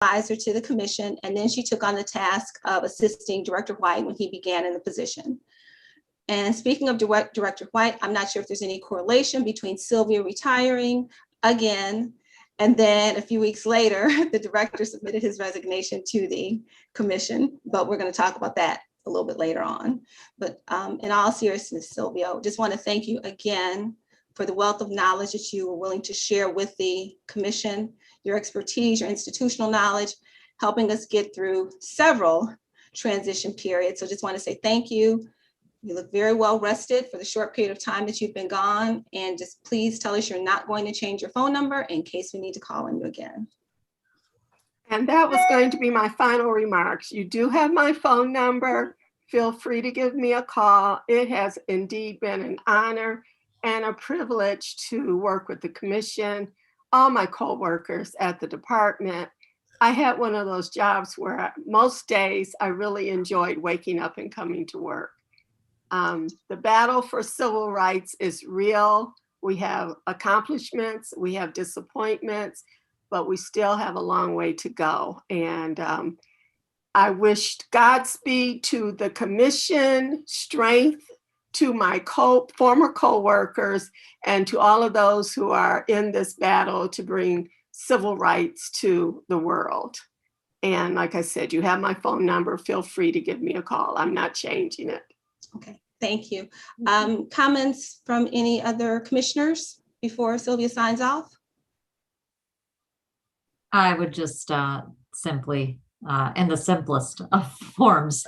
advisor to the commission, and then she took on the task of assisting Director White when he began in the position. And speaking of Director White, I'm not sure if there's any correlation between Sylvia retiring again, and then a few weeks later, the director submitted his resignation to the commission, but we're going to talk about that a little bit later on. But in all seriousness, Sylvia, just want to thank you again for the wealth of knowledge that you were willing to share with the commission, your expertise, your institutional knowledge, helping us get through several transition periods. So just want to say thank you. You look very well rested for the short period of time that you've been gone. And just please tell us you're not going to change your phone number in case we need to call on you again. And that was going to be my final remarks. You do have my phone number. Feel free to give me a call. It has indeed been an honor and a privilege to work with the commission, all my co-workers at the department. I had one of those jobs where most days I really enjoyed waking up and coming to work. The battle for civil rights is real. We have accomplishments, we have disappointments, but we still have a long way to go. And I wished Godspeed to the commission, strength to my former co-workers, and to all of those who are in this battle to bring civil rights to the world. And like I said, you have my phone number. Feel free to give me a call. I'm not changing it. Okay, thank you. Comments from any other commissioners before Sylvia signs off? I would just simply, in the simplest of forms,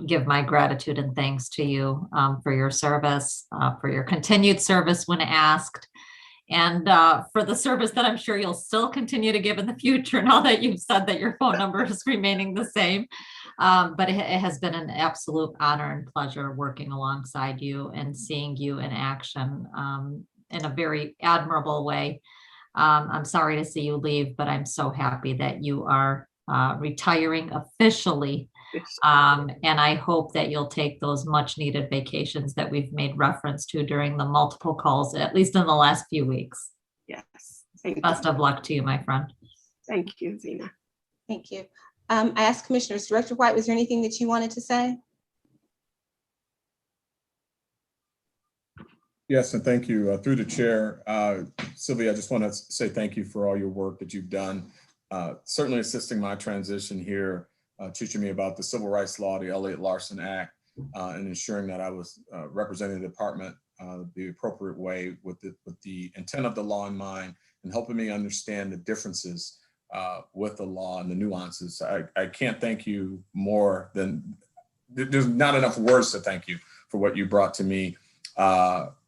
give my gratitude and thanks to you for your service, for your continued service when asked, and for the service that I'm sure you'll still continue to give in the future now that you've said that your phone number is remaining the same. But it has been an absolute honor and pleasure working alongside you and seeing you in action in a very admirable way. I'm sorry to see you leave, but I'm so happy that you are retiring officially. And I hope that you'll take those much needed vacations that we've made reference to during the multiple calls, at least in the last few weeks. Yes. Best of luck to you, my friend. Thank you, Zena. Thank you. I asked Commissioners, Director White, was there anything that you wanted to say? Yes, and thank you. Through the chair, Sylvia, I just want to say thank you for all your work that you've done, certainly assisting my transition here, teaching me about the civil rights law, the Elliott Larson Act, and ensuring that I was representing the department the appropriate way with the intent of the law in mind, and helping me understand the differences with the law and the nuances. I can't thank you more than, there's not enough words to thank you for what you brought to me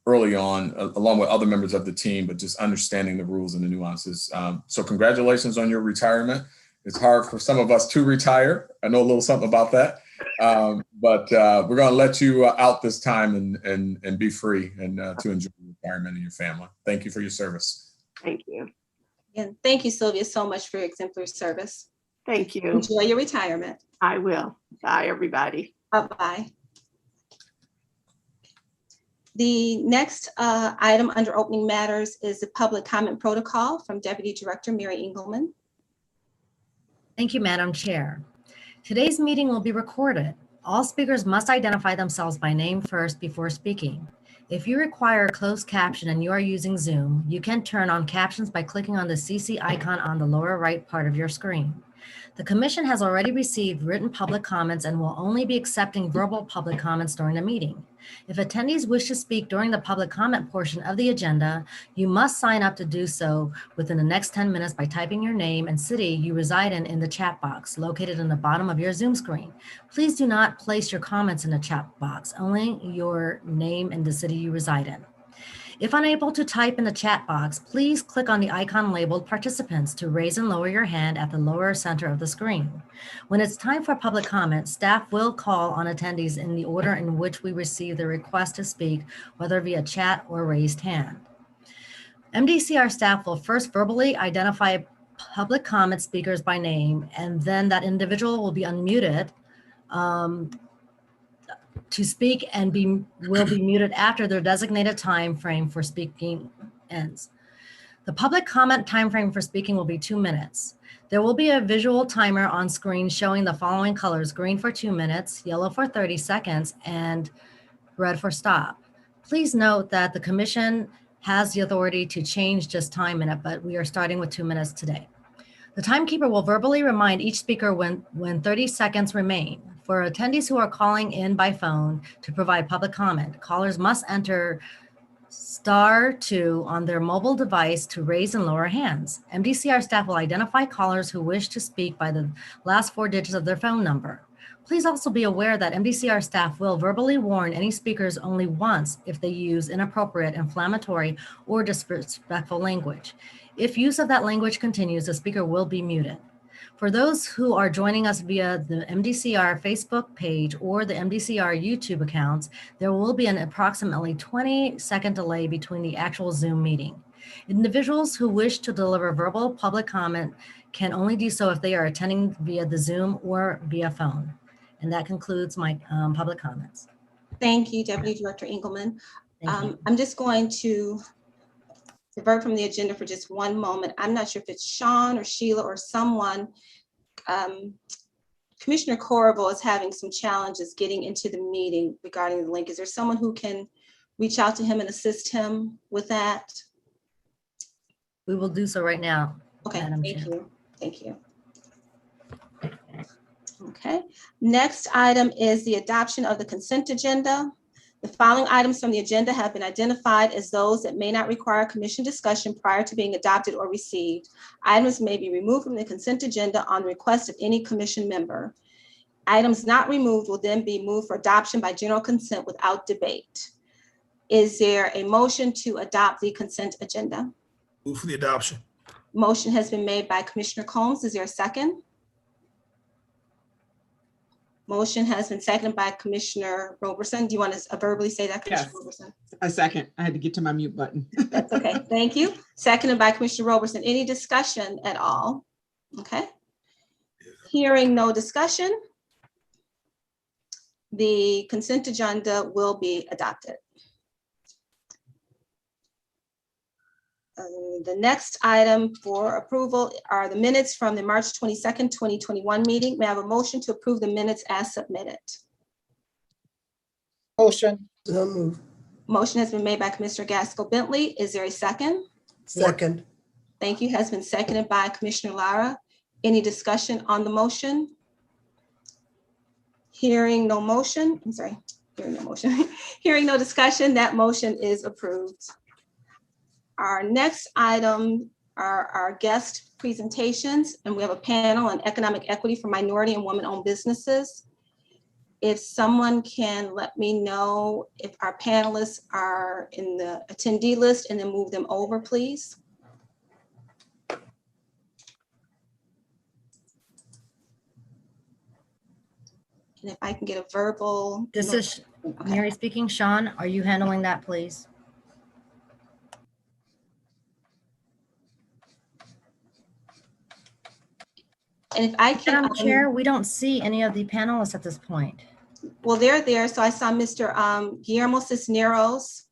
early on, along with other members of the team, but just understanding the rules and the nuances. So congratulations on your retirement. It's hard for some of us to retire. I know a little something about that, but we're gonna let you out this time and be free and to enjoy your retirement and your family. Thank you for your service. Thank you. And thank you, Sylvia, so much for your exemplary service. Thank you. Enjoy your retirement. I will. Bye, everybody. Bye-bye. The next item under opening matters is the public comment protocol from Deputy Director Mary Engelman. Thank you, Madam Chair. Today's meeting will be recorded. All speakers must identify themselves by name first before speaking. If you require closed caption and you are using Zoom, you can turn on captions by clicking on the CC icon on the lower right part of your screen. The Commission has already received written public comments and will only be accepting verbal public comments during the meeting. If attendees wish to speak during the public comment portion of the agenda, you must sign up to do so within the next 10 minutes by typing your name and city you reside in the chat box located in the bottom of your Zoom screen. Please do not place your comments in the chat box, only your name and the city you reside in. If unable to type in the chat box, please click on the icon labeled participants to raise and lower your hand at the lower center of the screen. When it's time for public comment, staff will call on attendees in the order in which we receive the request to speak, whether via chat or raised hand. MDCR staff will first verbally identify public comment speakers by name, and then that individual will be unmuted to speak and will be muted after their designated time frame for speaking ends. The public comment time frame for speaking will be 2 minutes. There will be a visual timer on screen showing the following colors: green for 2 minutes, yellow for 30 seconds, and red for stop. Please note that the commission has the authority to change just time in it, but we are starting with 2 minutes today. The timekeeper will verbally remind each speaker when 30 seconds remain. For attendees who are calling in by phone to provide public comment, callers must enter *2 on their mobile device to raise and lower hands. MDCR staff will identify callers who wish to speak by the last 4 digits of their phone number. Please also be aware that MDCR staff will verbally warn any speakers only once if they use inappropriate, inflammatory, or disrespectful language. If use of that language continues, the speaker will be muted. For those who are joining us via the MDCR Facebook page or the MDCR YouTube accounts, there will be an approximately 20-second delay between the actual Zoom meeting. Individuals who wish to deliver verbal public comment can only do so if they are attending via the Zoom or via phone. And that concludes my public comments. Thank you, Deputy Director Engelmann. Thank you. I'm just going to divert from the agenda for just one moment. I'm not sure if it's Sean or Sheila or someone. Commissioner Corriveau is having some challenges getting into the meeting regarding the link. Is there someone who can reach out to him and assist him with that? We will do so right now. Okay, Madam thank Chair. you. Thank you. Okay, next item is the adoption of the consent agenda. The following items from the agenda have been identified as those that may not require commission discussion prior to being adopted or received. Items may be removed from the consent agenda on the request of any commission member. Items not removed will then be moved for adoption by general consent without debate. Is there a motion to adopt the consent agenda? Move for the adoption. Motion has been made by Commissioner Combs. Is there a second? Motion has been seconded by Commissioner Roberson. Do you want to verbally say that, Commissioner Yes. Roberson? A second. I had to get to my mute button. That's okay. Thank you. Seconded by Commissioner Roberson. Any discussion at all? Okay. Hearing no discussion, the consent agenda will be adopted. The next item for approval are the minutes from the March 22nd, 2021 meeting. May I have a motion to approve the minutes as submitted? Motion. So move. Motion has been made by Commissioner Gaskell Bentley. Is there a second? Second. Thank you. Has been seconded by Commissioner Lara. Any discussion on the motion? Hearing no motion, I'm sorry, hearing no motion. Hearing no discussion, that motion is approved. Our next item are our guest presentations, and we have a panel on economic equity for minority and woman-owned businesses. If someone can let me know if our panelists are in the attendee list and then move them over, please. And if I can get a verbal. This is Mary speaking. Sean, are you handling that, please? And if I can. Madam Chair, we don't see any of the panelists at this point. Well, they're there. So I saw Mr. Guillermo Cisneros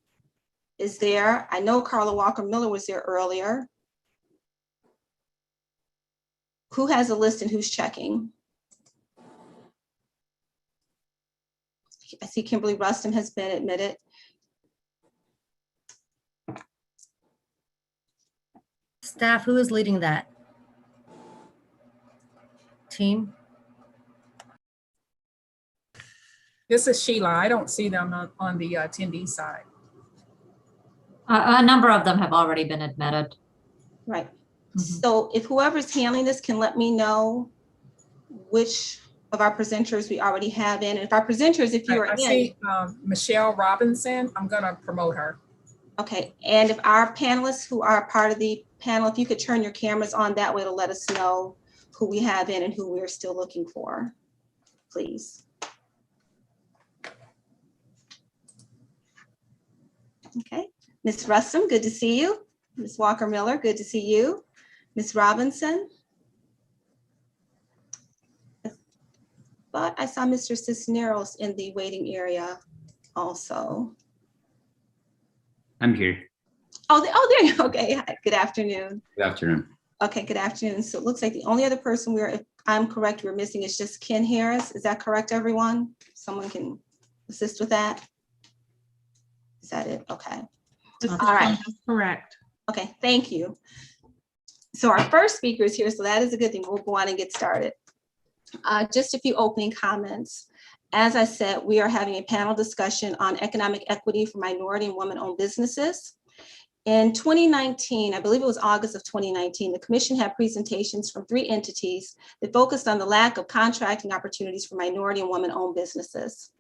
is there. I know Carla Walker Miller was there earlier. Who has a list and who's checking? I see Kimberly Rustin has been admitted. Staff, who is leading that team? This is Sheila. I don't see them on the attendee side. A number of them have already been admitted. Right. Mhm. So if whoever's handling this can let me know which of our presenters we already have in. And if our presenters, if you're I in. see Michelle Robinson. I'm going to promote her. Okay, and if our panelists who are part of the panel, if you could turn your cameras on, that way to let us know who we have in and who we're still looking for, please. Okay, Ms. Russom, good to see you. Ms. Walker Miller, good to see you. Ms. Robinson. But I saw Mr. Cisneros in the waiting area also. I'm here. Oh, there you go. Okay, hi, good afternoon. Good afternoon. Okay, good afternoon. So it looks like the only other person if I'm correct, we're missing is just Ken Harris. Is that correct, everyone? Someone can assist with that? Is that it? Okay. All right. Correct. Okay, thank you. So our first speaker is here, so that is a good thing. We'll go on and get started. Just a few opening comments. As I said, we are having a panel discussion on economic equity for minority and women-owned businesses. In 2019, I believe it was August of 2019, the commission had presentations from 3 entities that focused on the lack of contracting opportunities for minority and women-owned businesses.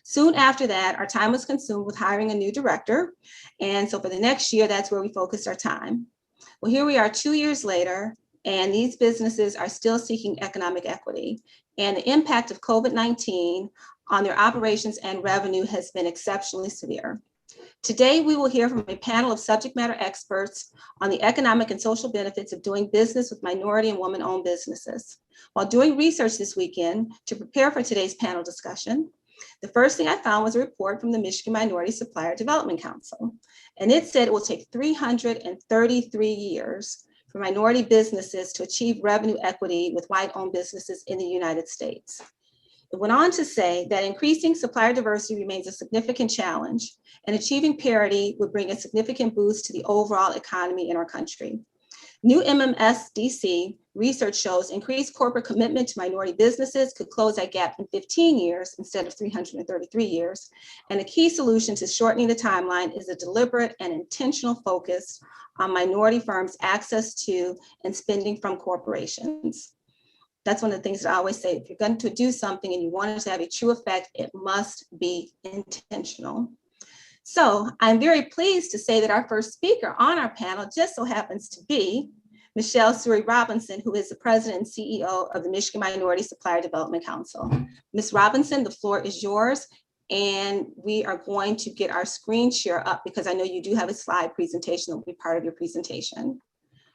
Soon after that, our time was consumed with hiring a new director. And so for the next year, that's where we focused our time. Well, here we are 2 years later, and these businesses are still seeking economic equity. And the impact of COVID-19 on their operations and revenue has been exceptionally severe. Today, we will hear from a panel of subject matter experts on the economic and social benefits of doing business with minority and women-owned businesses. While doing research this weekend to prepare for today's panel discussion, the first thing I found was a report from the Michigan Minority Supplier Development Council. And it said it will take 333 years for minority businesses to achieve revenue equity with white-owned businesses in the United States. It went on to say that increasing supplier diversity remains a significant challenge, and achieving parity would bring a significant boost to the overall economy in our country. New MMSDC research shows increased corporate commitment to minority businesses could close that gap in 15 years instead of 333 years. And a key solution to shortening the timeline is a deliberate and intentional focus on minority firms' access to and spending from corporations. That's one of the things that I always say, if you're going to do something and you want it to have a true effect, it must be intentional. So I'm very pleased to say that our first speaker on our panel just so happens to be Michelle Suri Robinson, who is the president and CEO of the Michigan Minority Supplier Development Council. Ms. Robinson, the floor is yours. And we are going to get our screen share up because I know you do have a slide presentation that will be part of your presentation.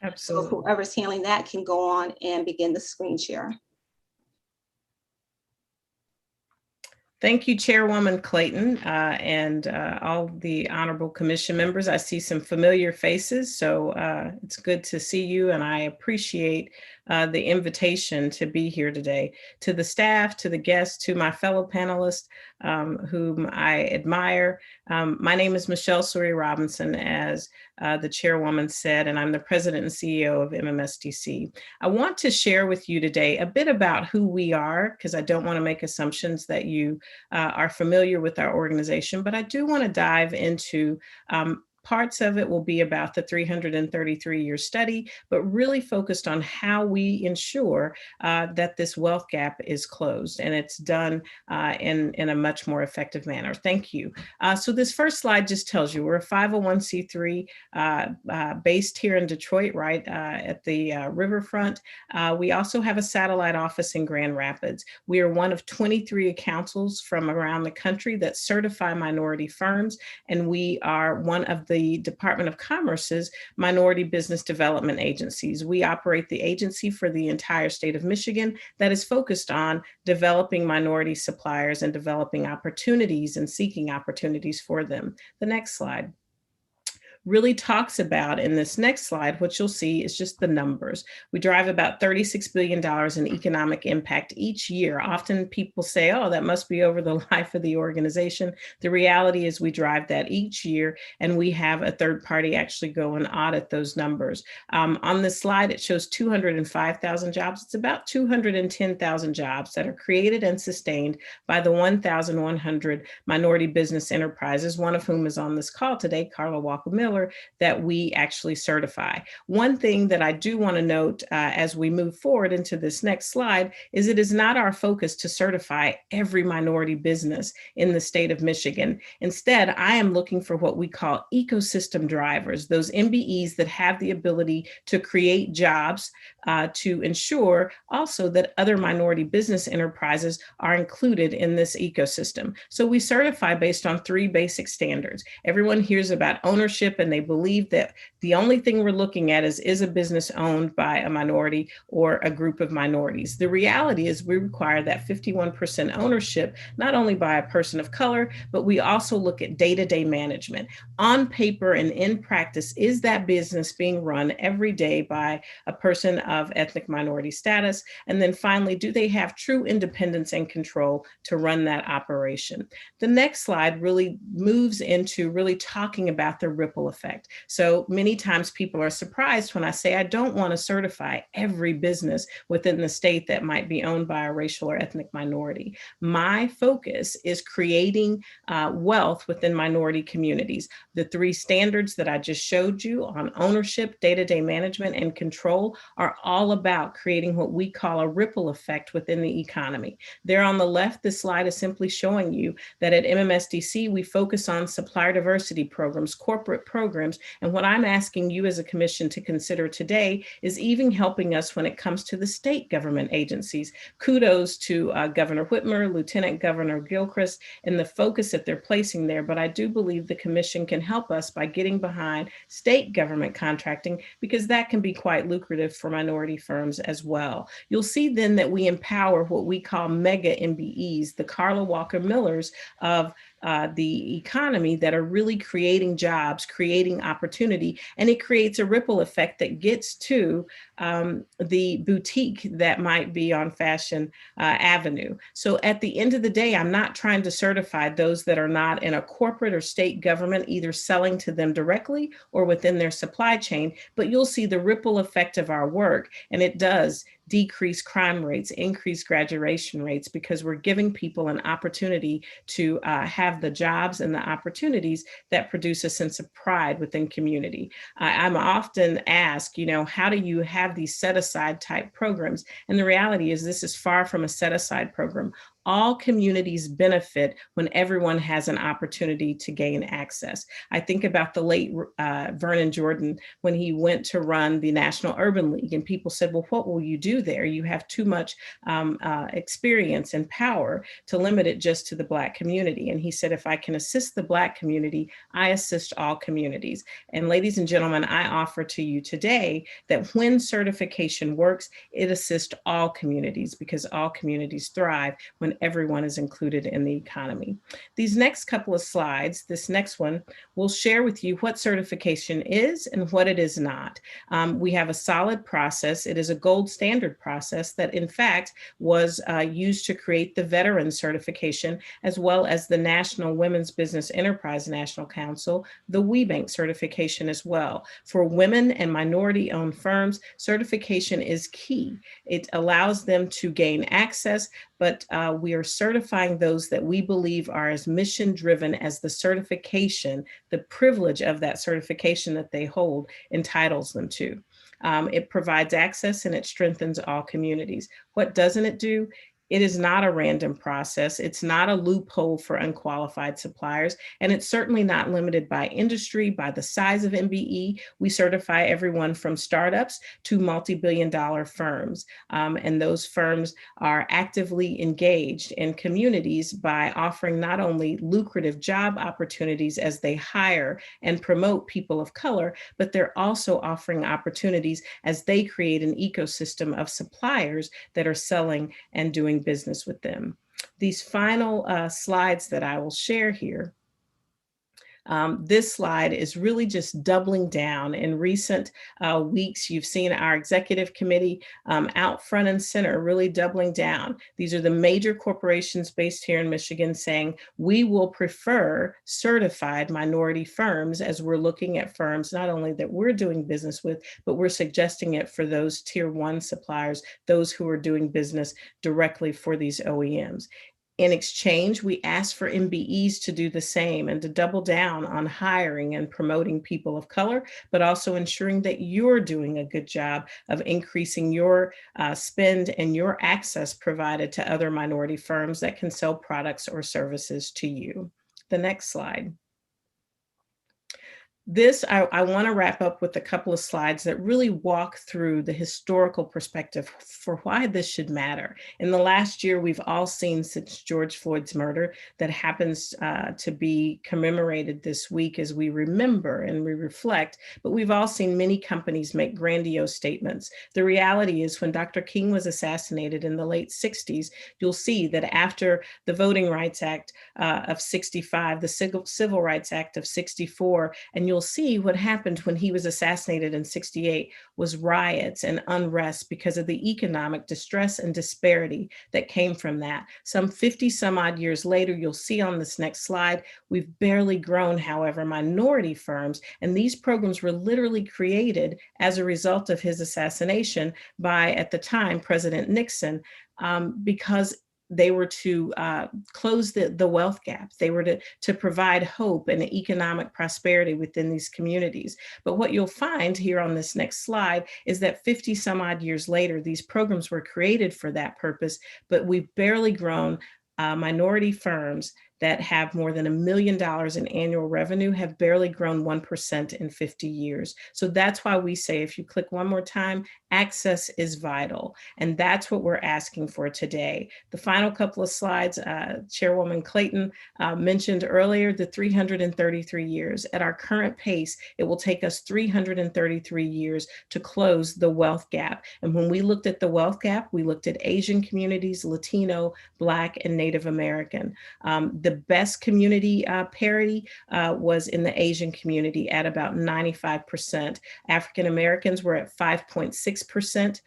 Absolutely. So whoever's handling that can go on and begin the screen share. Thank you, Chairwoman Clayton, and all the honorable commission members. I see some familiar faces, so it's good to see you, and I appreciate the invitation to be here today. To the staff, to the guests, to my fellow panelists, whom I admire. My name is Michelle Suri Robinson, as the chairwoman said, and I'm the president and CEO of MMSDC. I want to share with you today a bit about who we are, because I don't want to make assumptions that you are familiar with our organization, but I do want to dive into parts of it will be about the 333-year study, but really focused on how we ensure that this wealth gap is closed, and it's done in a much more effective manner. Thank you. So this first slide just tells you we're a 501c3 based here in Detroit, right at the riverfront. We also have a satellite office in Grand Rapids. We are one of 23 councils from around the country that certify minority firms, and we are one of the Department of Commerce's minority business development agencies. We operate the agency for the entire state of Michigan that is focused on developing minority suppliers and developing opportunities and seeking opportunities for them. The next slide really talks about, in this next slide, what you'll see is just the numbers. We drive about $36 billion in economic impact each year. Often people say, oh, that must be over the life of the organization. The reality is we drive that each year, and we have a third party actually go and audit those numbers. On this slide, it shows 205,000 jobs. It's about 210,000 jobs that are created and sustained by the 1,100 minority business enterprises, one of whom is on this call today, Carla Walker-Miller, that we actually certify. One thing that I do want to note as we move forward into this next slide is it is not our focus to certify every minority business in the state of Michigan. Instead, I am looking for what we call ecosystem drivers, those MBEs that have the ability to create jobs, to ensure also that other minority business enterprises are included in this ecosystem. So we certify based on 3 basic standards. Everyone hears about ownership and they believe that the only thing we're looking at is a business owned by a minority or a group of minorities. The reality is we require that 51% ownership, not only by a person of color, but we also look at day-to-day management. On paper and in practice, is that business being run every day by a person of ethnic minority status? And then finally, do they have true independence and control to run that operation? The next slide really moves into really talking about the ripple effect. So many times people are surprised when I say I don't want to certify every business within the state that might be owned by a racial or ethnic minority. My focus is creating wealth within minority communities. The three standards that I just showed you on ownership, day-to-day management, and control are all about creating what we call a ripple effect within the economy. There on the left, this slide is simply showing you that at MMSDC, we focus on supplier diversity programs, corporate programs, and what I'm asking you as a commission to consider today is even helping us when it comes to the state government agencies. Kudos to Governor Whitmer, Lieutenant Governor Gilchrist, and the focus that they're placing there, but I do believe the commission can help us by getting behind state government contracting, because that can be quite lucrative for minority firms as well. You'll see then that we empower what we call mega MBEs, the Carla Walker Millers of the economy, that are really creating jobs, creating opportunity, and it creates a ripple effect that gets to the boutique that might be on Fashion Avenue. So at the end of the day, I'm not trying to certify those that are not in a corporate or state government, either selling to them directly or within their supply chain, but you'll see the ripple effect of our work, and it does decrease crime rates, increase graduation rates, because we're giving people an opportunity to have the jobs and the opportunities that produce a sense of pride within community. I'm often asked, how do you have these set-aside type programs? And the reality is this is far from a set-aside program. All communities benefit when everyone has an opportunity to gain access. I think about the late Vernon Jordan when he went to run the National Urban League, and people said, well, what will you do there? You have too much experience and power to limit it just to the Black community. And he said, if I can assist the Black community, I assist all communities. And ladies and gentlemen, I offer to you today that when certification works, it assists all communities, because all communities thrive when everyone is included in the economy. These next couple of slides, this next one, will share with you what certification is and what it is not. We have a solid process. It is a gold standard process that in fact was used to create the veteran certification, as well as the National Women's Business Enterprise National Council, the WeBank certification as well. For women and minority-owned firms, certification is key. It allows them to gain access, but we are certifying those that we believe are as mission-driven as the certification, the privilege of that certification that they hold entitles them to. It provides access and it strengthens all communities. What doesn't it do? It is not a random process. It's not a loophole for unqualified suppliers, and it's certainly not limited by industry, by the size of MBE. We certify everyone from startups to multi-billion-dollar firms, and those firms are actively engaged in communities by offering not only lucrative job opportunities as they hire and promote people of color, but they're also offering opportunities as they create an ecosystem of suppliers that are selling and doing business with them. These final slides that I will share here. This slide is really just doubling down. In recent weeks, you've seen our executive committee out front and center, really doubling down. These are the major corporations based here in Michigan saying, we will prefer certified minority firms as we're looking at firms not only that we're doing business with, but we're suggesting it for those tier 1 suppliers, those who are doing business directly for these OEMs. In exchange, we ask for MBEs to do the same and to double down on hiring and promoting people of color, but also ensuring that you're doing a good job of increasing your spend and your access provided to other minority firms that can sell products or services to you. The next slide. This, I want to wrap up with a couple of slides that really walk through the historical perspective for why this should matter. In the last year, we've all seen, since George Floyd's murder, that happens to be commemorated this week as we remember and we reflect, but we've all seen many companies make grandiose statements. The reality is, when Dr. King was assassinated in the late 60s, you'll see that after the Voting Rights Act of 65, the Civil Rights Act of 64, and you'll see what happened when he was assassinated in 68 was riots and unrest because of the economic distress and disparity that came from that. Some 50 some odd years later, you'll see on this next slide, we've barely grown, however, minority firms, and these programs were literally created as a result of his assassination by, at the time, President Nixon, because they were to close the wealth gap. They were to provide hope and economic prosperity within these communities. But what you'll find here on this next slide is that 50 some odd years later, these programs were created for that purpose, but we've barely grown. Minority firms that have more than $1 million in annual revenue have barely grown 1% in 50 years. So that's why we say, if you click one more time, access is vital. And that's what we're asking for today. The final couple of slides, Chairwoman Clayton mentioned earlier, the 333 years. At our current pace, it will take us 333 years to close the wealth gap. And when we looked at the wealth gap, we looked at Asian communities, Latino, Black, and Native American. The best community parity was in the Asian community at about 95%. African Americans were at 5.6%.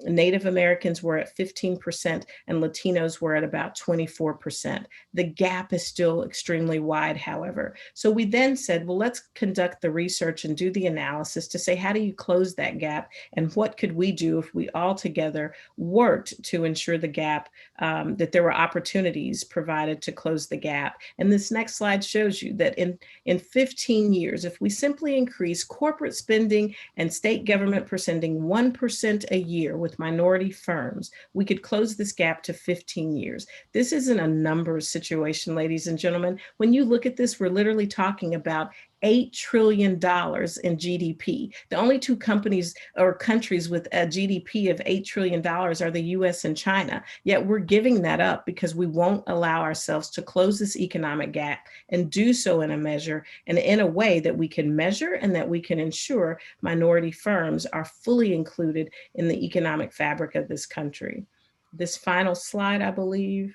Native Americans were at 15%, and Latinos were at about 24%. The gap is still extremely wide, however. So we then said, well, let's conduct the research and do the analysis to say, how do you close that gap? And what could we do if we all together worked to ensure the gap, that there were opportunities provided to close the gap? And this next slide shows you that in 15 years, if we simply increase corporate spending and state government spending 1% a year with minority firms, we could close this gap to 15 years. This isn't a numbers situation, ladies and gentlemen. When you look at this, we're literally talking about $8 trillion in GDP. The only two companies or countries with a GDP of $8 trillion are the US and China. Yet we're giving that up because we won't allow ourselves to close this economic gap and do so in a measure and in a way that we can measure and that we can ensure minority firms are fully included in the economic fabric of this country. This final slide, I believe,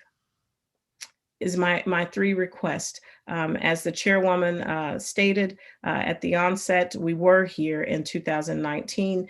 is my three requests. As the chairwoman stated at the onset, we were here in 2019,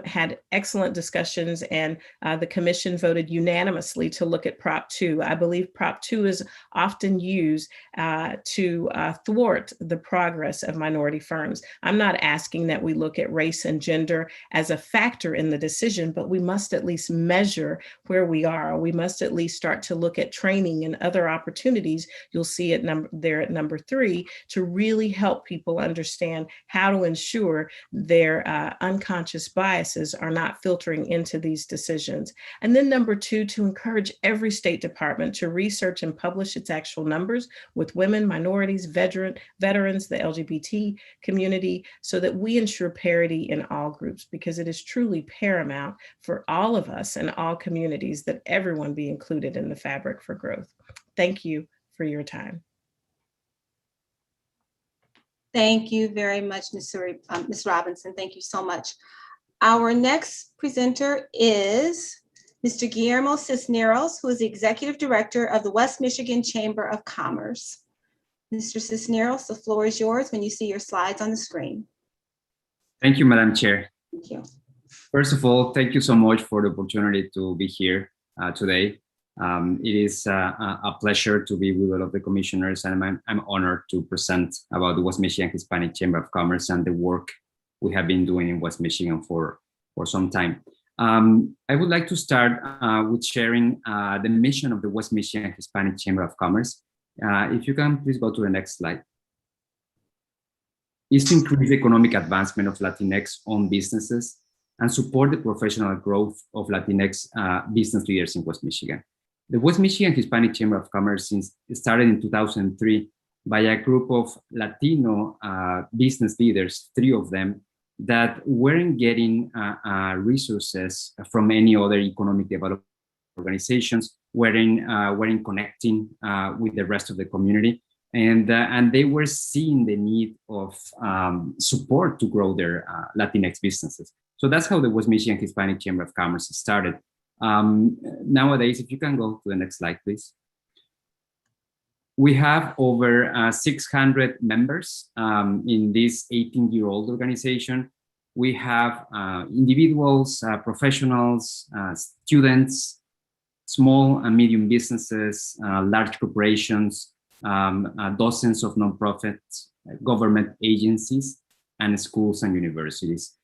had excellent discussions, and the commission voted unanimously to look at Prop 2. I believe Prop 2 is often used to thwart the progress of minority firms. I'm not asking that we look at race and gender as a factor in the decision, but we must at least measure where we are. We must at least start to look at training and other opportunities. You'll see it there at number 3, to really help people understand how to ensure their unconscious biases are not filtering into these decisions. And then number 2, to encourage every state department to research and publish its actual numbers with women, minorities, veterans, the LGBT community, so that we ensure parity in all groups, because it is truly paramount for all of us and all communities that everyone be included in the fabric for growth. Thank you for your time. Thank you very much, Ms. Robinson. Thank you so much. Our next presenter is Mr. Guillermo Cisneros, who is the Executive Director of the West Michigan Chamber of Commerce. Mr. Cisneros, the floor is yours when you see your slides on the screen. Thank you, Madam Chair. Thank you. First of all, thank you so much for the opportunity to be here today. It is a pleasure to be with all of the commissioners, and I'm honored to present about the West Michigan Hispanic Chamber of Commerce and the work we have been doing in West Michigan for some time. I would like to start with sharing the mission of the West Michigan Hispanic Chamber of Commerce. If you can please go to the next slide. Is to increase the economic advancement of Latinx-owned businesses and support the professional growth of Latinx business leaders in West Michigan. The West Michigan Hispanic Chamber of Commerce started in 2003 by a group of Latino business leaders, 3 of them, that weren't getting resources from any other economic development organizations, weren't connecting with the rest of the community. And they were seeing the need of support to grow their Latinx businesses. So that's how the West Michigan Hispanic Chamber of Commerce started. Nowadays, if you can go to the next slide, please. We have over 600 members in this 18-year-old organization. We have individuals, professionals, students, small and medium businesses, large corporations, dozens of nonprofits, government agencies, and schools and universities.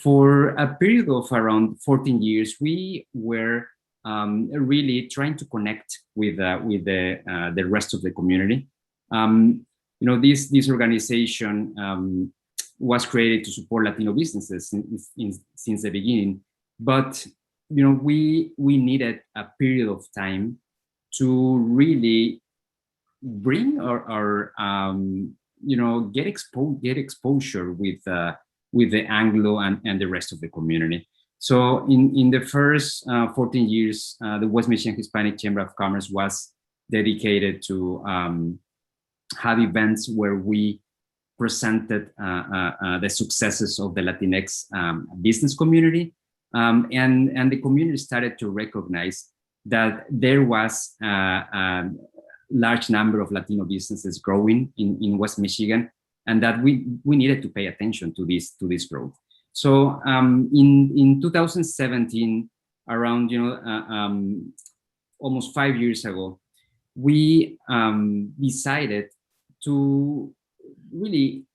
For a period of around 14 years, we were really trying to connect with the rest of the community. This organization was created to support Latino businesses since the beginning, but we needed a period of time to really bring or get exposure with the Anglo and the rest of the community. So in the first 14 years, the West Michigan Hispanic Chamber of Commerce was dedicated to have events where we presented the successes of the Latinx business community, and the community started to recognize that there was a large number of Latino businesses growing in West Michigan, and that we needed to pay attention to this growth. So in 2017, around almost 5 years ago, we decided to really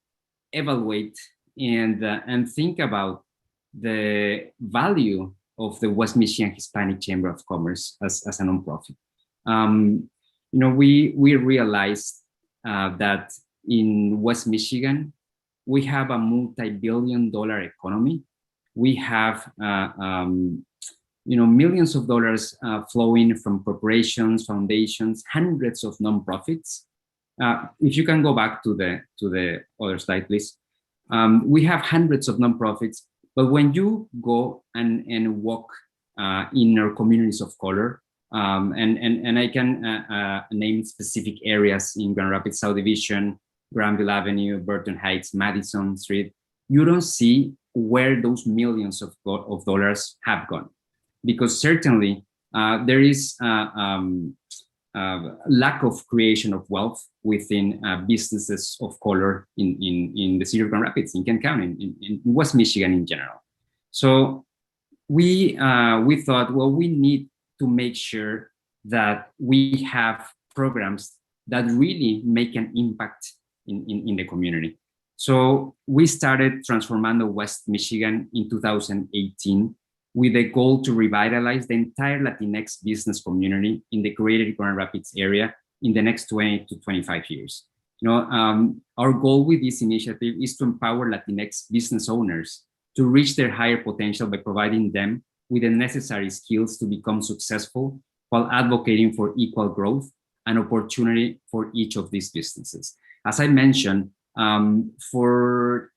evaluate and think about the value of the West Michigan Hispanic Chamber of Commerce as a nonprofit. We realized that in West Michigan, we have a multi-billion-dollar economy. We have millions of dollars flowing from corporations, foundations, hundreds of nonprofits. If you can go back to the other slide, please. We have hundreds of nonprofits, but when you go and walk in our communities of color, and I can name specific areas in Grand Rapids South Division, Granville Avenue, Burton Heights, Madison Street, you don't see where those millions of dollars have gone. Because certainly there is lack of creation of wealth within businesses of color in the city of Grand Rapids, in Kent County, in West Michigan in general. So we thought, well, we need to make sure that we have programs that really make an impact in the community. So we started Transformando West Michigan in 2018 with a goal to revitalize the entire Latinx business community in the greater Grand Rapids area in the next 20 to 25 years. Our goal with this initiative is to empower Latinx business owners to reach their higher potential by providing them with the necessary skills to become successful while advocating for equal growth and opportunity for each of these businesses. As I mentioned, for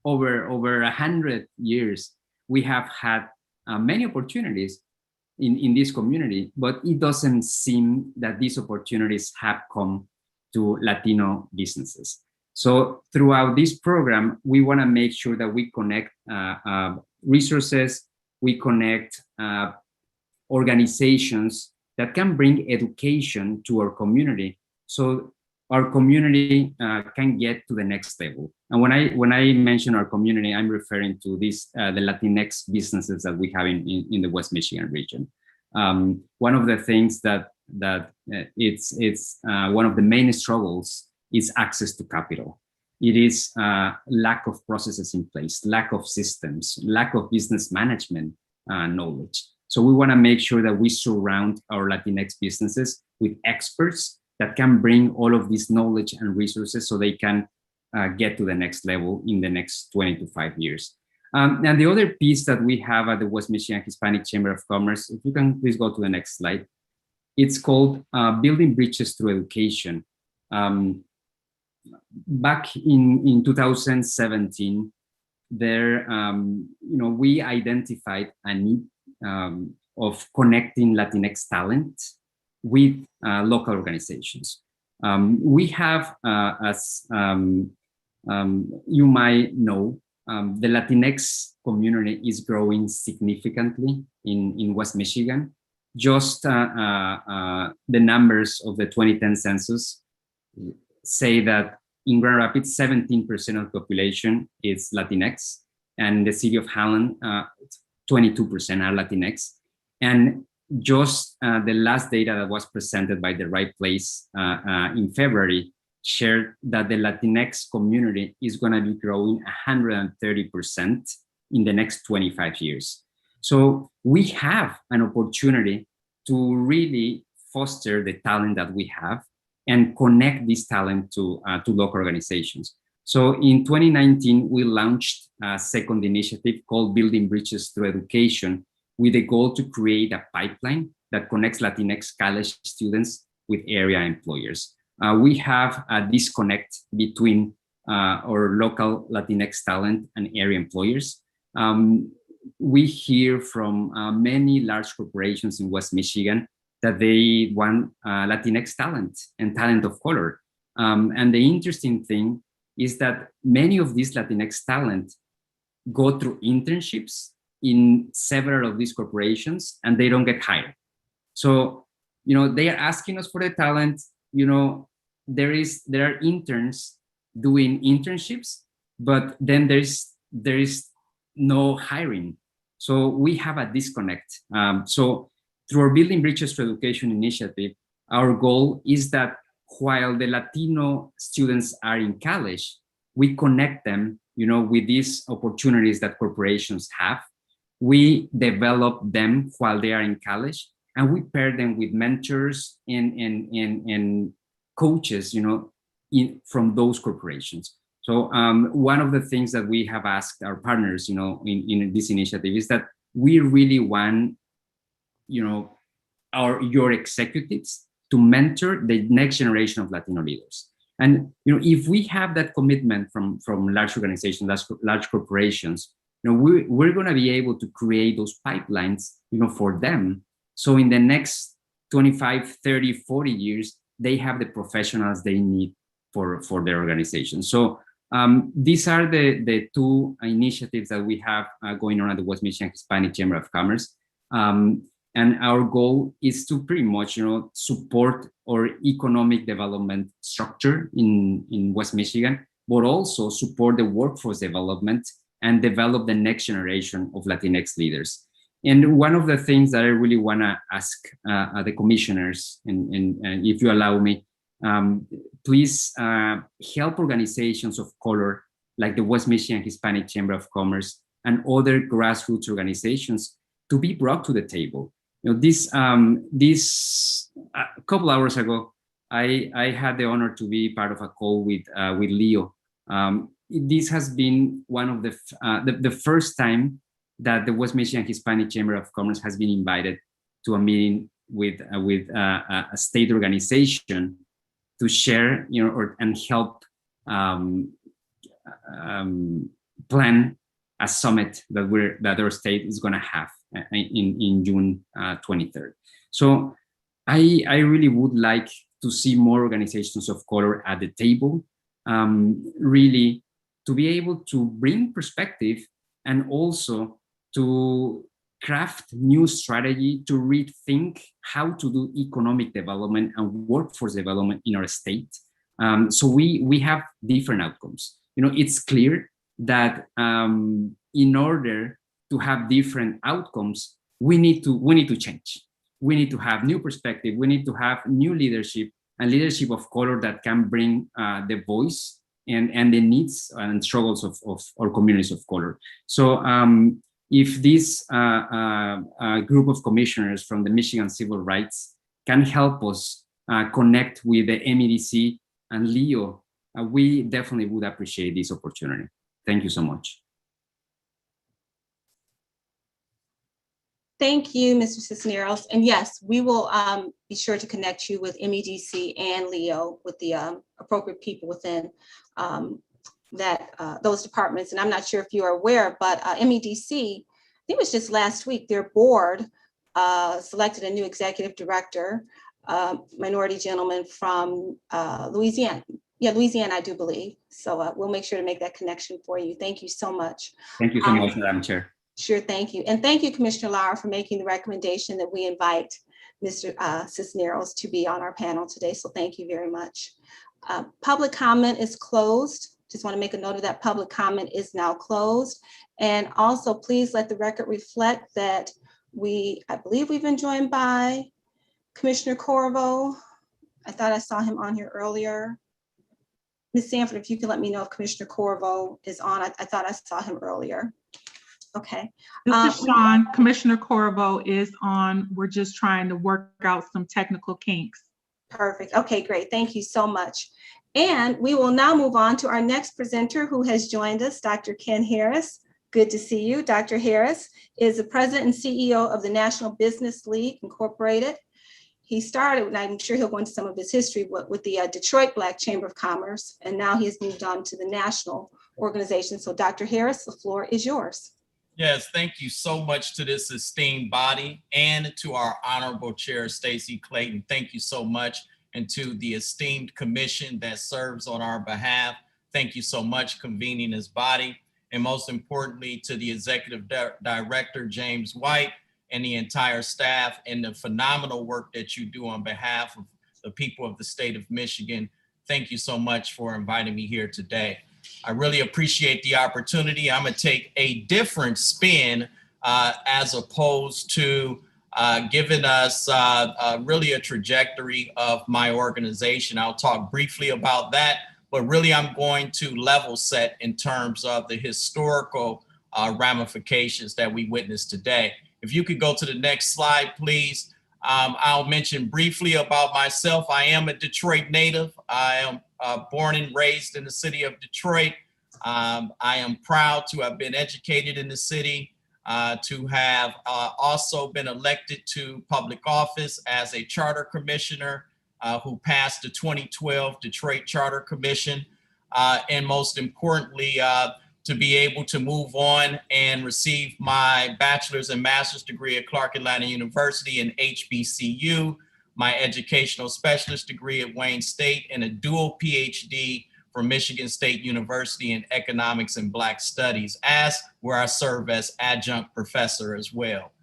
over 100 years, we have had many opportunities in this community, but it doesn't seem that these opportunities have come to Latino businesses. So throughout this program, we want to make sure that we connect resources, we connect organizations that can bring education to our community, so our community can get to the next level. And when I mention our community, I'm referring to this the Latinx businesses that we have in the West Michigan region. One of the things that it's one of the main struggles is access to capital. It is lack of processes in place, lack of systems, lack of business management knowledge. So we want to make sure that we surround our Latinx businesses with experts that can bring all of this knowledge and resources so they can get to the next level in the next 20 to 5 years. And the other piece that we have at the West Michigan Hispanic Chamber of Commerce, if you can please go to the next slide, it's called Building Bridges Through Education. Back in 2017, there, we identified a need of connecting Latinx talent with local organizations. We have, as you might know, the Latinx community is growing significantly in West Michigan. Just the numbers of the 2010 census say that in Grand Rapids, 17% of the population is Latinx, and in the city of Halland, 22% are Latinx. And just the last data that was presented by the Right Place in February shared that the Latinx community is going to be growing 130% in the next 25 years. So we have an opportunity to really foster the talent that we have and connect this talent to local organizations. So in 2019, we launched a second initiative called Building Bridges Through Education, with a goal to create a pipeline that connects Latinx college students with area employers. We have a disconnect between our local Latinx talent and area employers. We hear from many large corporations in West Michigan that they want Latinx talent and talent of color. And the interesting thing is that many of these Latinx talent go through internships in several of these corporations and they don't get hired. So, they are asking us for the talent. There are interns doing internships, but then there is no hiring. So we have a disconnect. So through our Building Bridges to Education initiative, our goal is that while the Latino students are in college, we connect them, with these opportunities that corporations have. We develop them while they are in college, and we pair them with mentors and coaches, from those corporations. So one of the things that we have asked our partners, in this initiative is that we really want, your executives to mentor the next generation of Latino leaders. And if we have that commitment from large organizations, large corporations, we're going to be able to create those pipelines, for them. So in the next 25, 30, 40 years, they have the professionals they need for their organization. So these are the two initiatives that we have going on at the West Michigan Hispanic Chamber of Commerce. And our goal is to pretty much, support our economic development structure in West Michigan, but also support the workforce development and develop the next generation of Latinx leaders. And one of the things that I really want to ask the commissioners, and if you allow me, please help organizations of color like the West Michigan Hispanic Chamber of Commerce and other grassroots organizations to be brought to the table. This a couple hours ago, I had the honor to be part of a call with Leo. This has been one of the first time that the West Michigan Hispanic Chamber of Commerce has been invited to a meeting with a state organization to share, and help plan a summit that our state is going to have in June 23rd. So I really would like to see more organizations of color at the table, really to be able to bring perspective and also to craft new strategy to rethink how to do economic development and workforce development in our state. So we have different outcomes. It's clear that in order to have different outcomes, we need to change. We need to have new perspective. We need to have new leadership and leadership of color that can bring the voice and the needs and struggles of our communities of color. So if this group of commissioners from the Michigan Civil Rights can help us connect with the MEDC and Leo, we definitely would appreciate this opportunity. Thank you so much. Thank you, Mr. Cisneros. And yes, we will be sure to connect you with MEDC and Leo with the appropriate people within those departments. And I'm not sure if you are aware, but MEDC, I think it was just last week, their board selected a new executive director, minority gentleman from Louisiana. Yeah, Louisiana, I do believe. So we'll make sure to make that connection for you. Thank you so much. Thank you so much, Madam Chair. Sure, thank you. And thank you, Commissioner Lara, for making the recommendation that we invite Mr. Cisneros to be on our panel today. So thank you very much. Public comment is closed. Just want to make a note of that. Public comment is now closed. And also, please let the record reflect that I believe we've been joined by Commissioner Corvo. I thought I saw him on here earlier. Ms. Sanford, if you could let me know if Commissioner Corvo is on. I thought I saw him earlier. Okay. This is Sean. Commissioner Corvo is on. We're just trying to work out some technical kinks. Perfect. Okay, great. Thank you so much. And we will now move on to our next presenter who has joined us, Dr. Ken Harris. Good to see you. Dr. Harris is the president and CEO of the National Business League Incorporated. He started, and I'm sure he'll go into some of his history with the Detroit Black Chamber of Commerce, and now he has moved on to the national organization. So Dr. Harris, the floor is yours. Yes, thank you so much to this esteemed body and to our Honorable Chair, Stacey Clayton. Thank you so much. And to the esteemed commission that serves on our behalf. Thank you so much convening this body. And most importantly, to the Executive Director, James White, and the entire staff and the phenomenal work that you do on behalf of the people of the state of Michigan. Thank you so much for inviting me here today. I really appreciate the opportunity. I'm gonna take a different spin as opposed to giving us really a trajectory of my organization. I'll talk briefly about that, but really I'm going to level set in terms of the historical ramifications that we witnessed today. If you could go to the next slide, please. I'll mention briefly about myself. I am a Detroit native. I am born and raised in the city of Detroit. I am proud to have been educated in the city, to have also been elected to public office as a charter commissioner who passed the 2012 Detroit Charter Commission, and most importantly, to be able to move on and receive my bachelor's and master's degree at Clark Atlanta University and HBCU, my educational specialist degree at Wayne State, and a dual PhD from Michigan State University in Economics and Black Studies, where I serve as adjunct professor as well.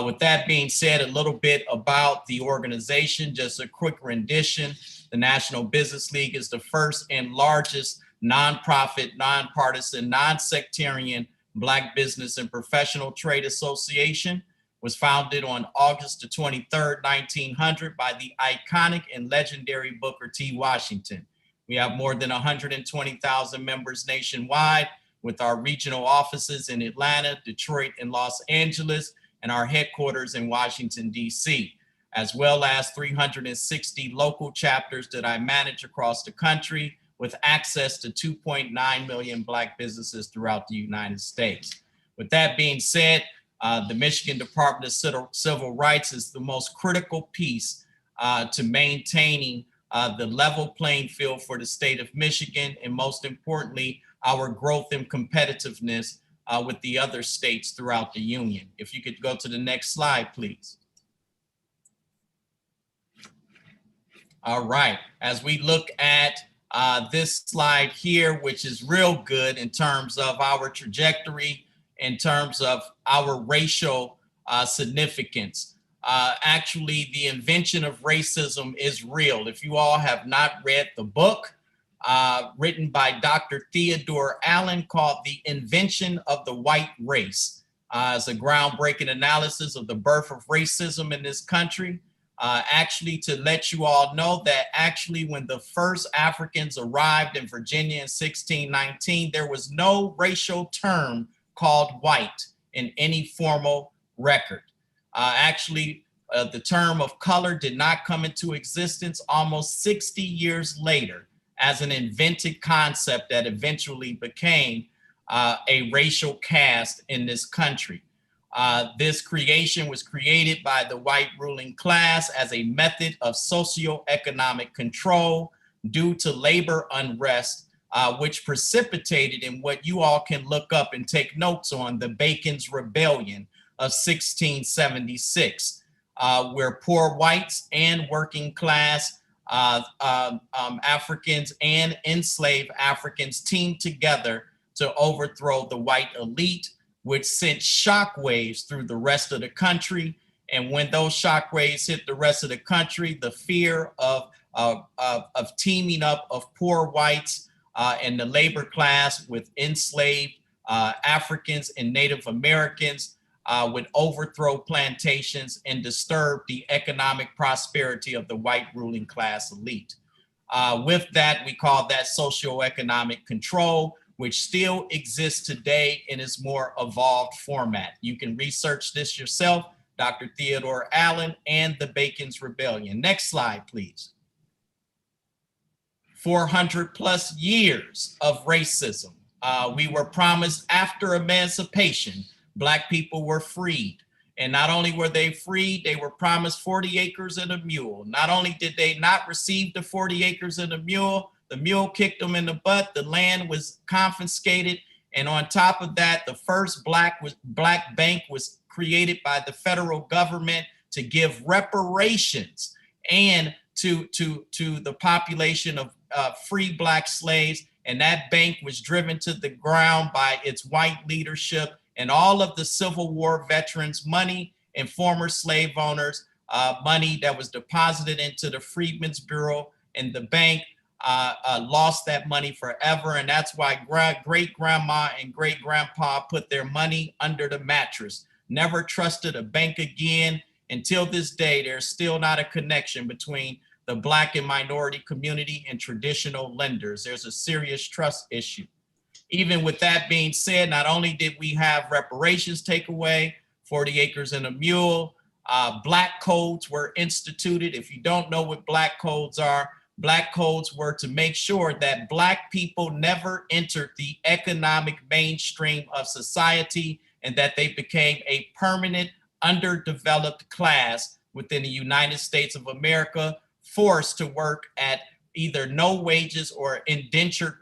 With that being said, a little bit about the organization, just a quick rendition. The National Business League is the first and largest nonprofit, nonpartisan, non-sectarian Black business and professional trade association. Was founded on August the 23rd, 1900 by the iconic and legendary Booker T. Washington. We have more than 120,000 members nationwide, with our regional offices in Atlanta, Detroit, and Los Angeles, and our headquarters in Washington, D.C., as well as 360 local chapters that I manage across the country, with access to 2.9 million Black businesses throughout the United States. With that being said, the Michigan Department of Civil Rights is the most critical piece to maintaining the level playing field for the state of Michigan, and most importantly, our growth and competitiveness with the other states throughout the union. If you could go to the next slide, please. All right, as we look at this slide here, which is real good in terms of our trajectory, in terms of our racial significance. Actually, the invention of racism is real. If you all have not read the book written by Dr. Theodore Allen called The Invention of the White Race, it's a groundbreaking analysis of the birth of racism in this country. Actually, to let you all know that actually when the first Africans arrived in Virginia in 1619, there was no racial term called white in any formal record. Actually, the term of color did not come into existence almost 60 years later as an invented concept that eventually became a racial caste in this country. This creation was created by the white ruling class as a method of socioeconomic control due to labor unrest, which precipitated in what you all can look up and take notes on, the Bacon's Rebellion of 1676, where poor whites and working class Africans and enslaved Africans teamed together to overthrow the white elite, which sent shockwaves through the rest of the country. And when those shockwaves hit the rest of the country, the fear of teaming up of poor whites and the labor class with enslaved Africans and Native Americans would overthrow plantations and disturb the economic prosperity of the white ruling class elite. With that, we call that socioeconomic control, which still exists today in its more evolved format. You can research this yourself, Dr. Theodore Allen and the Bacon's Rebellion. Next slide, please. 400 plus years of racism. We were promised after emancipation, Black people were freed. And not only were they freed, they were promised 40 acres and a mule. Not only did they not receive the 40 acres and a mule, the mule kicked them in the butt, the land was confiscated. And on top of that, the first Black bank was created by the federal government to give reparations and to the population of free Black slaves. And that bank was driven to the ground by its white leadership and all of the Civil War veterans' money and former slave owners' money that was deposited into the Freedmen's Bureau, and the bank lost that money forever. And that's why great-grandma and great-grandpa put their money under the mattress, never trusted a bank again. Until this day, there's still not a connection between the Black and minority community and traditional lenders. There's a serious trust issue. Even with that being said, not only did we have reparations take away, 40 acres and a mule, Black codes were instituted. If you don't know what Black codes are, Black codes were to make sure that Black people never entered the economic mainstream of society and that they became a permanent underdeveloped class within the United States of America, forced to work at either no wages or indentured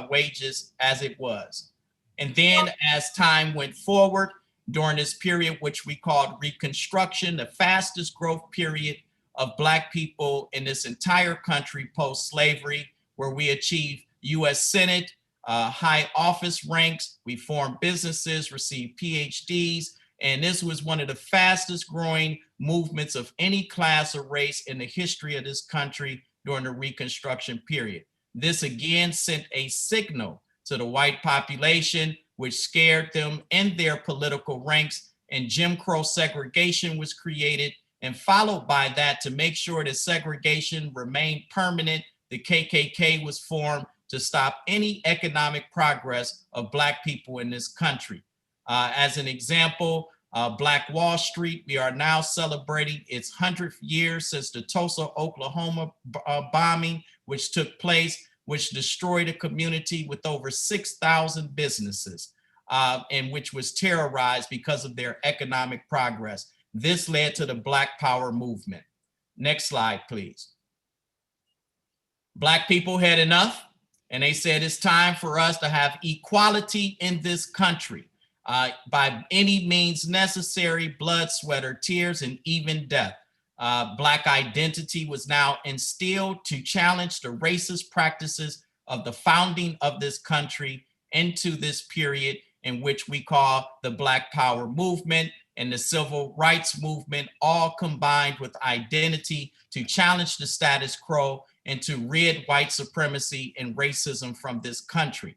wages as it was. And then as time went forward, during this period, which we called Reconstruction, the fastest growth period of Black people in this entire country post-slavery, where we achieved US Senate, high office ranks, we formed businesses, received PhDs, and this was one of the fastest growing movements of any class or race in the history of this country during the Reconstruction period. This again sent a signal to the white population, which scared them in their political ranks, and Jim Crow segregation was created. And followed by that, to make sure that segregation remained permanent, the KKK was formed to stop any economic progress of Black people in this country. As an example, Black Wall Street, we are now celebrating its 100th year since the Tulsa, Oklahoma bombing, which took place, which destroyed a community with over 6,000 businesses, and which was terrorized because of their economic progress. This led to the Black Power movement. Next slide, please. Black people had enough, and they said it's time for us to have equality in this country. By any means necessary, blood, sweat, or tears, and even death. Black identity was now instilled to challenge the racist practices of the founding of this country into this period in which we call the Black Power movement and the Civil Rights movement, all combined with identity to challenge the status quo and to rid white supremacy and racism from this country.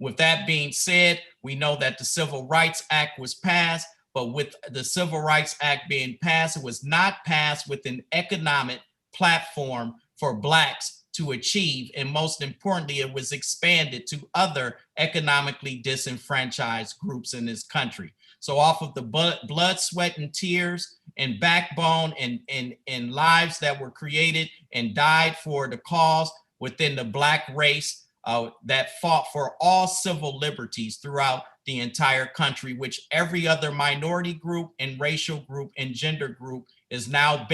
With that being said, we know that the Civil Rights Act was passed, but with the Civil Rights Act being passed, it was not passed with an economic platform for Blacks to achieve. And most importantly, it was expanded to other economically disenfranchised groups in this country. So off of the blood, sweat, and tears and backbone and lives that were created and died for the cause within the Black race, that fought for all civil liberties throughout the entire country, which every other minority group and racial group and gender group is now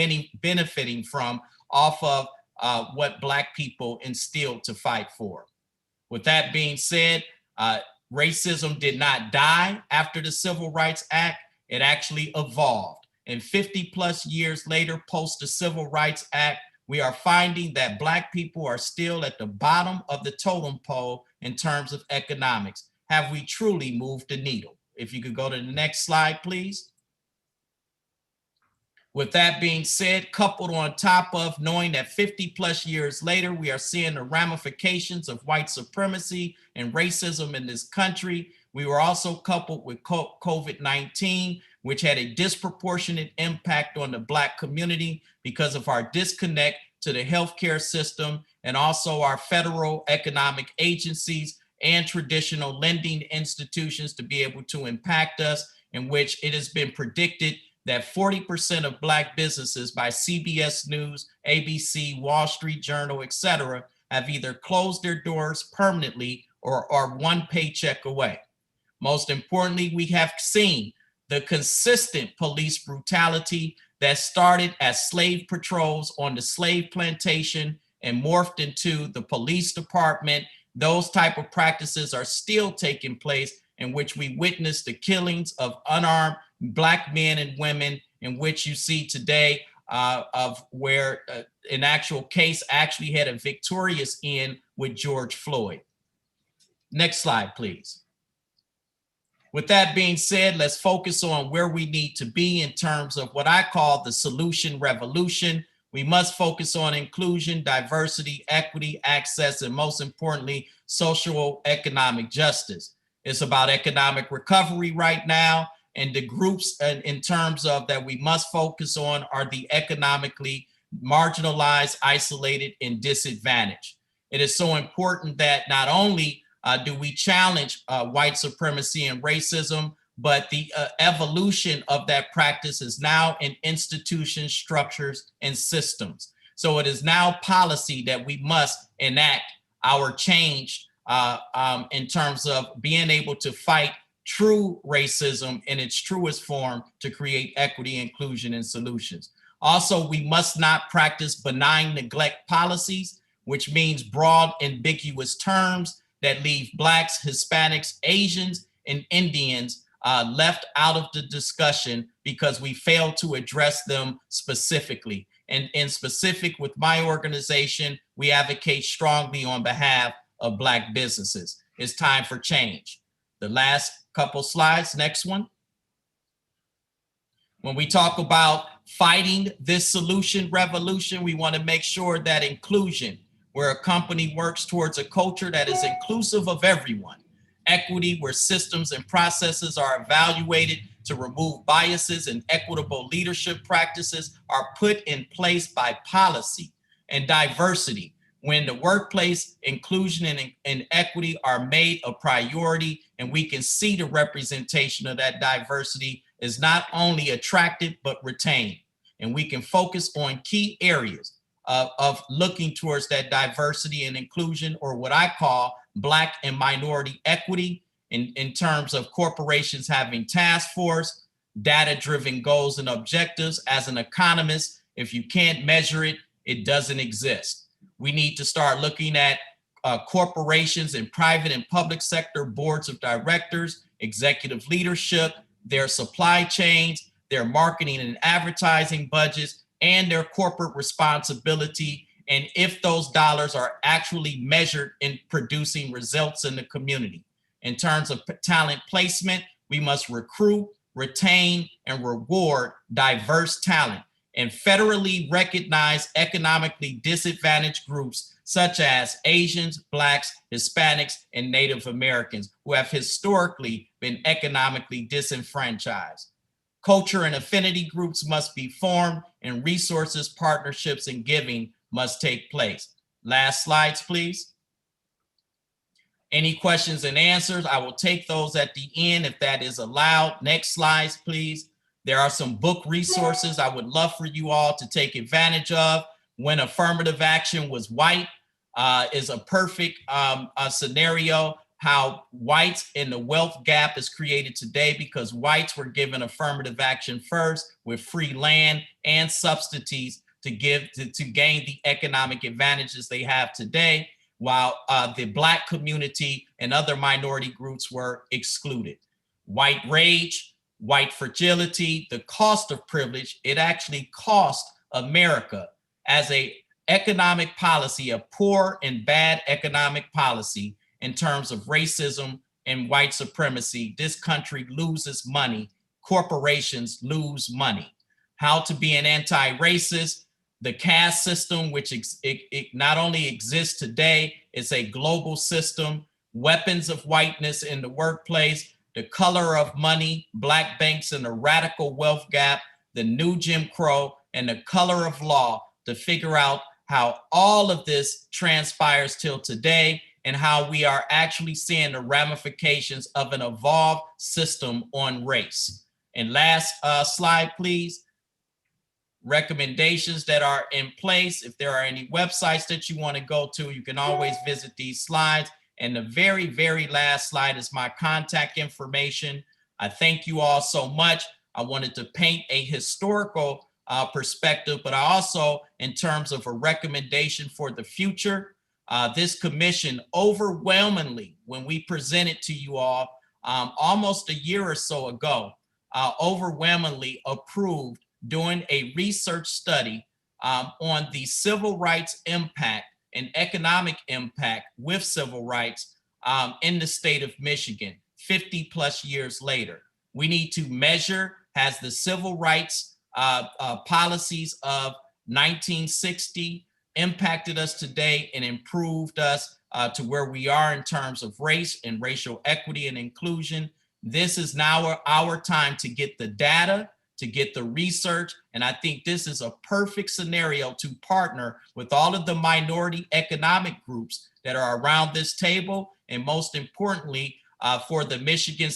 benefiting from off of what Black people instilled to fight for. With that being said, racism did not die after the Civil Rights Act. It actually evolved. And 50 plus years later, post the Civil Rights Act, we are finding that Black people are still at the bottom of the totem pole in terms of economics. Have we truly moved the needle? If you could go to the next slide, please. With that being said, coupled on top of knowing that 50 plus years later, we are seeing the ramifications of white supremacy and racism in this country, we were also coupled with COVID-19, which had a disproportionate impact on the Black community because of our disconnect to the healthcare system and also our federal economic agencies and traditional lending institutions to be able to impact us, in which it has been predicted that 40% of Black businesses by CBS News, ABC, Wall Street Journal, etc., have either closed their doors permanently or are one paycheck away. Most importantly, we have seen the consistent police brutality that started as slave patrols on the slave plantation and morphed into the police department. Those type of practices are still taking place, in which we witness the killings of unarmed Black men and women, in which you see today of where an actual case actually had a victorious end with George Floyd. Next slide, please. With that being said, let's focus on where we need to be in terms of what I call the solution revolution. We must focus on inclusion, diversity, equity, access, and most importantly, social economic justice. It's about economic recovery right now, and the groups in terms of that we must focus on are the economically marginalized, isolated, and disadvantaged. It is so important that not only do we challenge white supremacy and racism, but the evolution of that practice is now in institutions, structures, and systems. So it is now policy that we must enact our change in terms of being able to fight true racism in its truest form to create equity, inclusion, and solutions. Also, we must not practice benign neglect policies, which means broad, ambiguous terms that leave Blacks, Hispanics, Asians, and Indians left out of the discussion because we fail to address them specifically. And in specific with my organization, we advocate strongly on behalf of Black businesses. It's time for change. The last couple slides, next one. When we talk about fighting this solution revolution, we want to make sure that inclusion, where a company works towards a culture that is inclusive of everyone. Equity, where systems and processes are evaluated to remove biases, and equitable leadership practices are put in place by policy. And diversity, when the workplace inclusion and equity are made a priority, and we can see the representation of that diversity is not only attracted, but retained. And we can focus on key areas of looking towards that diversity and inclusion, or what I call Black and minority equity, in terms of corporations having task force, data-driven goals and objectives. As an economist, if you can't measure it, it doesn't exist. We need to start looking at corporations and private and public sector boards of directors, executive leadership, their supply chains, their marketing and advertising budgets, and their corporate responsibility, and if those dollars are actually measured in producing results in the community. In terms of talent placement, we must recruit, retain, and reward diverse talent, and federally recognize economically disadvantaged groups such as Asians, Blacks, Hispanics, and Native Americans, who have historically been economically disenfranchised. Culture and affinity groups must be formed, and resources, partnerships, and giving must take place. Last slides, please. Any questions and answers? I will take those at the end if that is allowed. Next slides, please. There are some book resources I would love for you all to take advantage of. When Affirmative Action Was White, is a perfect scenario how whites in the wealth gap is created today because whites were given affirmative action first with free land and subsidies to gain the economic advantages they have today, while the Black community and other minority groups were excluded. White rage, white fragility, the cost of privilege, it actually cost America as a economic policy, a poor and bad economic policy in terms of racism and white supremacy. This country loses money. Corporations lose money. How to be an anti-racist, the caste system, which it not only exists today, it's a global system, weapons of whiteness in the workplace, the color of money, Black banks and the radical wealth gap, the new Jim Crow, and the color of law, to figure out how all of this transpires till today and how we are actually seeing the ramifications of an evolved system on race. And last slide, please. Recommendations that are in place. If there are any websites that you want to go to, you can always visit these slides. And the very, very last slide is my contact information. I thank you all so much. I wanted to paint a historical perspective, but I also, in terms of a recommendation for the future, this commission overwhelmingly, when we presented to you all almost a year or so ago, overwhelmingly approved doing a research study on the civil rights impact and economic impact with civil rights in the state of Michigan, 50 plus years later. We need to measure, has the civil rights policies of 1960 impacted us today and improved us to where we are in terms of race and racial equity and inclusion. This is now our time to get the data, to get the research. And I think this is a perfect scenario to partner with all of the minority economic groups that are around this table. And most importantly, for the Michigan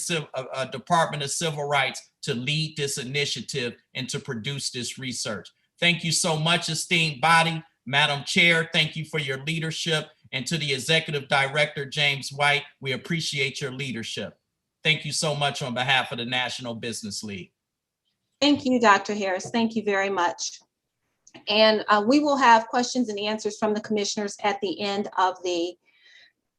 Department of Civil Rights to lead this initiative and to produce this research. Thank you so much, esteemed body. Madam Chair, thank you for your leadership. And to the Executive Director, James White, we appreciate your leadership. Thank you so much on behalf of the National Business League. Thank you, Dr. Harris. Thank you very much. And we will have questions and answers from the commissioners at the end of the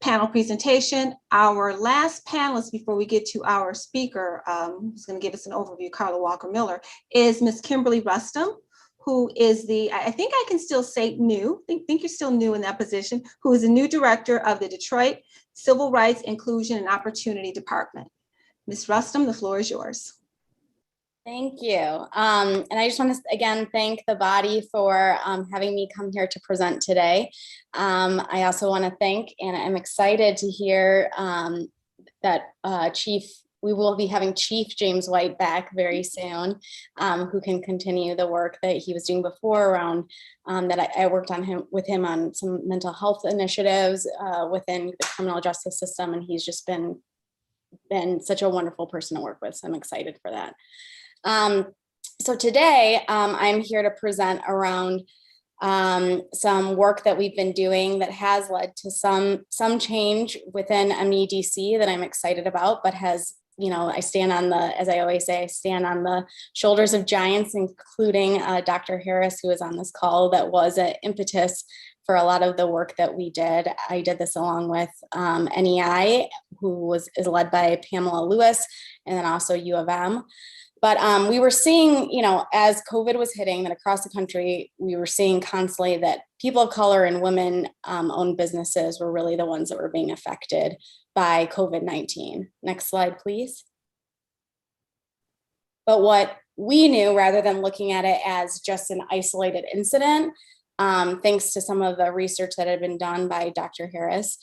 panel presentation. Our last panelist before we get to our speaker, who's going to give us an overview, Carla Walker-Miller, is Ms. Kimberly Rustam, who is the, I think I can still say new, think you're still new in that position, who is the new director of the Detroit Civil Rights, Inclusion, and Opportunity Department. Ms. Rustam, the floor is yours. Thank you. And I just want to again thank the body for having me come here to present today. I also want to thank, and I'm excited to hear that we will be having Chief James White back very soon, who can continue the work that he was doing before around that I worked on with him on some mental health initiatives within the criminal justice system. And he's just been such a wonderful person to work with. So I'm excited for that. So today I'm here to present around some work that we've been doing that has led to some change within MEDC that I'm excited about, but has, I stand on the, as I always say, I stand on the shoulders of giants, including Dr. Harris, who is on this call, that was an impetus for a lot of the work that we did. I did this along with NEI, who is led by Pamela Lewis, and then also U of M. But we were seeing, as COVID was hitting, that across the country, we were seeing constantly that people of color and women-owned businesses were really the ones that were being affected by COVID-19. Next slide, please. But what we knew, rather than looking at it as just an isolated incident, thanks to some of the research that had been done by Dr. Harris,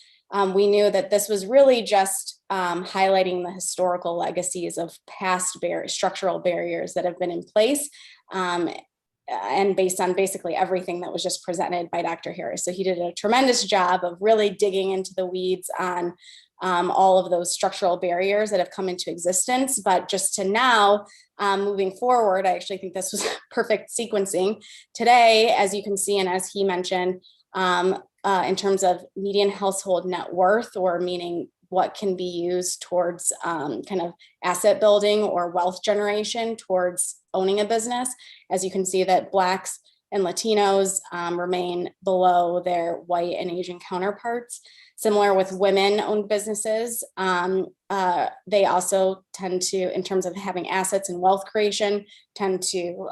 we knew that this was really just highlighting the historical legacies of past structural barriers that have been in place, and based on basically everything that was just presented by Dr. Harris. So he did a tremendous job of really digging into the weeds on all of those structural barriers that have come into existence. But just to now, moving forward, I actually think this was perfect sequencing. Today, as you can see, and as he mentioned, in terms of median household net worth, or meaning what can be used towards kind of asset building or wealth generation towards owning a business. As you can see that Blacks and Latinos remain below their white and Asian counterparts. Similar with women-owned businesses, they also tend to, in terms of having assets and wealth creation, tend to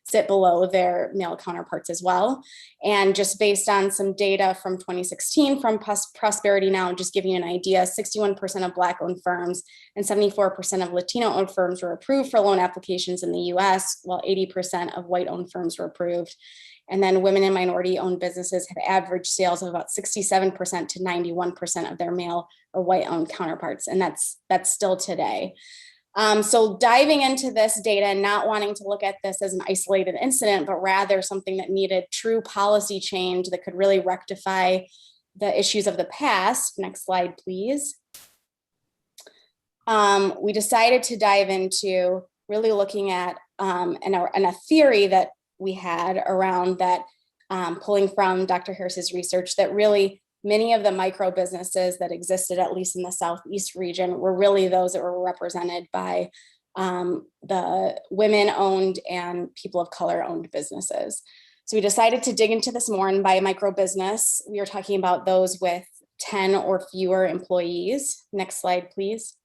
sit below their male counterparts as well. And just based on some data from 2016 from Prosperity Now, just giving you an idea, 61% of Black-owned firms and 74% of Latino-owned firms were approved for loan applications in the US, while 80% of white-owned firms were approved. And then women and minority-owned businesses have average sales of about 67% to 91% of their male or white-owned counterparts, and that's still today. So diving into this data and not wanting to look at this as an isolated incident, but rather something that needed true policy change that could really rectify the issues of the past. Next slide, please. We decided to dive into really looking at and a theory that we had around that, pulling from Dr. Harris's research, that really many of the micro businesses that existed, at least in the Southeast region, were really those that were represented by the women-owned and people of color-owned businesses. So we decided to dig into this more, and by micro business, we are talking about those with 10 or fewer employees. Next slide, please.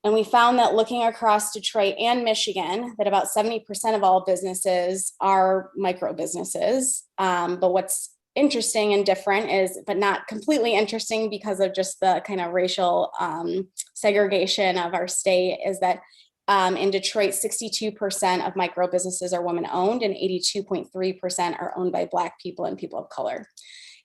And we found that looking across Detroit and Michigan, that about 70% of all businesses are micro businesses. But what's interesting and different is, but not completely interesting because of just the kind of racial segregation of our state, is that in Detroit, 62% of micro businesses are women owned and 82.3% are owned by Black people and people of color.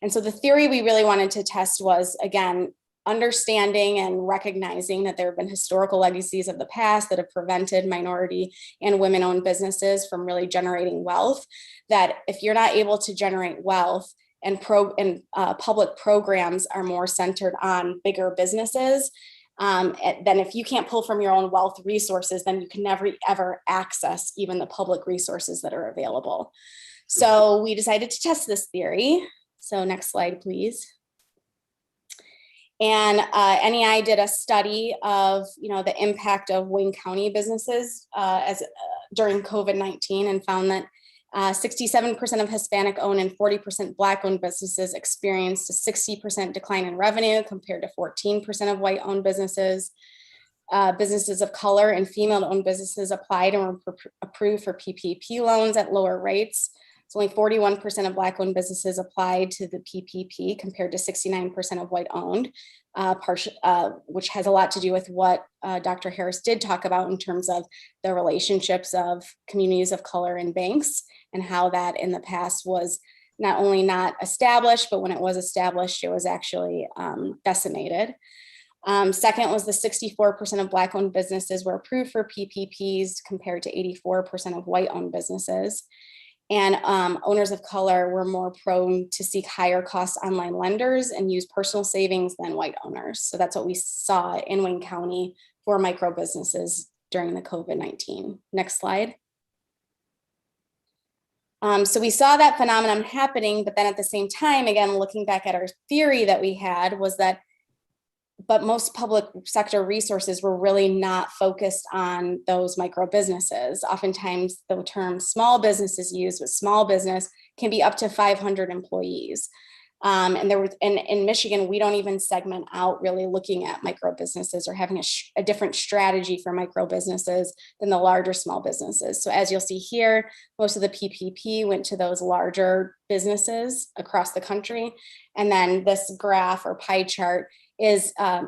And so the theory we really wanted to test was, again, understanding and recognizing that there have been historical legacies of the past that have prevented minority and women-owned businesses from really generating wealth, that if you're not able to generate wealth and public programs are more centered on bigger businesses, then if you can't pull from your own wealth resources, then you can never, ever access even the public resources that are available. So we decided to test this theory. So next slide, please. And NEI did a study of, the impact of Wayne County businesses during COVID-19, and found that 67% of Hispanic-owned and 40% Black-owned businesses experienced a 60% decline in revenue compared to 14% of white-owned businesses. Businesses of color and female-owned businesses applied and were approved for PPP loans at lower rates. So only 41% of Black-owned businesses applied to the PPP compared to 69% of white-owned, which has a lot to do with what Dr. Harris did talk about in terms of the relationships of communities of color and banks, and how that in the past was not only not established, but when it was established, it was actually decimated. Second was the 64% of Black-owned businesses were approved for PPPs compared to 84% of white-owned businesses. And owners of color were more prone to seek higher cost online lenders and use personal savings than white owners. So that's what we saw in Wayne County for micro businesses during the COVID-19. Next slide. So we saw that phenomenon happening, but then at the same time, again, looking back at our theory that we had, was that but most public sector resources were really not focused on those micro businesses. Oftentimes the term small business is used, but small business can be up to 500 employees. And there was, in Michigan, we don't even segment out really looking at micro businesses or having a different strategy for micro businesses than the larger small businesses. So as you'll see here, most of the PPP went to those larger businesses across the country. And then this graph or pie chart is the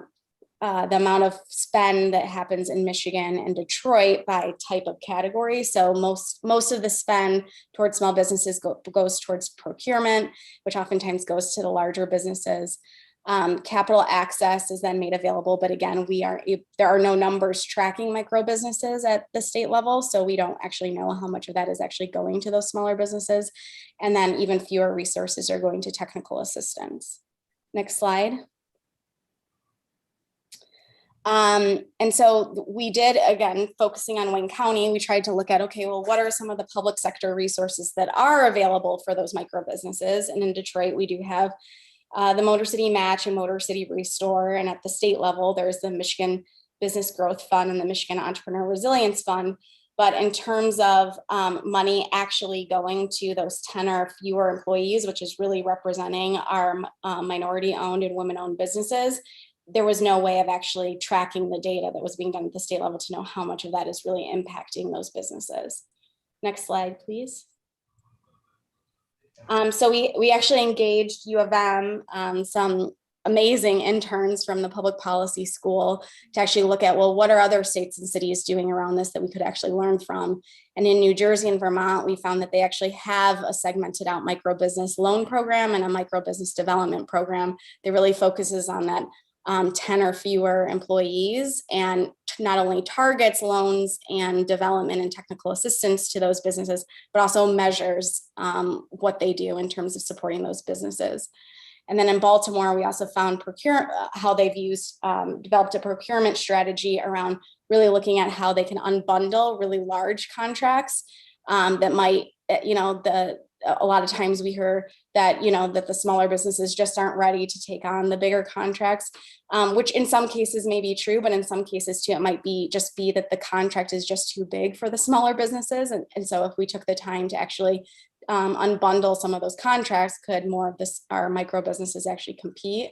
amount of spend that happens in Michigan and Detroit by type of category. So most of the spend towards small businesses goes towards procurement, which oftentimes goes to the larger businesses. Capital access is then made available, but again, there are no numbers tracking micro businesses at the state level, so we don't actually know how much of that is actually going to those smaller businesses. And then even fewer resources are going to technical assistance. Next slide. And so we did, again, focusing on Wayne County, we tried to look at, okay, well, what are some of the public sector resources that are available for those micro businesses? And in Detroit, we do have the Motor City Match and Motor City Restore. And at the state level, there's the Michigan Business Growth Fund and the Michigan Entrepreneur Resilience Fund. But in terms of money actually going to those 10 or fewer employees, which is really representing our minority owned and women owned businesses, there was no way of actually tracking the data that was being done at the state level to know how much of that is really impacting those businesses. Next slide, please. So we actually engaged U of M, some amazing interns from the public policy school to actually look at, well, what are other states and cities doing around this that we could actually learn from? And in New Jersey and Vermont, we found that they actually have a segmented out micro business loan program and a micro business development program that really focuses on that 10 or fewer employees and not only targets loans and development and technical assistance to those businesses, but also measures what they do in terms of supporting those businesses. And then in Baltimore, we also found how they've developed a procurement strategy around really looking at how they can unbundle really large contracts that might, a lot of times we hear that, that the smaller businesses just aren't ready to take on the bigger contracts, which in some cases may be true, but in some cases too, it might be that the contract is just too big for the smaller businesses. And so if we took the time to actually unbundle some of those contracts, could more of our micro businesses actually compete?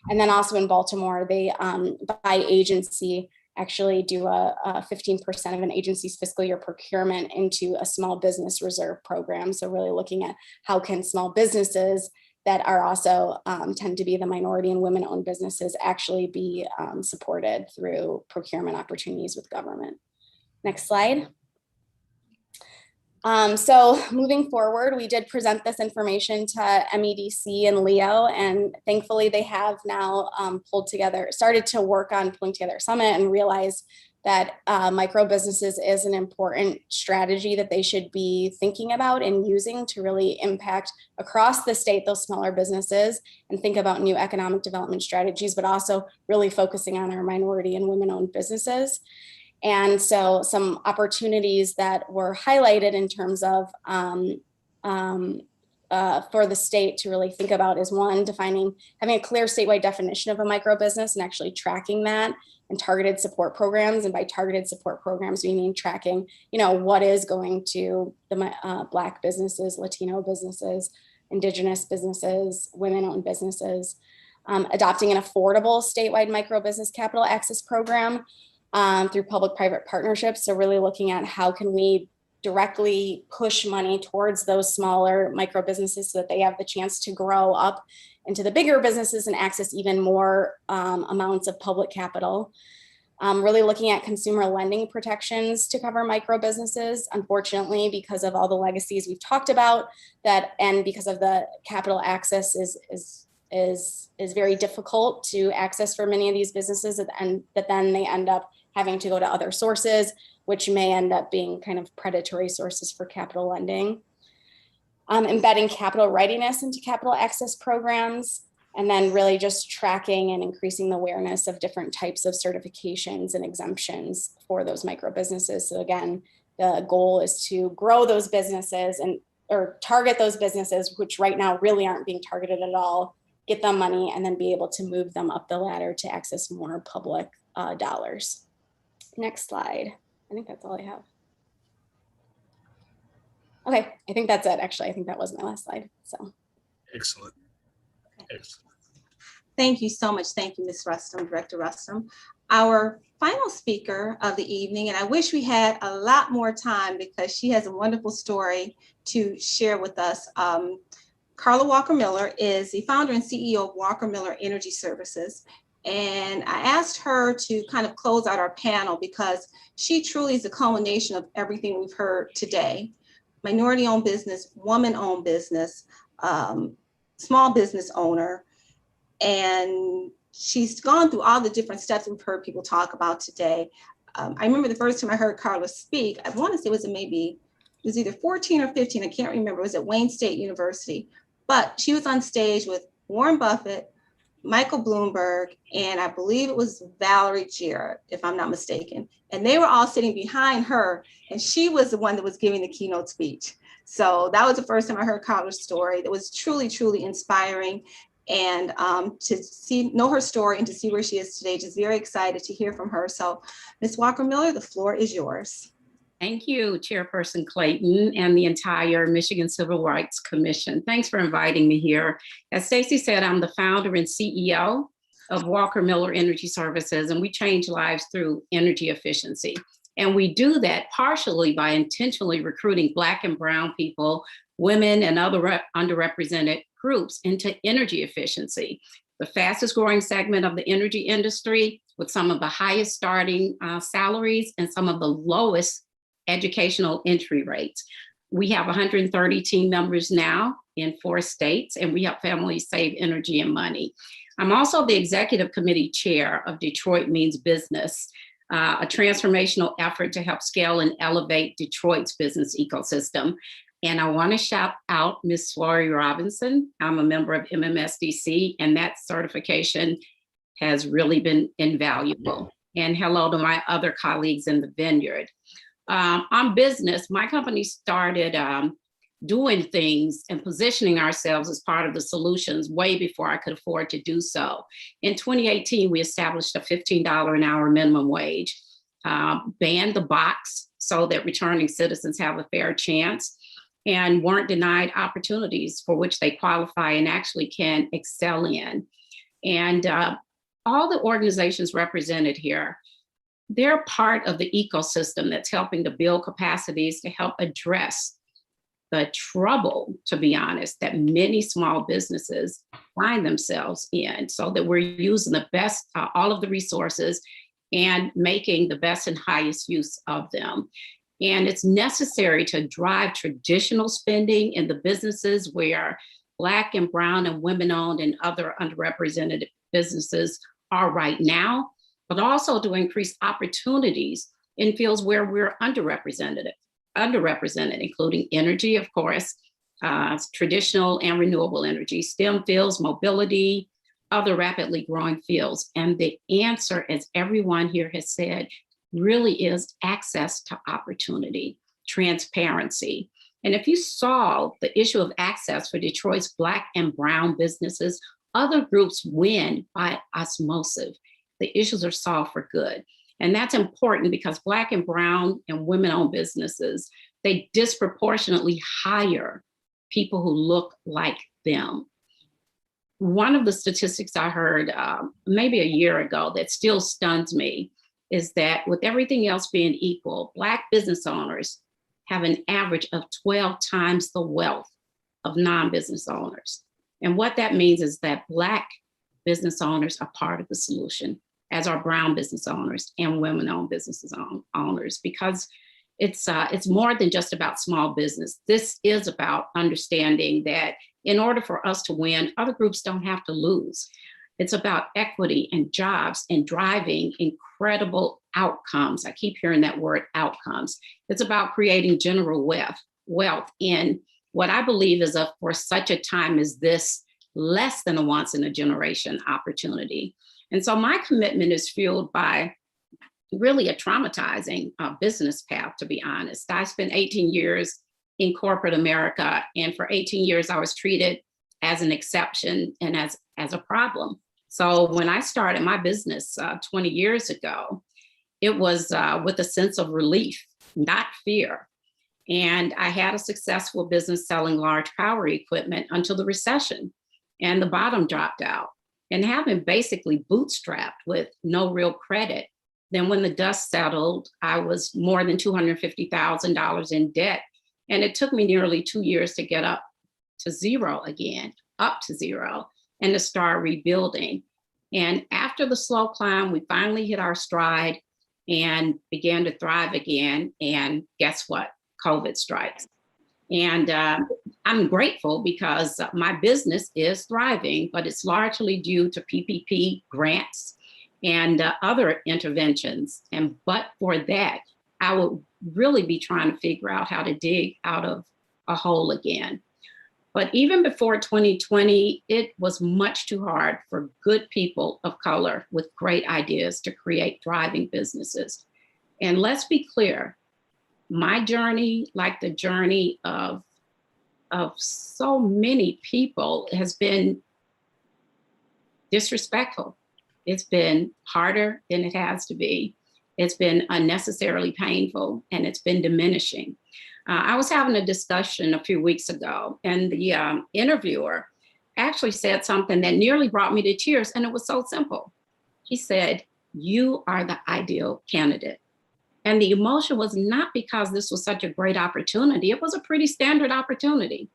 And then also in Baltimore, they by agency actually do a 15% of an agency's fiscal year procurement into a small business reserve program. So really looking at how can small businesses that are also tend to be the minority and women owned businesses actually be supported through procurement opportunities with government. Next slide. So moving forward, we did present this information to MEDC and Leo, and thankfully they have now started to work on pulling together a summit and realized that micro businesses is an important strategy that they should be thinking about and using to really impact across the state those smaller businesses and think about new economic development strategies, but also really focusing on our minority and women-owned businesses. And so some opportunities that were highlighted in terms of for the state to really think about is one, having a clear statewide definition of a micro business and actually tracking that, and targeted support programs. And by targeted support programs, we mean tracking, what is going to the Black businesses, Latino businesses, Indigenous businesses, women-owned businesses, adopting an affordable statewide micro business capital access program through public-private partnerships. So really looking at how can we directly push money towards those smaller micro businesses so that they have the chance to grow up into the bigger businesses and access even more amounts of public capital. Really looking at consumer lending protections to cover micro businesses. Unfortunately, because of all the legacies we've talked about, and because of the capital access is very difficult to access for many of these businesses, and that then they end up having to go to other sources, which may end up being kind of predatory sources for capital lending. Embedding capital readiness into capital access programs, and then really just tracking and increasing the awareness of different types of certifications and exemptions for those micro businesses. So again, the goal is to grow those businesses or target those businesses, which right now really aren't being targeted at all, get them money, and then be able to move them up the ladder to access more public dollars. Next slide. I think that's all I have. Okay, I think that's it. Actually, I think that was my last slide. So excellent. Excellent. Thank you so much. Thank you, Ms. Rustum, Director Rustum. Our final speaker of the evening, and I wish we had a lot more time because she has a wonderful story to share with us. Carla Walker Miller is the founder and CEO of Walker Miller Energy Services. And I asked her to kind of close out our panel because she truly is the culmination of everything we've heard today. Minority-owned business, woman-owned business, small business owner. And she's gone through all the different steps we've heard people talk about today. I remember the first time I heard Carla speak, I want to say it was either 14 or 15, I can't remember, it was at Wayne State University. But she was on stage with Warren Buffett, Michael Bloomberg, and I believe it was Valerie Jarrett, if I'm not mistaken. And they were all sitting behind her, and she was the one that was giving the keynote speech. So that was the first time I heard Carla's story. That was truly, truly inspiring. And to know her story and to see where she is today, just very excited to hear from her. So Ms. Walker-Miller, the floor is yours. Thank you, Chairperson Clayton and the entire Michigan Civil Rights Commission. Thanks for inviting me here. As Stacy said, I'm the founder and CEO of Walker-Miller Energy Services, and we change lives through energy efficiency. And we do that partially by intentionally recruiting Black and Brown people, women, and other underrepresented groups into energy efficiency, the fastest growing segment of the energy industry, with some of the highest starting salaries and some of the lowest educational entry rates. We have 130 team members now in 4 states, and we help families save energy and money. I'm also the executive committee chair of Detroit Means Business, a transformational effort to help scale and elevate Detroit's business ecosystem. And I want to shout out Ms. Flory Robinson. I'm a member of MMSDC, and that certification has really been invaluable. And hello to my other colleagues in the vineyard. On business, my company started doing things and positioning ourselves as part of the solutions way before I could afford to do so. In 2018, we established a $15 an hour minimum wage, banned the box so that returning citizens have a fair chance, and weren't denied opportunities for which they qualify and actually can excel in. And all the organizations represented here, they're part of the ecosystem that's helping to build capacities to help address the trouble, to be honest, that many small businesses find themselves in, so that we're using the best, all of the resources and making the best and highest use of them. And it's necessary to drive traditional spending in the businesses where Black and Brown and women-owned and other underrepresented businesses are right now, but also to increase opportunities in fields where we're underrepresented, including energy, of course, traditional and renewable energy, STEM fields, mobility, other rapidly growing fields. And the answer, as everyone here has said, really is access to opportunity, transparency. And if you solve the issue of access for Detroit's Black and Brown businesses, other groups win by osmosis. The issues are solved for good. And that's important because Black and Brown and women-owned businesses, they disproportionately hire people who look like them. One of the statistics I heard maybe a year ago that still stuns me is that with everything else being equal, Black business owners have an average of 12 times the wealth of non-business owners. And what that means is that Black business owners are part of the solution, as are Brown business owners and women-owned businesses owners, because it's more than just about small business. This is about understanding that in order for us to win, other groups don't have to lose. It's about equity and jobs and driving incredible outcomes. I keep hearing that word, outcomes. It's about creating general wealth in what I believe is for such a time as this, less than a once in a generation opportunity. And so my commitment is fueled by really a traumatizing business path, to be honest. I spent 18 years in corporate America, and for 18 years I was treated as an exception and as a problem. So when I started my business 20 years ago, it was with a sense of relief, not fear. And I had a successful business selling large power equipment until the recession, and the bottom dropped out. And having basically bootstrapped with no real credit, then when the dust settled, I was more than $250,000 in debt. And it took me nearly 2 years to get up to zero again, and to start rebuilding. And after the slow climb, we finally hit our stride and began to thrive again. And guess what? COVID strikes. And I'm grateful because my business is thriving, but it's largely due to PPP grants and other interventions. And but for that, I would really be trying to figure out how to dig out of a hole again. But even before 2020, it was much too hard for good people of color with great ideas to create thriving businesses. And let's be clear, my journey, like the journey of so many people, has been disrespectful. It's been harder than it has to be. It's been unnecessarily painful, and it's been diminishing. I was having a discussion a few weeks ago, and the interviewer actually said something that nearly brought me to tears, and it was so simple. He said, "You are the ideal candidate." And the emotion was not because this was such a great opportunity. It was a pretty standard opportunity.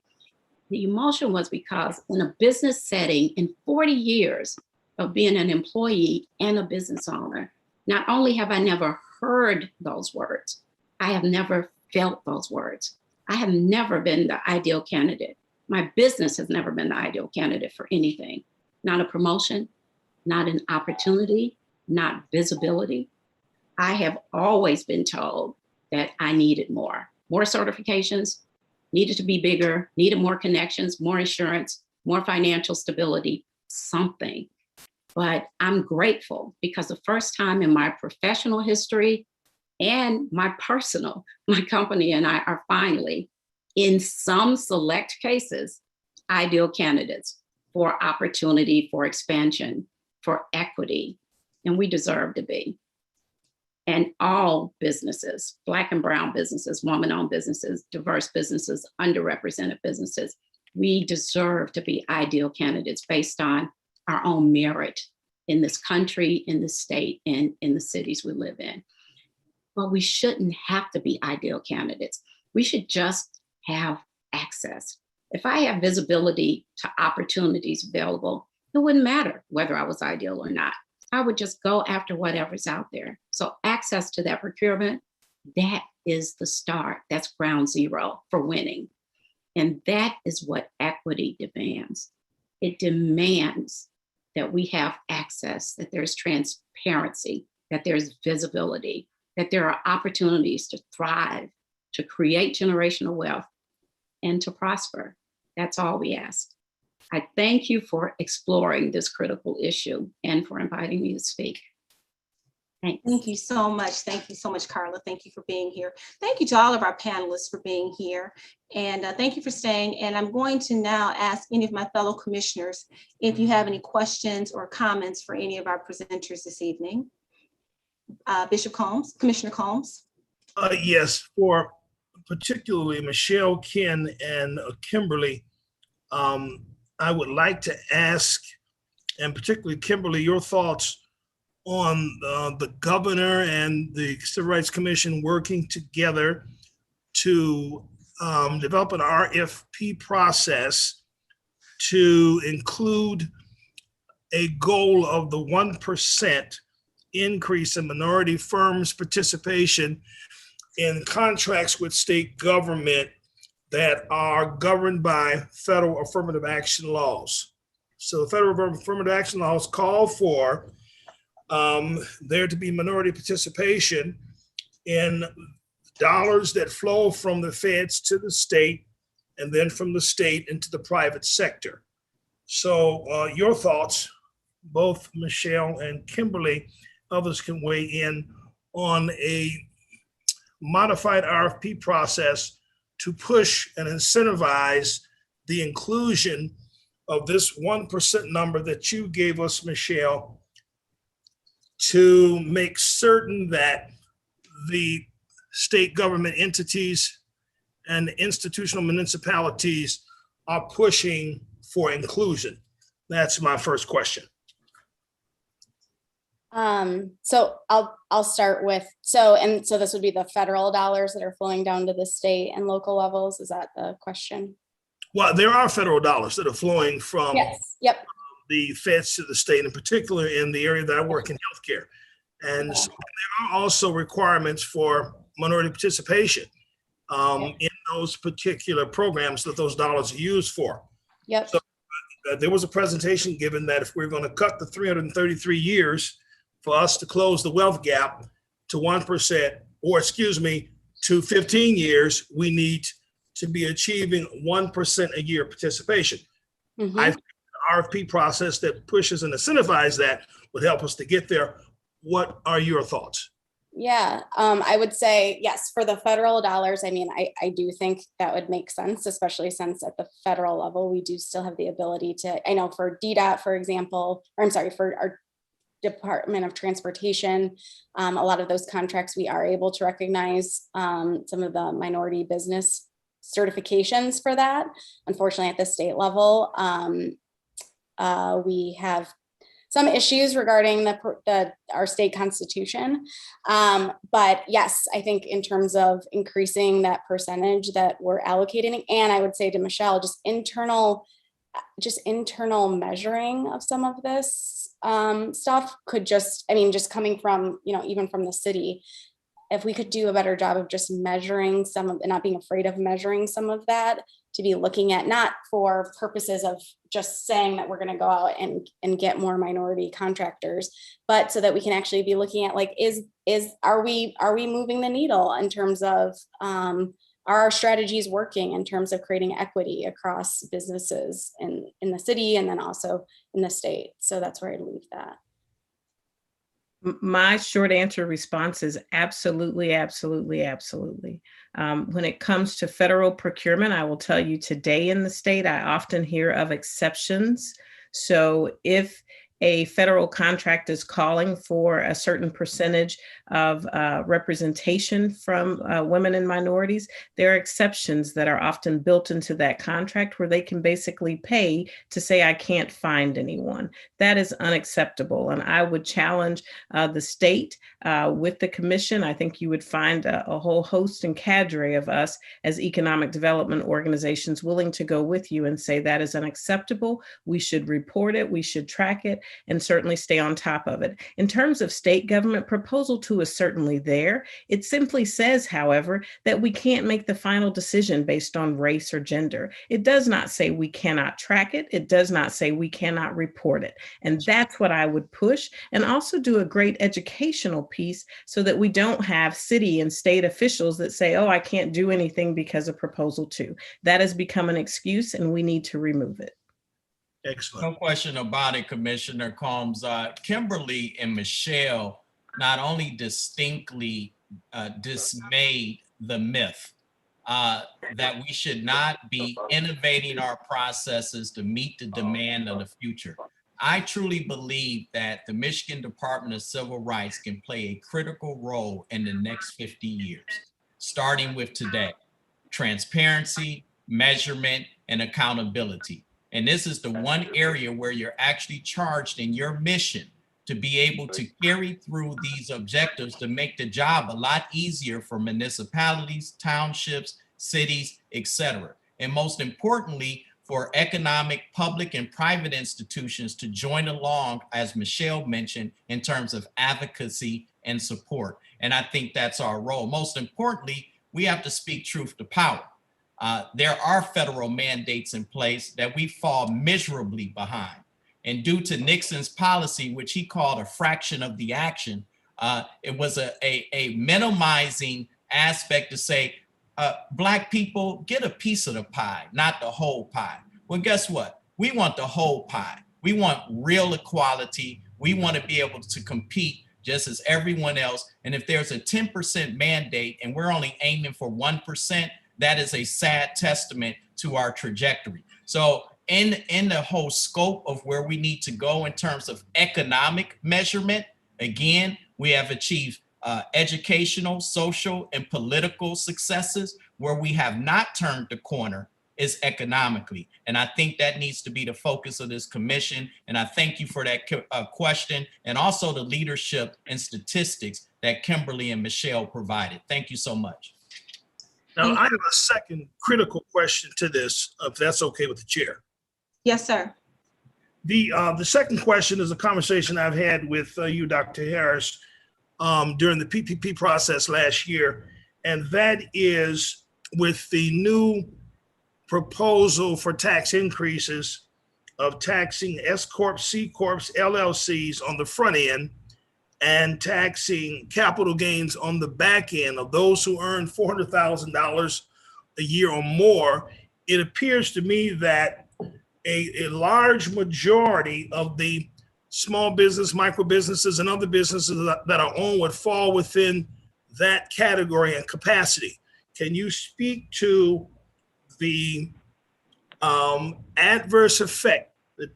The emotion was because in a business setting, in 40 years of being an employee and a business owner, not only have I never heard those words, I have never felt those words. I have never been the ideal candidate. My business has never been the ideal candidate for anything. Not a promotion, not an opportunity, not visibility. I have always been told that I needed more certifications, needed to be bigger, needed more connections, more insurance, more financial stability, something. But I'm grateful because the first time in my professional history and my personal, my company and I are finally, in some select cases, ideal candidates for opportunity, for expansion, for equity, and we deserve to be. And all businesses, Black and brown businesses, woman-owned businesses, diverse businesses, underrepresented businesses, we deserve to be ideal candidates based on our own merit in this country, in the state, and in the cities we live in. But we shouldn't have to be ideal candidates. We should just have access. If I have visibility to opportunities available, it wouldn't matter whether I was ideal or not. I would just go after whatever's out there. So access to that procurement, that is the start. That's ground zero for winning. And that is what equity demands. It demands that we have access, that there's transparency, that there's visibility, that there are opportunities to thrive, to create generational wealth, and to prosper. That's all we ask. I thank you for exploring this critical issue and for inviting me to speak. Thanks. Thank you so much. Thank you so much, Carla. Thank you for being here. Thank you to all of our panelists for being here. And thank you for staying. And I'm going to now ask any of my fellow commissioners if you have any questions or comments for any of our presenters this evening. Bishop Combs, Commissioner Combs. Yes, for particularly Michelle, Ken, and Kimberly, I would like to ask, and particularly Kimberly, your thoughts on the governor and the Civil Rights Commission working together to develop an RFP process to include a goal of the 1% increase in minority firms' participation in contracts with state government that are governed by federal affirmative action laws. So the federal affirmative action laws call for there to be minority participation in dollars that flow from the feds to the state and then from the state into the private sector. So your thoughts, both Michelle and Kimberly, others can weigh in on a modified RFP process to push and incentivize the inclusion of this 1% number that you gave us, Michelle, to make certain that the state government entities and institutional municipalities are pushing for inclusion? That's my first question. So I'll start with, so this would be the federal dollars that are flowing down to the state and local levels. Is that the question? Well, there are federal dollars that are flowing from the feds to the state, in particular in the area that I work in healthcare. And so there are also requirements for minority participation in those particular programs that those dollars are used for. So there was a presentation given that if we're going to cut the 333 years for us to close the wealth gap to 1%, or excuse me, to 15 years, we need to be achieving 1% a year participation. Mhm. I think the RFP process that pushes and incentivizes that would help us to get there. What are your thoughts? Yeah, I would say yes, for the federal dollars. I mean, I do think that would make sense, especially since at the federal level, we do still have the ability to, I know for DDOT, for example, or I'm sorry, for our Department of Transportation, a lot of those contracts, we are able to recognize some of the minority business certifications for that. Unfortunately, at the state level, we have some issues regarding our state constitution. But yes, I think in terms of increasing that percentage that we're allocating, and I would say to Michelle, just internal measuring of some of this stuff could just, I mean, just coming from, even from the city, if we could do a better job of just measuring some of, and not being afraid of measuring some of that, to be looking at, not for purposes of just saying that we're going to go out and get more minority contractors, but so that we can actually be looking at, like, are we moving the needle in terms of, are our strategies working in terms of creating equity across businesses in the city and then also in the state? So that's where I'd leave that. My short answer response is absolutely, absolutely, absolutely. When it comes to federal procurement, I will tell you today in the state, I often hear of exceptions. So if a federal contract is calling for a certain percentage of representation from women and minorities, there are exceptions that are often built into that contract where they can basically pay to say, I can't find anyone. That is unacceptable. And I would challenge the state with the commission. I think you would find a whole host and cadre of us as economic development organizations willing to go with you and say that is unacceptable. We should report it. We should track it, and certainly stay on top of it. In terms of state government, Proposal 2 is certainly there. It simply says, however, that we can't make the final decision based on race or gender. It does not say we cannot track it. It does not say we cannot report it. And that's what I would push, and also do a great educational piece so that we don't have city and state officials that say, oh, I can't do anything because of Proposal 2. That has become an excuse, and we need to remove it. Excellent. No question about it, Commissioner Combs. Kimberly and Michelle not only distinctly dismayed the myth that we should not be innovating our processes to meet the demand of the future. I truly believe that the Michigan Department of Civil Rights can play a critical role in the next 50 years, starting with today. Transparency, measurement, and accountability. And this is the one area where you're actually charged in your mission to be able to carry through these objectives to make the job a lot easier for municipalities, townships, cities, etc. And most importantly, for economic, public, and private institutions to join along, as Michelle mentioned, in terms of advocacy and support. And I think that's our role. Most importantly, we have to speak truth to power. There are federal mandates in place that we fall miserably behind. And due to Nixon's policy, which he called a fraction of the action, it was a minimizing aspect to say, Black people, get a piece of the pie, not the whole pie. Well, guess what? We want the whole pie. We want real equality. We want to be able to compete just as everyone else. And if there's a 10% mandate and we're only aiming for 1%, that is a sad testament to our trajectory. So in the whole scope of where we need to go in terms of economic measurement, again, we have achieved educational, social, and political successes. Where we have not turned the corner is economically. And I think that needs to be the focus of this commission. And I thank you for that question, and also the leadership and statistics that Kimberly and Michelle provided. Thank you so much. Now, I have a second critical question to this, if that's okay with the chair. Yes, sir. The second question is a conversation I've had with you, Dr. Harris, during the PPP process last year, and that is with the new proposal for tax increases of taxing S Corps, C Corps, LLCs on the front end, and taxing capital gains on the back end of those who earn $400,000 a year or more, it appears to me that a large majority of the small business, micro businesses, and other businesses that are owned would fall within that category and capacity. Can you speak to the adverse effect the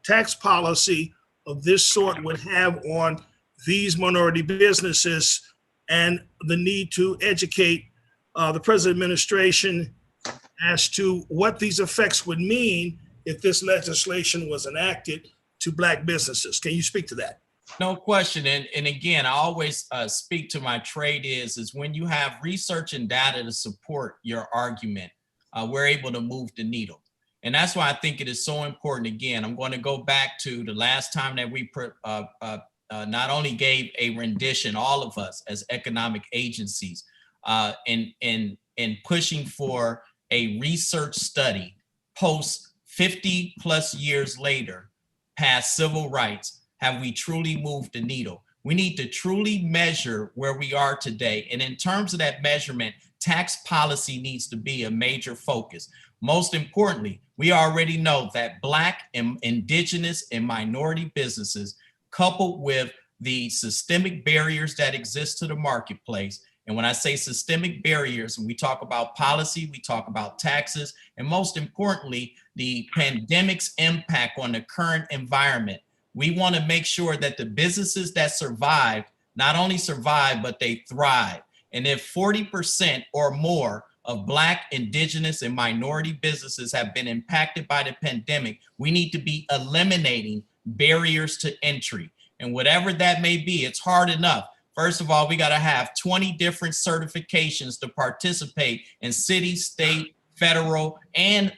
tax policy of this sort would have on these minority businesses, and the need to educate the present administration as to what these effects would mean if this legislation was enacted to Black businesses? Can you speak to that? No question. And again, I always speak to my trade is when you have research and data to support your argument, we're able to move the needle. And that's why I think it is so important. Again, I'm going to go back to the last time that we not only gave a rendition, all of us as economic agencies, in pushing for a research study post 50 plus years later, past civil rights, have we truly moved the needle? We need to truly measure where we are today. And in terms of that measurement, tax policy needs to be a major focus. Most importantly, we already know that Black and Indigenous and minority businesses, coupled with the systemic barriers that exist to the marketplace, and when I say systemic barriers, when we talk about policy, we talk about taxes, and most importantly, the pandemic's impact on the current environment. We want to make sure that the businesses that survive, not only survive, but they thrive. And if 40% or more of Black, Indigenous, and minority businesses have been impacted by the pandemic, we need to be eliminating barriers to entry. And whatever that may be, it's hard enough. First of all, we got to have 20 different certifications to participate in city, state, federal, and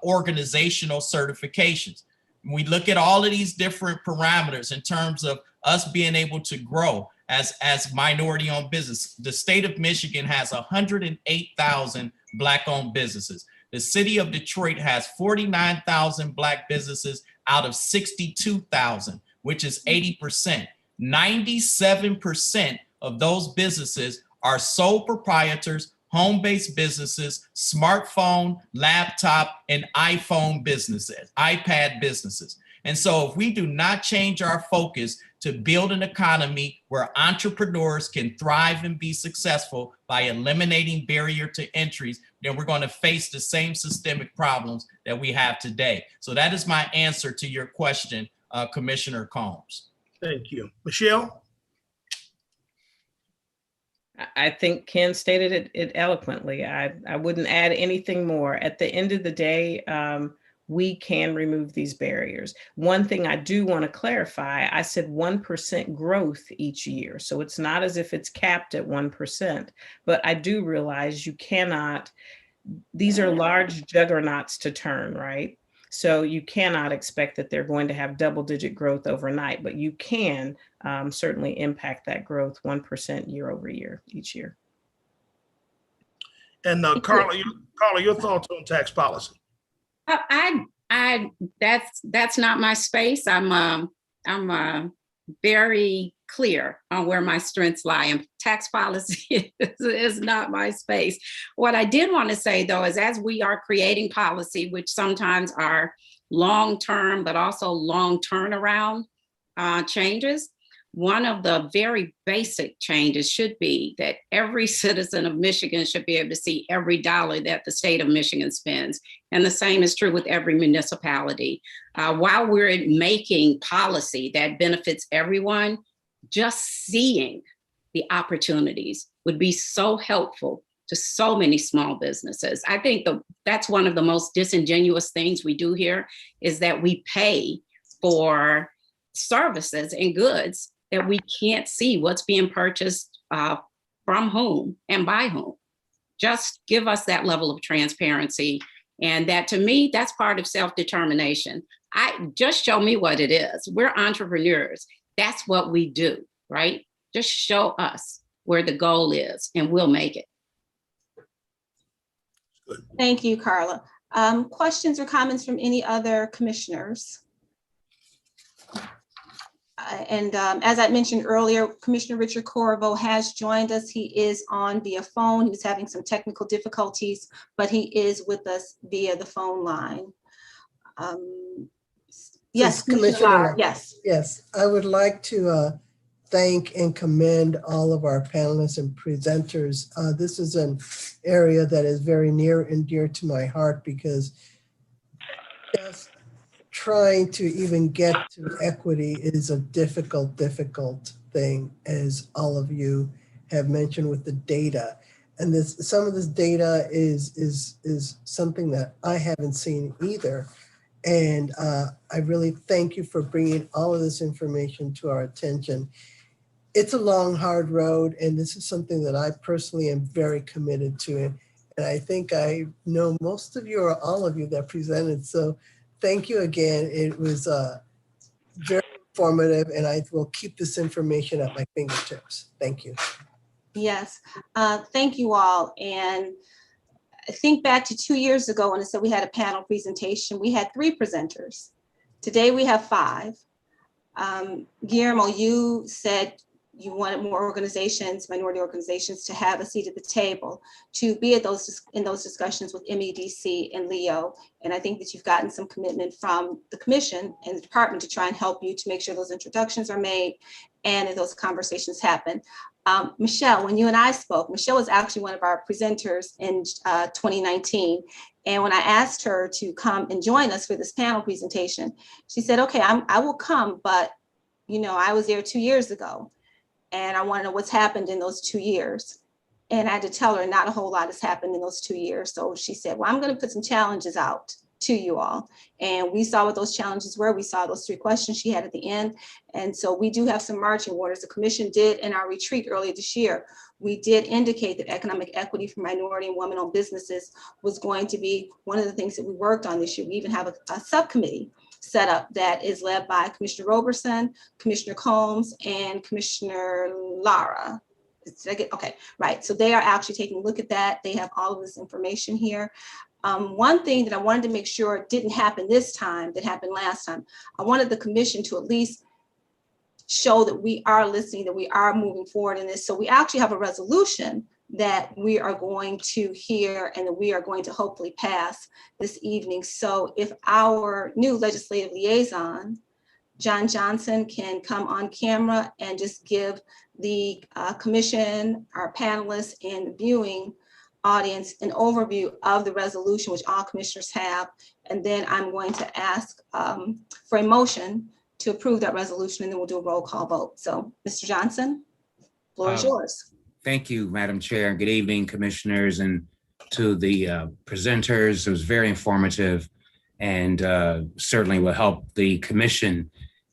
organizational certifications. When we look at all of these different parameters in terms of us being able to grow as minority-owned business, the state of Michigan has 108,000 Black-owned businesses. The city of Detroit has 49,000 Black businesses out of 62,000, which is 80%. 97% of those businesses are sole proprietors, home-based businesses, smartphone, laptop, and iPhone businesses, iPad businesses. And so if we do not change our focus to build an economy where entrepreneurs can thrive and be successful by eliminating barrier to entries, then we're going to face the same systemic problems that we have today. So that is my answer to your question, Commissioner Combs. Thank you. Michelle? I think Ken stated it eloquently. I wouldn't add anything more. At the end of the day, we can remove these barriers. One thing I do want to clarify, I said 1% growth each year. So it's not as if it's capped at 1%, but I do realize you cannot, these are large juggernauts to turn, right? So you cannot expect that they're going to have double-digit growth overnight, but you can certainly impact that growth 1% year over year, each year. And Carla, your thoughts on tax policy? That's not my space. I'm very clear on where my strengths lie, and tax policy is not my space. What I did want to say, though, is as we are creating policy, which sometimes are long-term, but also long turnaround changes, one of the very basic changes should be that every citizen of Michigan should be able to see every dollar that the state of Michigan spends. And the same is true with every municipality. While we're making policy that benefits everyone, just seeing the opportunities would be so helpful to so many small businesses. I think that's one of the most disingenuous things we do here, is that we pay for services and goods that we can't see what's being purchased from whom and by whom. Just give us that level of transparency. And that, to me, that's part of self-determination. Just show me what it is. We're entrepreneurs. That's what we do, right? Just show us where the goal is and we'll make it. Thank you, Carla. Questions or comments from any other commissioners? As I mentioned earlier, Commissioner Richard Corvo has joined us. He is on via phone. He was having some technical difficulties, but he is with us via the phone line. Yes, Commissioner. Yes. Yes, I would like to thank and commend all of our panelists and presenters. This is an area that is very near and dear to my heart because just trying to even get to equity is a difficult thing, as all of you have mentioned with the data. And some of this data is something that I haven't seen either. And I really thank you for bringing all of this information to our attention. It's a long, hard road, and this is something that I personally am very committed to. And I think I know most of you or all of you that presented. So thank you again. It was very informative, and I will keep this information at my fingertips. Thank you. Yes, thank you all. And I think back to 2 years ago when I said we had a panel presentation, we had 3 presenters. Today we have 5. Guillermo, you said you wanted more organizations, minority organizations, to have a seat at the table, to be at in those discussions with MEDC and Leo. And I think that you've gotten some commitment from the commission and the department to try and help you to make sure those introductions are made and that those conversations happen. Michelle, when you and I spoke, Michelle was actually one of our presenters in 2019. And when I asked her to come and join us for this panel presentation, she said, okay, I will come, but you know, I was there 2 years ago and I want to know what's happened in those 2 years. And I had to tell her not a whole lot has happened in those 2 years. So she said, well, I'm going to put some challenges out to you all. And we saw what those challenges were. We saw those 3 questions she had at the end. And so we do have some marching orders. The commission did in our retreat earlier this year. We did indicate that economic equity for minority and women-owned businesses was going to be one of the things that we worked on this year. We even have a subcommittee set up that is led by Commissioner Roberson, Commissioner Combs, and Commissioner Lara. Okay, right. So they are actually taking a look at that. They have all of this information here. One thing that I wanted to make sure didn't happen this time that happened last time, I wanted the commission to at least show that we are listening, that we are moving forward in this. So we actually have a resolution that we are going to hear and that we are going to hopefully pass this evening. So if our new legislative liaison, John Johnson, can come on camera and just give the commission, our panelists, and the viewing audience an overview of the resolution, which all commissioners have. And then I'm going to ask for a motion to approve that resolution, and then we'll do a roll call vote. So Mr. Johnson, floor is yours. Thank you, Madam Chair. Good evening, commissioners, and to the presenters. It was very informative and certainly will help the commission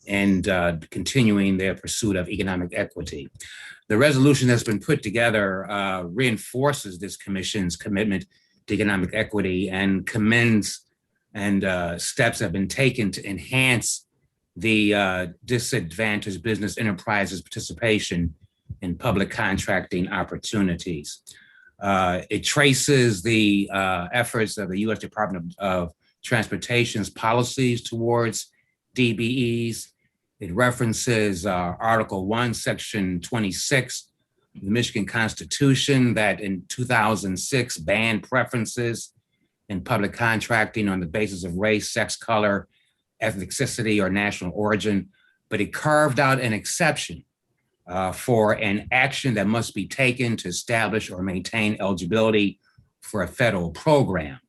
in continuing their pursuit of economic equity. The resolution that's been put together reinforces this commission's commitment to economic equity and commends and steps have been taken to enhance the disadvantaged business enterprises' participation in public contracting opportunities. It traces the efforts of the U.S. Department of Transportation's policies towards DBEs. It references Article 1, Section 26 of the Michigan Constitution that in 2006 banned preferences in public contracting on the basis of race, sex, color, ethnicity, or national origin, but it carved out an exception for an action that must be taken to establish or maintain eligibility for a federal program.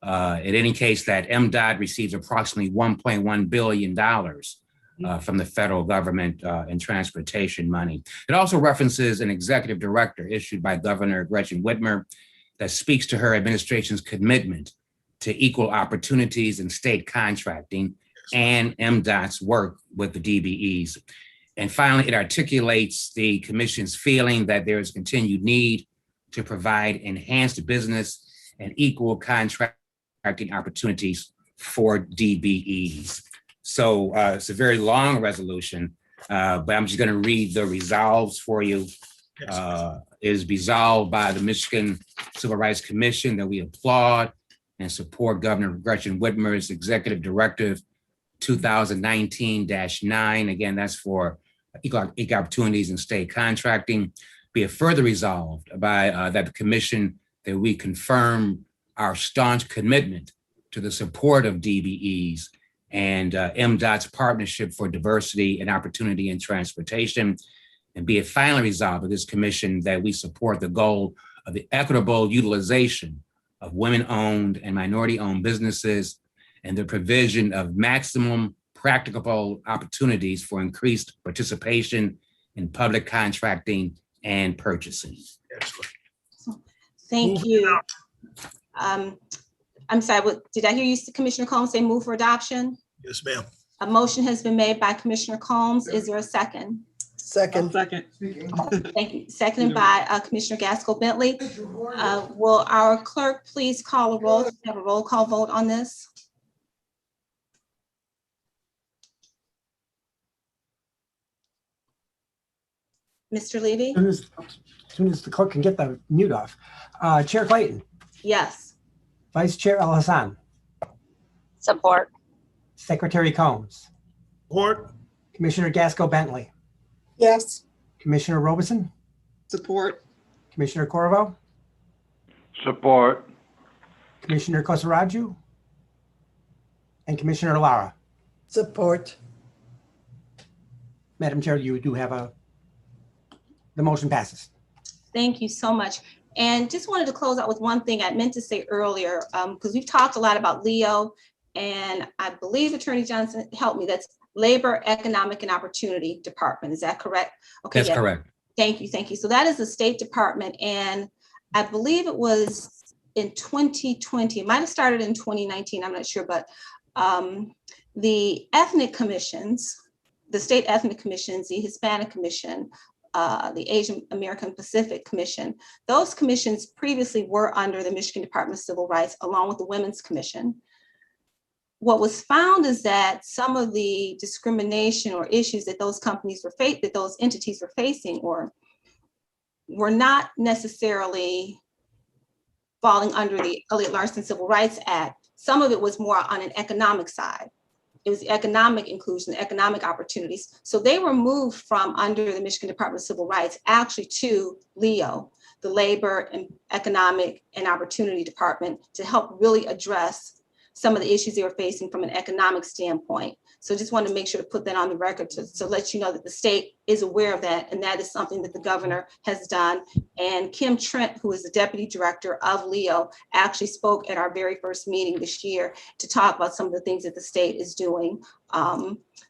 In any case, that MDOT receives approximately $1.1 billion from the federal government in transportation money. It also references an executive director issued by Governor Gretchen Whitmer that speaks to her administration's commitment to equal opportunities in state contracting and MDOT's work with the DBEs. And finally, it articulates the commission's feeling that there is continued need to provide enhanced business and equal contracting opportunities for DBEs. So it's a very long resolution, but I'm just going to read the resolves for you. It is resolved by the Michigan Civil Rights Commission that we applaud and support Governor Gretchen Whitmer's executive directive 2019-9. Again, that's for equal opportunities in state contracting. Be it further resolved by that the commission that we confirm our staunch commitment to the support of DBEs and MDOT's partnership for diversity and opportunity in transportation. And be it finally resolved by this commission that we support the goal of the equitable utilization of women-owned and minority-owned businesses and the provision of maximum practicable opportunities for increased participation in public contracting and purchasing. Excellent. Thank you. I'm sorry, did I hear you, Commissioner Combs, say move for adoption? Yes, ma'am. A motion has been made by Commissioner Combs. Is there a second? Second. Second. Thank you. Seconded by Commissioner Gaskell Bentley. Will our clerk please call a roll? Have a roll call vote on this? Mr. Levy? As soon as the clerk can get the mute off. Chair Clayton, Yes. Vice Chair Al Hassan, Support. Secretary Combs, Support. Commissioner Gaskell Bentley, Yes. Commissioner Robeson, Support. Commissioner Corvo, Support. Commissioner Kosaraju, and Commissioner Lara. Support. Madam Chair, you do have the motion passes. Thank you so much. And just wanted to close out with one thing I meant to say earlier, because we've talked a lot about LEO, and I believe Attorney Johnson helped me. That's Labor, Economic, and Opportunity Department. Is that correct? Okay. That's correct. Thank you. Thank you. So that is the State Department. And I believe it was in 2020. It might have started in 2019. I'm not sure, but the ethnic commissions, the state ethnic commissions, the Hispanic Commission, the Asian American Pacific Commission, those commissions previously were under the Michigan Department of Civil Rights, along with the Women's Commission. What was found is that some of the discrimination or issues that those companies were that those entities were facing, or were not necessarily falling under the Elliott Larson Civil Rights Act. Some of it was more on an economic side. It was economic inclusion, economic opportunities. So they were moved from under the Michigan Department of Civil Rights actually to LEO, the Labor and Economic and Opportunity Department, to help really address some of the issues they were facing from an economic standpoint. So just wanted to make sure to put that on the record to let you know that the state is aware of that, and that is something that the governor has done. And Kim Trent, who is the deputy director of LEO, actually spoke at our very first meeting this year to talk about some of the things that the state is doing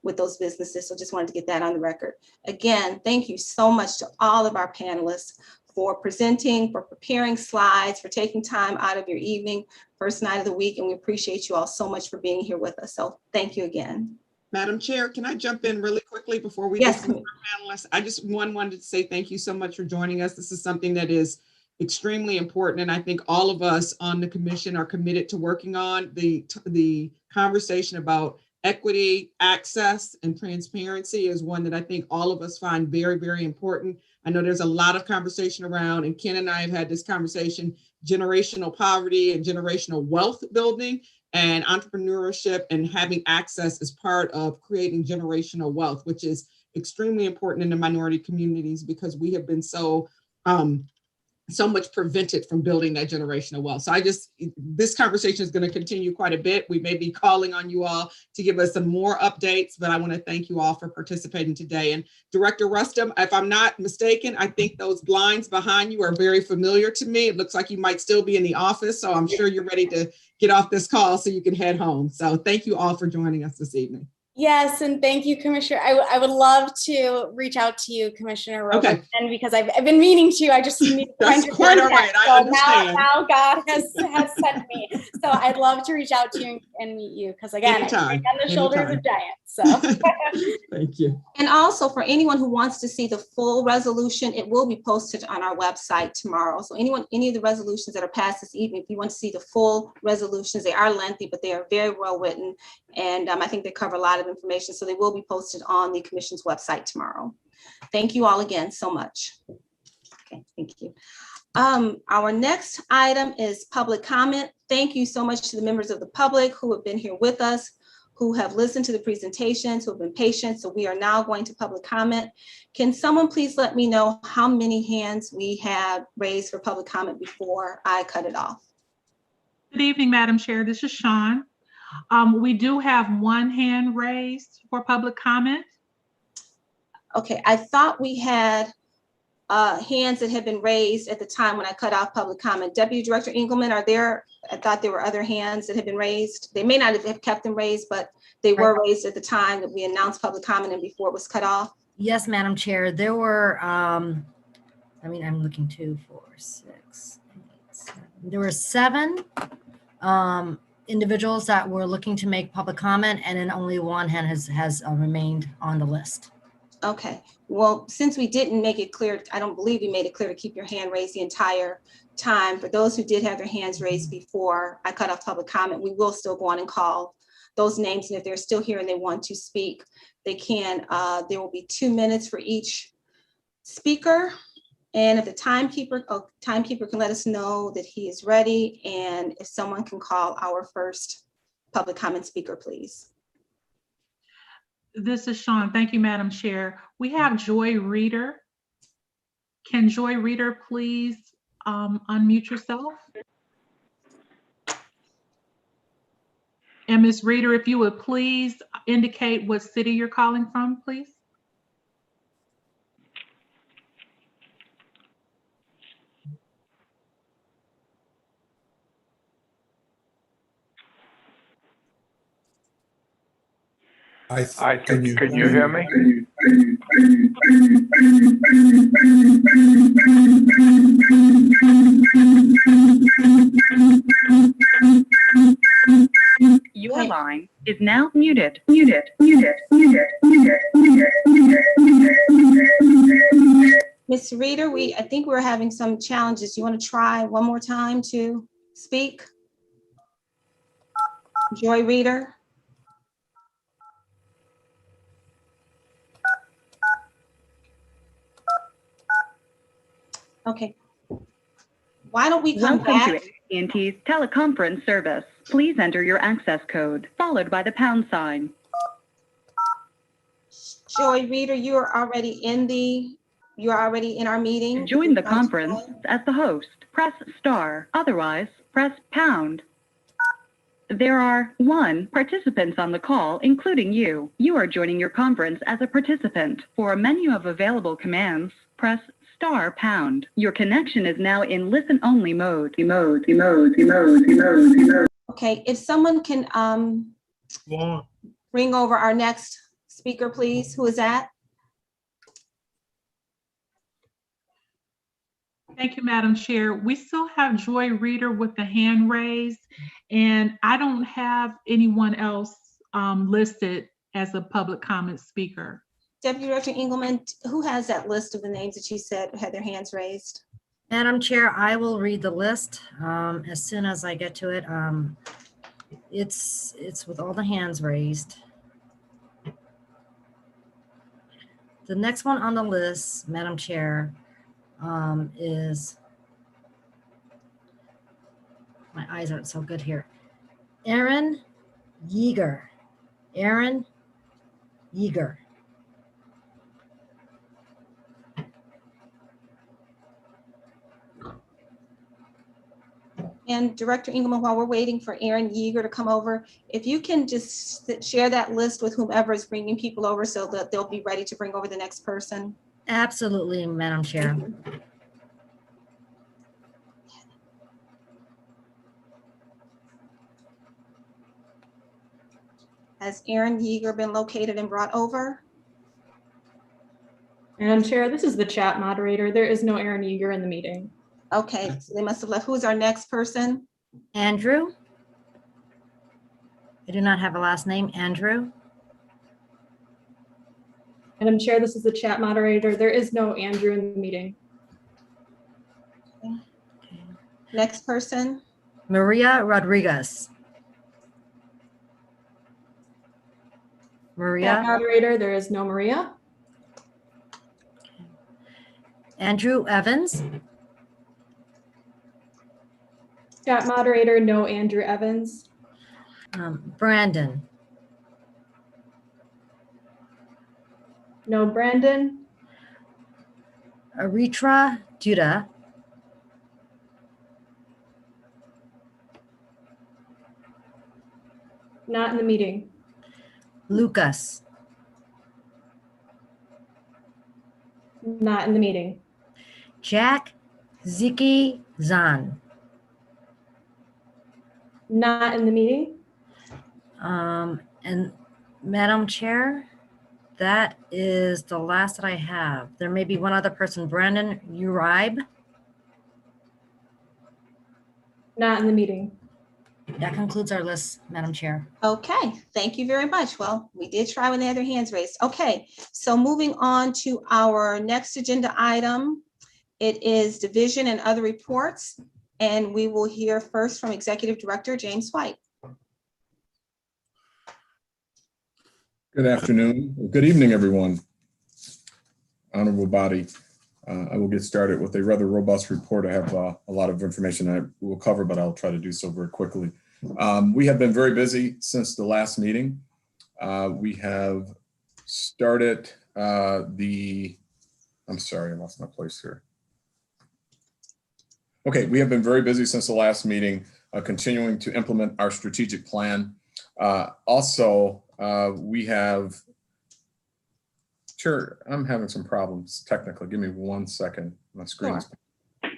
with those businesses. So just wanted to get that on the record. Again, thank you so much to all of our panelists for presenting, for preparing slides, for taking time out of your evening, first night of the week, and we appreciate you all so much for being here with us. So thank you again. Madam Chair, can I jump in really quickly before we Yes. get to our panelists? I just wanted to say thank you so much for joining us. This is something that is extremely important, and I think all of us on the commission are committed to working on. The conversation about equity, access, and transparency is one that I think all of us find very, very important. I know there's a lot of conversation around, and Ken and I have had this conversation, generational poverty and generational wealth building, and entrepreneurship and having access as part of creating generational wealth, which is extremely important in the minority communities because we have been so much prevented from building that generational wealth. So this conversation is going to continue quite a bit. We may be calling on you all to give us some more updates, but I want to thank you all for participating today. And Director Rustum, if I'm not mistaken, I think those blinds behind you are very familiar to me. It looks like you might still be in the office, so I'm sure you're ready to get off this call so you can head home. So thank you all for joining us this evening. Yes, and thank you, Commissioner. I would love to reach out to you, Commissioner Robeson, because I've been meaning to. I just need to find your quite all contact. right. I So understand. now God has sent me. So I'd love to reach out to you and meet you because again, I stand on the shoulders of giants. So thank you. And also for anyone who wants to see the full resolution, it will be posted on our website tomorrow. So any of the resolutions that are passed this evening, if you want to see the full resolutions, they are lengthy, but they are very well written. And I think they cover a lot of information. So they will be posted on the commission's website tomorrow. Thank you all again so much. Okay, thank you. Our next item is public comment. Thank you so much to the members of the public who have been here with us, who have listened to the presentations, who have been patient. So we are now going to public comment. Can someone please let me know how many hands we have raised for public comment before I cut it off? Good evening, Madam Chair. This is Sean. We do have one hand raised for public comment. Okay, I thought we had hands that had been raised at the time when I cut off public comment. Deputy Director Engelmann, are there, I thought there were other hands that had been raised. They may not have kept them raised, but they were raised at the time that we announced public comment and before it was cut off. Yes, Madam Chair. There were, I'm looking 2, 4, 6, 8, 7. There were 7 individuals that were looking to make public comment, and then only one hand has remained on the list. Okay, well, since we didn't make it clear, I don't believe we made it clear to keep your hand raised the entire time. For those who did have their hands raised before I cut off public comment, we will still go on and call those names. And if they're still here and they want to speak, they can. There will be 2 minutes for each speaker. And if the timekeeper can let us know that he is ready, and if someone can call our first public comment speaker, please. This is Sean. Thank you, Madam Chair. We have Joy Reader. Can Joy Reader please unmute yourself? And Ms. Reader, if you would please indicate what city you're calling from, please. Can you hear me? Your line is now muted. Ms. Reader, I think we're having some challenges. You want to try one more time to speak? Joy Reader? Okay. Why don't we come back? Welcome to AT&T's teleconference service. Please enter your access code, followed by the pound sign. Joy Reader, you're already in our meeting. To join the conference as the host, press star. Otherwise, press pound. There are 1 participants on the call, including you. You are joining your conference as a participant. For a menu of available commands, press star pound. Your connection is now in listen-only mode. Okay, if someone can bring over our next speaker, please. Who is that? Thank you, Madam Chair. We still have Joy Reader with the hand raised, and I don't have anyone else listed as a public comment speaker. Deputy Director Engelmann, who has that list of the names that you said had their hands raised? Madam Chair, I will read the list as soon as I get to it. It's with all the hands raised. The next one on the list, Madam Chair, is, my eyes aren't so good here. Aaron Yeager. Aaron Yeager. And Director Engelmann, while we're waiting for Aaron Yeager to come over, if you can just share that list with whomever is bringing people over so that they'll be ready to bring over the next person. Absolutely, Madam Chair. Has Aaron Yeager been located and brought over? Madam Chair, this is the chat moderator. There is no Aaron Yeager in the meeting. Okay, so they must have left. Who's our next person? Andrew. I do not have a last name. Andrew. Madam Chair, this is the chat moderator. There is no Andrew in the meeting. Okay. Next person. Maria Rodriguez. Maria. Chat moderator, there is no Maria. Andrew Evans. Chat moderator, no Andrew Evans. Brandon. No Brandon. Aritra Judah. Not in the meeting. Lucas. Not in the meeting. Jack Ziki Zan. Not in the meeting. And Madam Chair, that is the last that I have. There may be one other person, Brandon Uribe. Not in the meeting. That concludes our list, Madam Chair. Okay, thank you very much. Well, we did try when they had their hands raised. Okay, so moving on to our next agenda item. It is division and other reports. And we will hear first from Executive Director James White. Good afternoon, or good evening, everyone. Honorable body, I will get started with a rather robust report. I have a lot of information I will cover, but I'll try to do so very quickly. We have been very busy since the last meeting. We have started I'm sorry, I lost my place here. Okay, we have been very busy since the last meeting, continuing to implement our strategic plan. We have, sure, I'm having some problems technically. Give me 1 second. My screen is. I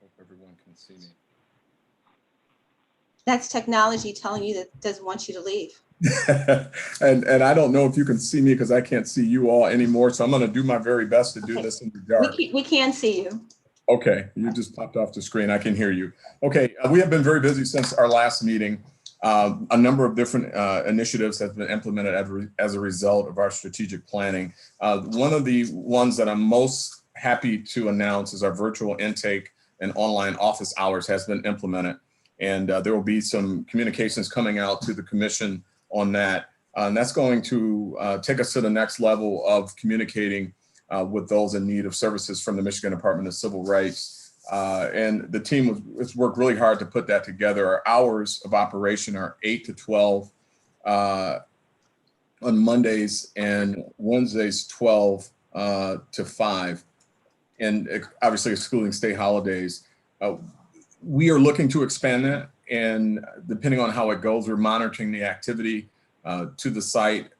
hope everyone can see me. That's technology telling you that it doesn't want you to leave. and I don't know if you can see me because I can't see you all anymore. So I'm going to do my very best to do this in the dark. We can see you. Okay, you just popped off the screen. I can hear you. Okay, we have been very busy since our last meeting. A number of different initiatives have been implemented as a result of our strategic planning. One of the ones that I'm most happy to announce is our virtual intake and online office hours has been implemented. And there will be some communications coming out to the commission on that. And that's going to take us to the next level of communicating with those in need of services from the Michigan Department of Civil Rights. And the team has worked really hard to put that together. Our hours of operation are 8 to 12 on Mondays, and Wednesdays 12 to 5, and obviously excluding state holidays. We are looking to expand that, and depending on how it goes, we're monitoring the activity to the site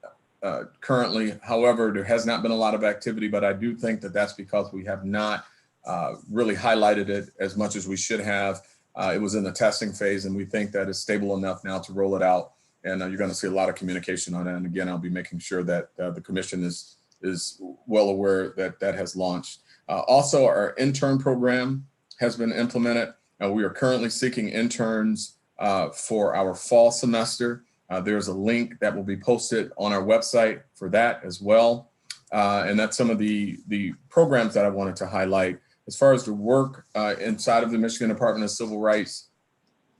currently. However, there has not been a lot of activity, but I do think that that's because we have not really highlighted it as much as we should have. It was in the testing phase, and we think that it's stable enough now to roll it out. And you're going to see a lot of communication on that. And again, I'll be making sure that the commission is well aware that that has launched. Also, our intern program has been implemented. We are currently seeking interns for our fall semester. There's a link that will be posted on our website for that as well. And that's some of the programs that I wanted to highlight. As far as the work inside of the Michigan Department of Civil Rights,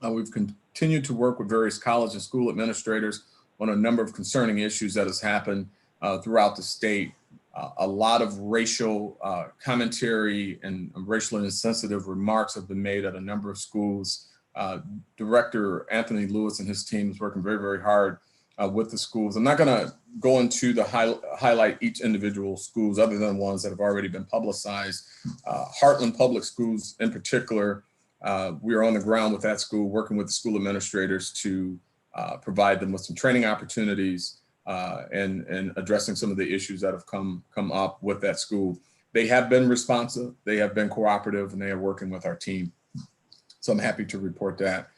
we've continued to work with various college and school administrators on a number of concerning issues that has happened throughout the state. A lot of racial commentary and racially insensitive remarks have been made at a number of schools. Director Anthony Lewis and his team is working very, very hard with the schools. I'm not going to go into the highlight each individual schools other than ones that have already been publicized. Heartland Public Schools in particular, we are on the ground with that school, working with the school administrators to provide them with some training opportunities and addressing some of the issues that have come up with that school. They have been responsive, they have been cooperative, and they are working with our team. So I'm happy to report that.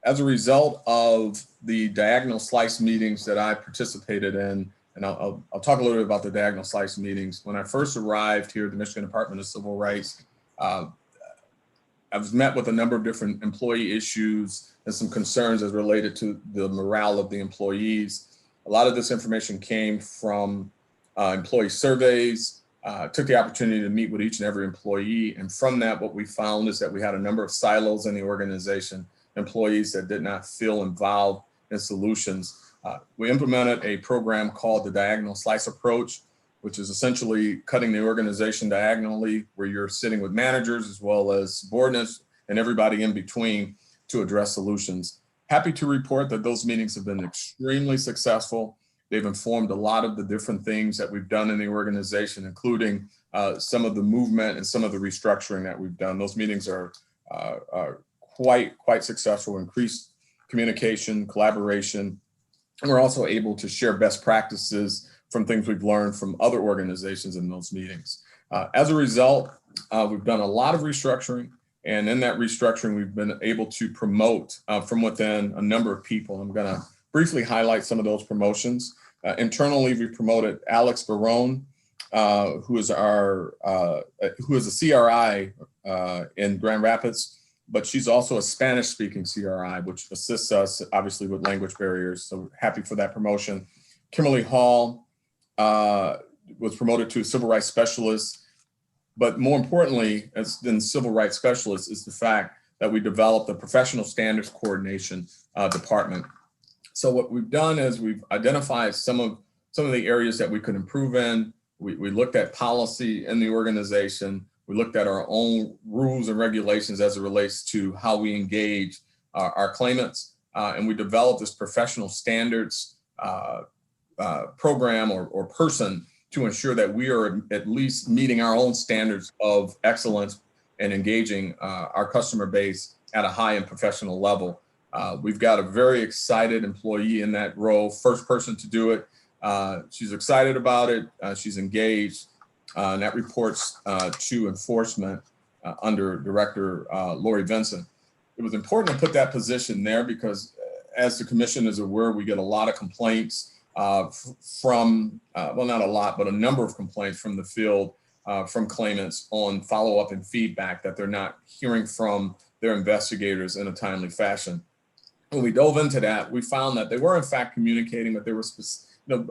As a result of the diagonal slice meetings that I participated in, and I'll talk a little bit about the diagonal slice meetings. When I first arrived here at the Michigan Department of Civil Rights, I was met with a number of different employee issues and some concerns as related to the morale of the employees. A lot of this information came from employee surveys. Took the opportunity to meet with each and every employee. And from that, what we found is that we had a number of silos in the organization, employees that did not feel involved in solutions. We implemented a program called the Diagonal Slice Approach, which is essentially cutting the organization diagonally, where you're sitting with managers as well as subordinates and everybody in between to address solutions. Happy to report that those meetings have been extremely successful. They've informed a lot of the different things that we've done in the organization, including some of the movement and some of the restructuring that we've done. Those meetings are quite successful, increased communication, collaboration, and we're also able to share best practices from things we've learned from other organizations in those meetings. As a result, we've done a lot of restructuring, and in that restructuring, we've been able to promote from within a number of people. I'm going to briefly highlight some of those promotions. Internally, we promoted Alex Barone, who is a CRI in Grand Rapids, but she's also a Spanish-speaking CRI, which assists us obviously with language barriers. So happy for that promotion. Kimberly Hall was promoted to a civil rights specialist, but more importantly than civil rights specialist is the fact that we developed a professional standards coordination department. So what we've done is we've identified some of the areas that we could improve in. We looked at policy in the organization. We looked at our own rules and regulations as it relates to how we engage our claimants. And we developed this professional standards program or person to ensure that we are at least meeting our own standards of excellence and engaging our customer base at a high and professional level. We've got a very excited employee in that role, first person to do it. She's excited about it. She's engaged, and that reports to enforcement under Director Lori Vincent. It was important to put that position there because as the commission is aware, we get a lot of complaints from, well, not a lot, but a number of complaints from the field from claimants on follow-up and feedback that they're not hearing from their investigators in a timely fashion. When we dove into that, we found that they were in fact communicating, but they were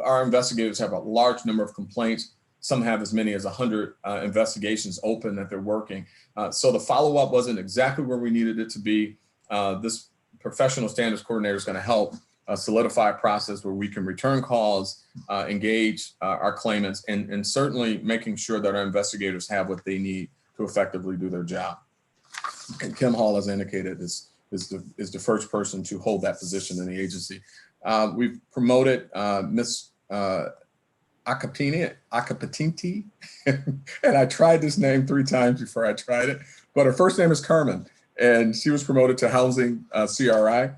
our investigators have a large number of complaints. Some have as many as 100 investigations open that they're working. So the follow-up wasn't exactly where we needed it to be. This professional standards coordinator is going to help solidify a process where we can return calls, engage our claimants, and certainly making sure that our investigators have what they need to effectively do their job. And Kim Hall, as indicated, is the first person to hold that position in the agency. We've promoted Miss Akapatinti, and I tried this name 3 times before I tried it, but her first name is Carmen, and she was promoted to housing CRI.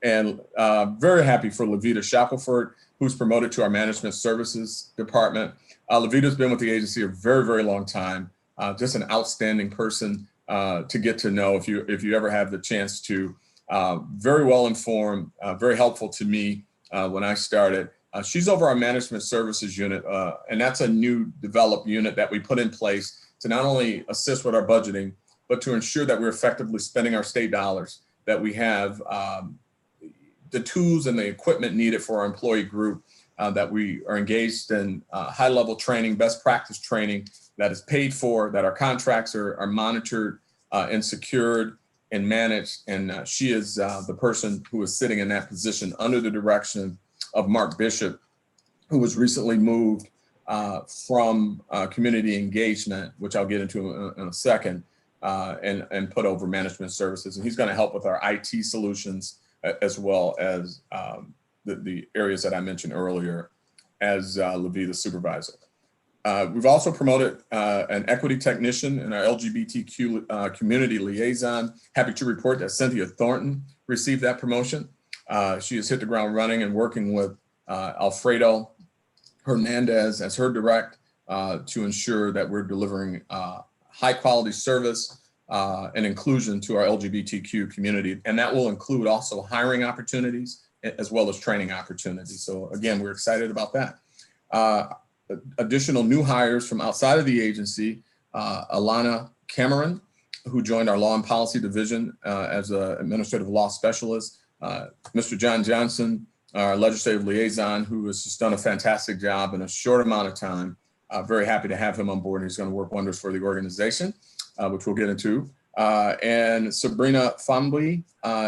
And very happy for Levita Shackelford, who's promoted to our management services department. Levita's been with the agency a very, very long time, just an outstanding person to get to know if you ever have the chance to. Very well informed, very helpful to me when I started. She's over our management services unit, and that's a new developed unit that we put in place to not only assist with our budgeting, but to ensure that we're effectively spending our state dollars, that we have the tools and the equipment needed for our employee group, that we are engaged in high-level training, best practice training that is paid for, that our contracts are monitored and secured and managed. And she is the person who is sitting in that position under the direction of Mark Bishop, who was recently moved from community engagement, which I'll get into in a second, and put over management services. And he's going to help with our IT solutions as well as the areas that I mentioned earlier as Levita's supervisor. We've also promoted an equity technician and our LGBTQ community liaison. Happy to report that Cynthia Thornton received that promotion. She has hit the ground running and working with Alfredo Hernandez as her direct to ensure that we're delivering high quality service and inclusion to our LGBTQ community. And that will include also hiring opportunities as well as training opportunities. So again, we're excited about that. Additional new hires from outside of the agency, Alana Cameron, who joined our Law and Policy Division as an administrative law specialist. Mr. John Johnson, our legislative liaison, who has just done a fantastic job in a short amount of time. Very happy to have him on board. He's going to work wonders for the organization, which we'll get into. And Sabrina Fambi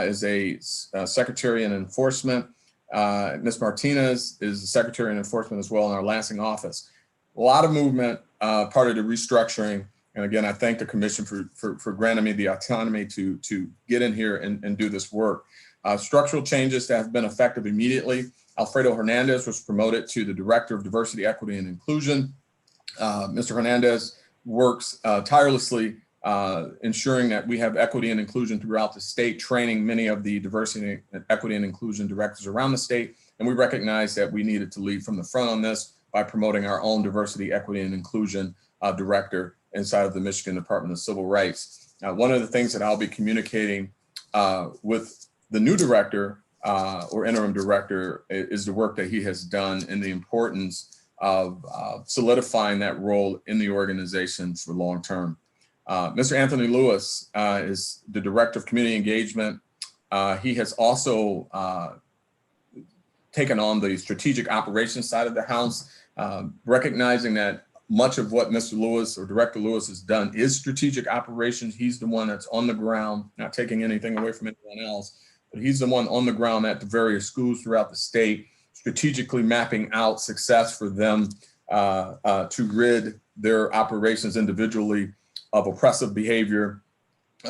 is a secretary in enforcement. Ms. Martinez is the secretary in enforcement as well in our Lansing office. a lot of movement, part of the restructuring. And again, I thank the commission for granting me the autonomy to get in here and do this work. Structural changes that have been effective immediately. Alfredo Hernandez was promoted to the Director of Diversity, Equity, and Inclusion. Mr. Hernandez works tirelessly ensuring that we have equity and inclusion throughout the state, training many of the diversity, equity, and inclusion directors around the state. And we recognize that we needed to lead from the front on this by promoting our own diversity, equity, and inclusion director inside of the Michigan Department of Civil Rights. One of the things that I'll be communicating with the new director or interim director is the work that he has done and the importance of solidifying that role in the organization for long term. Mr. Anthony Lewis is the Director of Community Engagement. He has also taken on the strategic operations side of the house, recognizing that much of what Mr. Lewis or Director Lewis has done is strategic operations. He's the one that's on the ground, not taking anything away from anyone else, but he's the one on the ground at the various schools throughout the state, strategically mapping out success for them to rid their operations individually of oppressive behavior,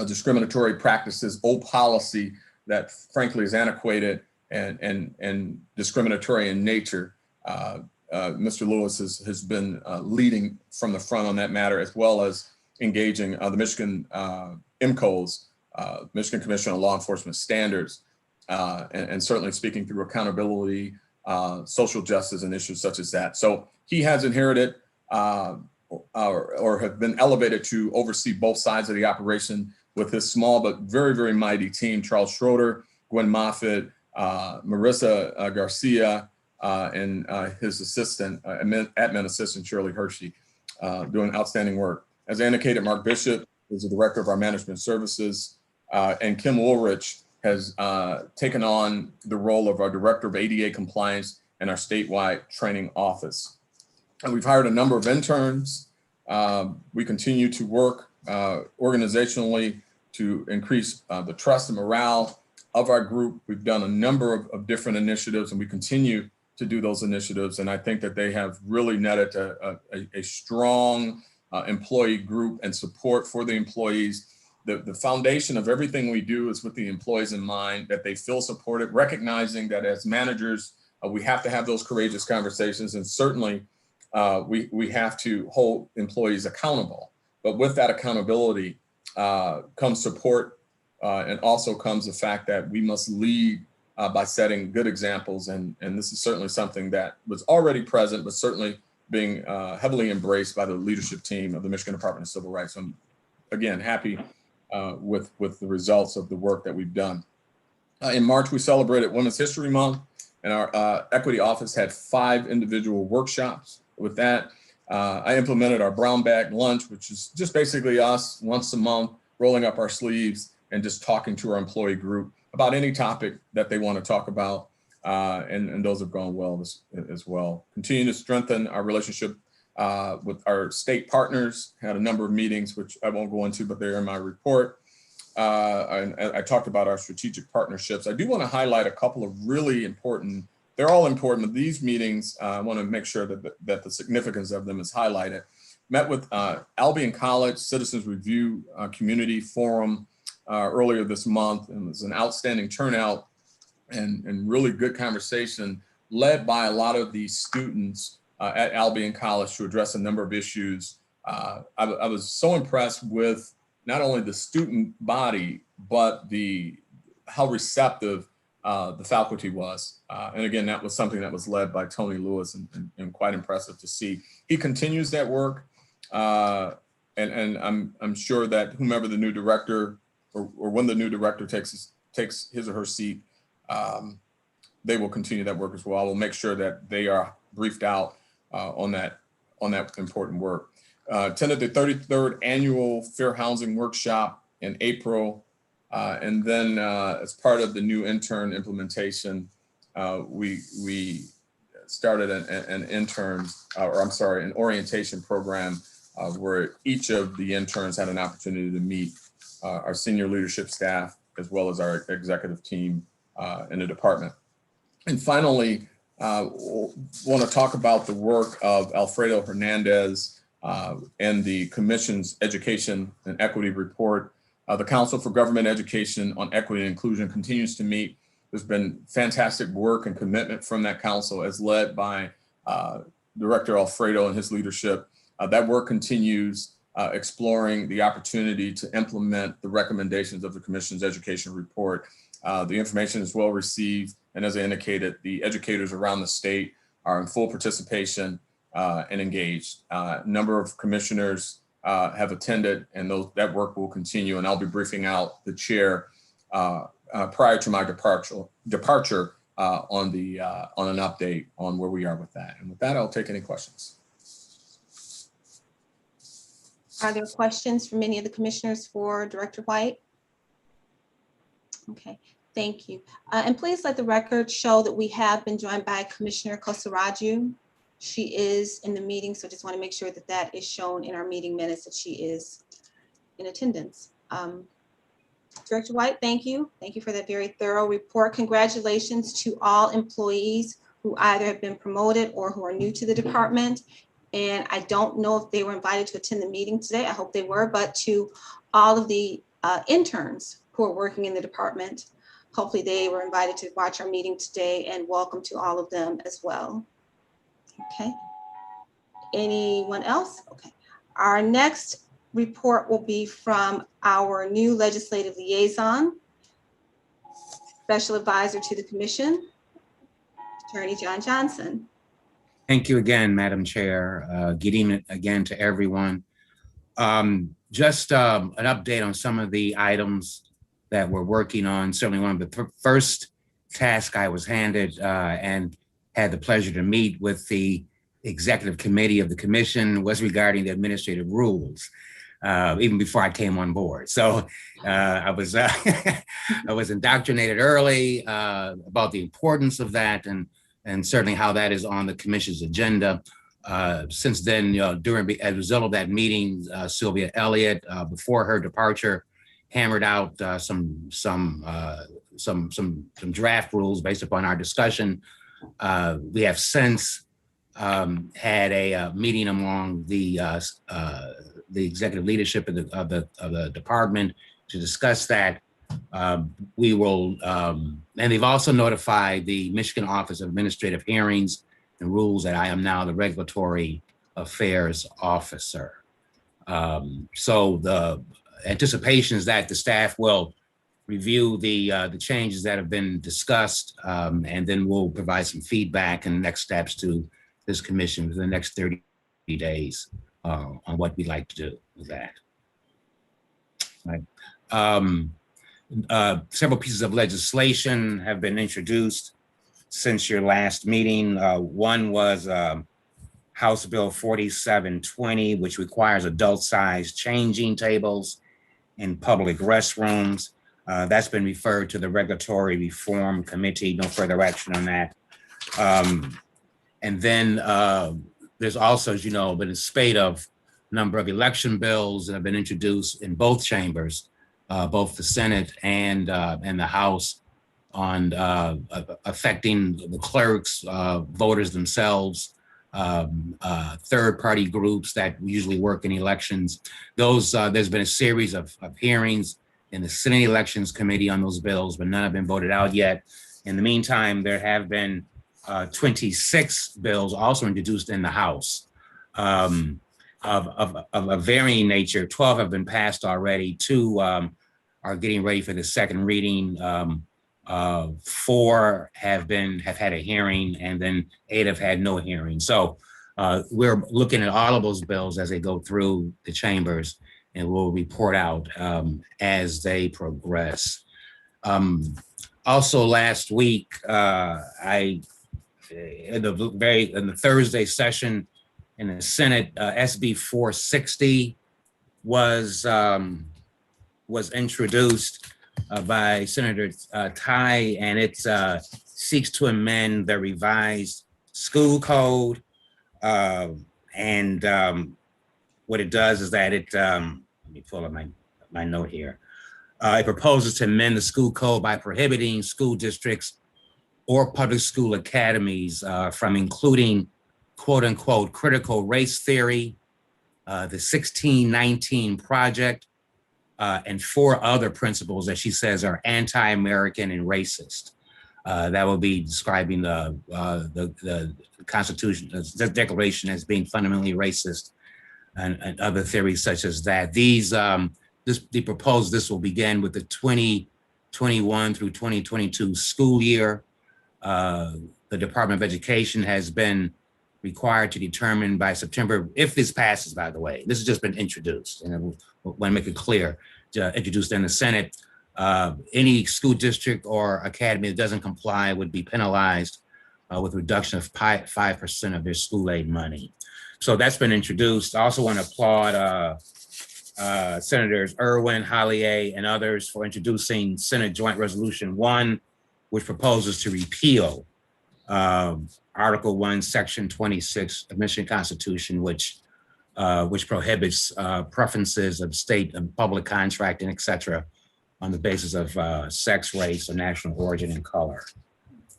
discriminatory practices, old policy that frankly is antiquated and discriminatory in nature. Mr. Lewis has been leading from the front on that matter, as well as engaging the Michigan MCOs, Michigan Commission on Law Enforcement Standards, and certainly speaking through accountability, social justice, and issues such as that. So he has inherited or have been elevated to oversee both sides of the operation with his small but very, very mighty team: Charles Schroeder, Gwen Moffitt, Marissa Garcia, and his assistant, admin assistant, Shirley Hershey, doing outstanding work. As I indicated, Mark Bishop is the director of our management services, and Kim Woolrich has taken on the role of our director of ADA compliance and our statewide training office. And we've hired a number of interns. We continue to work organizationally to increase the trust and morale of our group. We've done a number of different initiatives, and we continue to do those initiatives. And I think that they have really netted a strong employee group and support for the employees. The foundation of everything we do is with the employees in mind, that they feel supported, recognizing that as managers, we have to have those courageous conversations. And certainly we have to hold employees accountable. But with that accountability comes support, and also comes the fact that we must lead by setting good examples. And this is certainly something that was already present, but certainly being heavily embraced by the leadership team of the Michigan Department of Civil Rights. I'm, again, happy with the results of the work that we've done. In March, we celebrated Women's History Month, and our Equity Office had 5 individual workshops. With that, I implemented our brown bag lunch, which is just basically us once a month rolling up our sleeves and just talking to our employee group about any topic that they want to talk about. And those have gone well as well. Continue to strengthen our relationship with our state partners. Had a number of meetings, which I won't go into, but they're in my report. I talked about our strategic partnerships. I do want to highlight a couple of really important, they're all important, but these meetings, I want to make sure that the significance of them is highlighted. Met with Albion College Citizens Review Community Forum earlier this month, and it was an outstanding turnout and really good conversation led by a lot of the students at Albion College to address a number of issues. I was so impressed with not only the student body, but how receptive the faculty was. And again, that was something that was led by Tony Lewis, and quite impressive to see. He continues that work. And I'm sure that whomever the new director, or when the new director takes his or her seat, they will continue that work as well. I will make sure that they are briefed out on that important work. Attended the 33rd annual Fair Housing Workshop in April. And then as part of the new intern implementation, we started an orientation program where each of the interns had an opportunity to meet our senior leadership staff, as well as our executive team in the department. And finally, want to talk about the work of Alfredo Hernandez and the Commission's Education and Equity Report. The Council for Government Education on Equity and Inclusion continues to meet. There's been fantastic work and commitment from that council as led by Director Alfredo and his leadership. That work continues, exploring the opportunity to implement the recommendations of the Commission's Education Report. The information is well received, and as I indicated, the educators around the state are in full participation and engaged. A number of commissioners have attended, and that work will continue, and I'll be briefing out the chair prior to my departure on an update on where we are with that. And with that, I'll take any questions. Are there questions from any of the commissioners for Director White? Okay, thank you. And please let the record show that we have been joined by Commissioner Kosaraju. She is in the meeting, so just want to make sure that that is shown in our meeting minutes that she is in attendance. Director White, thank you. Thank you for that very thorough report. Congratulations to all employees who either have been promoted or who are new to the department. And I don't know if they were invited to attend the meeting today. I hope they were, but to all of the interns who are working in the department, hopefully they were invited to watch our meeting today, and welcome to all of them as well. Okay. Anyone else? Okay. Our next report will be from our new legislative liaison, special advisor to the commission, Attorney John Johnson. Thank you again, Madam Chair. Good evening again to everyone. Just an update on some of the items that we're working on. Certainly one of the first tasks I was handed and had the pleasure to meet with the executive committee of the commission was regarding the administrative rules, even before I came on board. So I was I was indoctrinated early about the importance of that, and certainly how that is on the commission's agenda. Since then, as a result of that meeting, Sylvia Elliott, before her departure, hammered out some draft rules based upon our discussion. We have since had a meeting among the executive leadership of the department to discuss that. We will, and they've also notified the Michigan Office of Administrative Hearings and Rules that I am now the Regulatory Affairs Officer. So the anticipation is that the staff will review the changes that have been discussed, and then we'll provide some feedback and next steps to this commission within the next 30 days on what we'd like to do with that. Right. Several pieces of legislation have been introduced since your last meeting. One was House Bill 4720, which requires adult-sized changing tables in public restrooms. That's been referred to the Regulatory Reform Committee. No further action on that. And then there's also, as you know, been a spate of number of election bills that have been introduced in both chambers, both the Senate and the House, on affecting the clerks, voters themselves, third-party groups that usually work in elections. Those there's been a series of hearings in the Senate Elections Committee on those bills, but none have been voted out yet. In the meantime, there have been 26 bills also introduced in the House of a varying nature. 12 have been passed already. 2 are getting ready for the second reading. 4 have had a hearing, and then 8 have had no hearing. So we're looking at all of those bills as they go through the chambers, and we'll report out as they progress. Also last week, in the Thursday session in the Senate, SB 460 was introduced by Senator Tai, and it seeks to amend the revised school code. And what it does is that it, let me pull up my note here. It proposes to amend the school code by prohibiting school districts or public school academies from including quote unquote critical race theory, the 1619 Project, and 4 other principles that she says are anti-American and racist. That will be describing the Constitution, the Declaration as being fundamentally racist, and other theories such as that. The proposed this will begin with the 2021 through 2022 school year. The Department of Education has been required to determine by September, if this passes, by the way, this has just been introduced, and I want to make it clear, introduced in the Senate. Any school district or academy that doesn't comply would be penalized with a reduction of 5% of their school aid money. So that's been introduced. I also want to applaud Senators Irwin, Hollier, and others for introducing Senate Joint Resolution 1, which proposes to repeal Article 1, Section 26 of Michigan Constitution, which prohibits preferences of state and public contracting, et cetera, on the basis of sex, race, or national origin and color.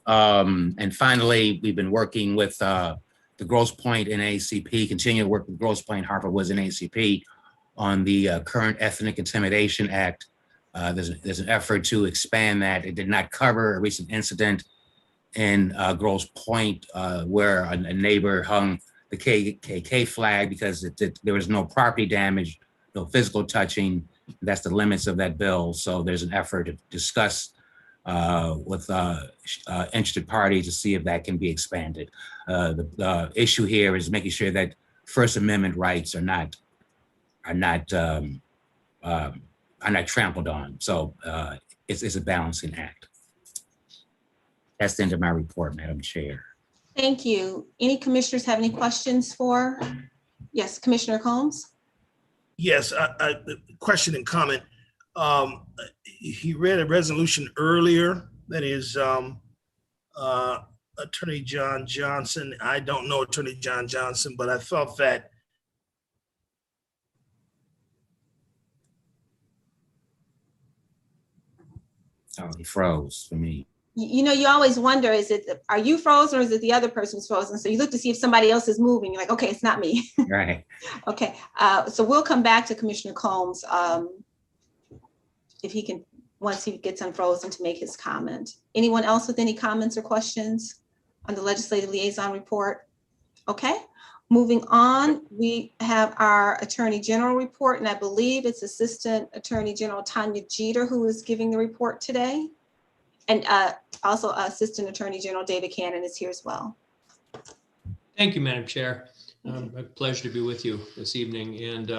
And finally, we've been working with the Grosse Pointe NAACP, continue to work with Grosse Pointe, Harper Woods NAACP on the current Ethnic Intimidation Act. There's an effort to expand that. It did not cover a recent incident in Grosse Pointe where a neighbor hung the KKK flag because there was no property damage, no physical touching. That's the limits of that bill. So there's an effort to discuss with interested parties to see if that can be expanded. The issue here is making sure that First Amendment rights are not trampled on. So it's a balancing act. That's the end of my report, Madam Chair. Thank you. Any commissioners have any questions for? Yes, Commissioner Combs. Yes, a question and comment. He read a resolution earlier that is Attorney John Johnson. I don't know Attorney John Johnson, but I thought that oh, he froze for me. You know, you always wonder, are you frozen or is it the other person's frozen? So you look to see if somebody else is moving. You're like, okay, it's not me. Right. Okay, so we'll come back to Commissioner Combs if he can, once he gets unfrozen, to make his comment. Anyone else with any comments or questions on the Legislative Liaison Report? Okay, moving on, we have our Attorney General report, and I believe it's Assistant Attorney General Tanya Jeter who is giving the report today. And also Assistant Attorney General David Cannon is here as well. Thank you, Madam Chair. A pleasure to be with you this evening. And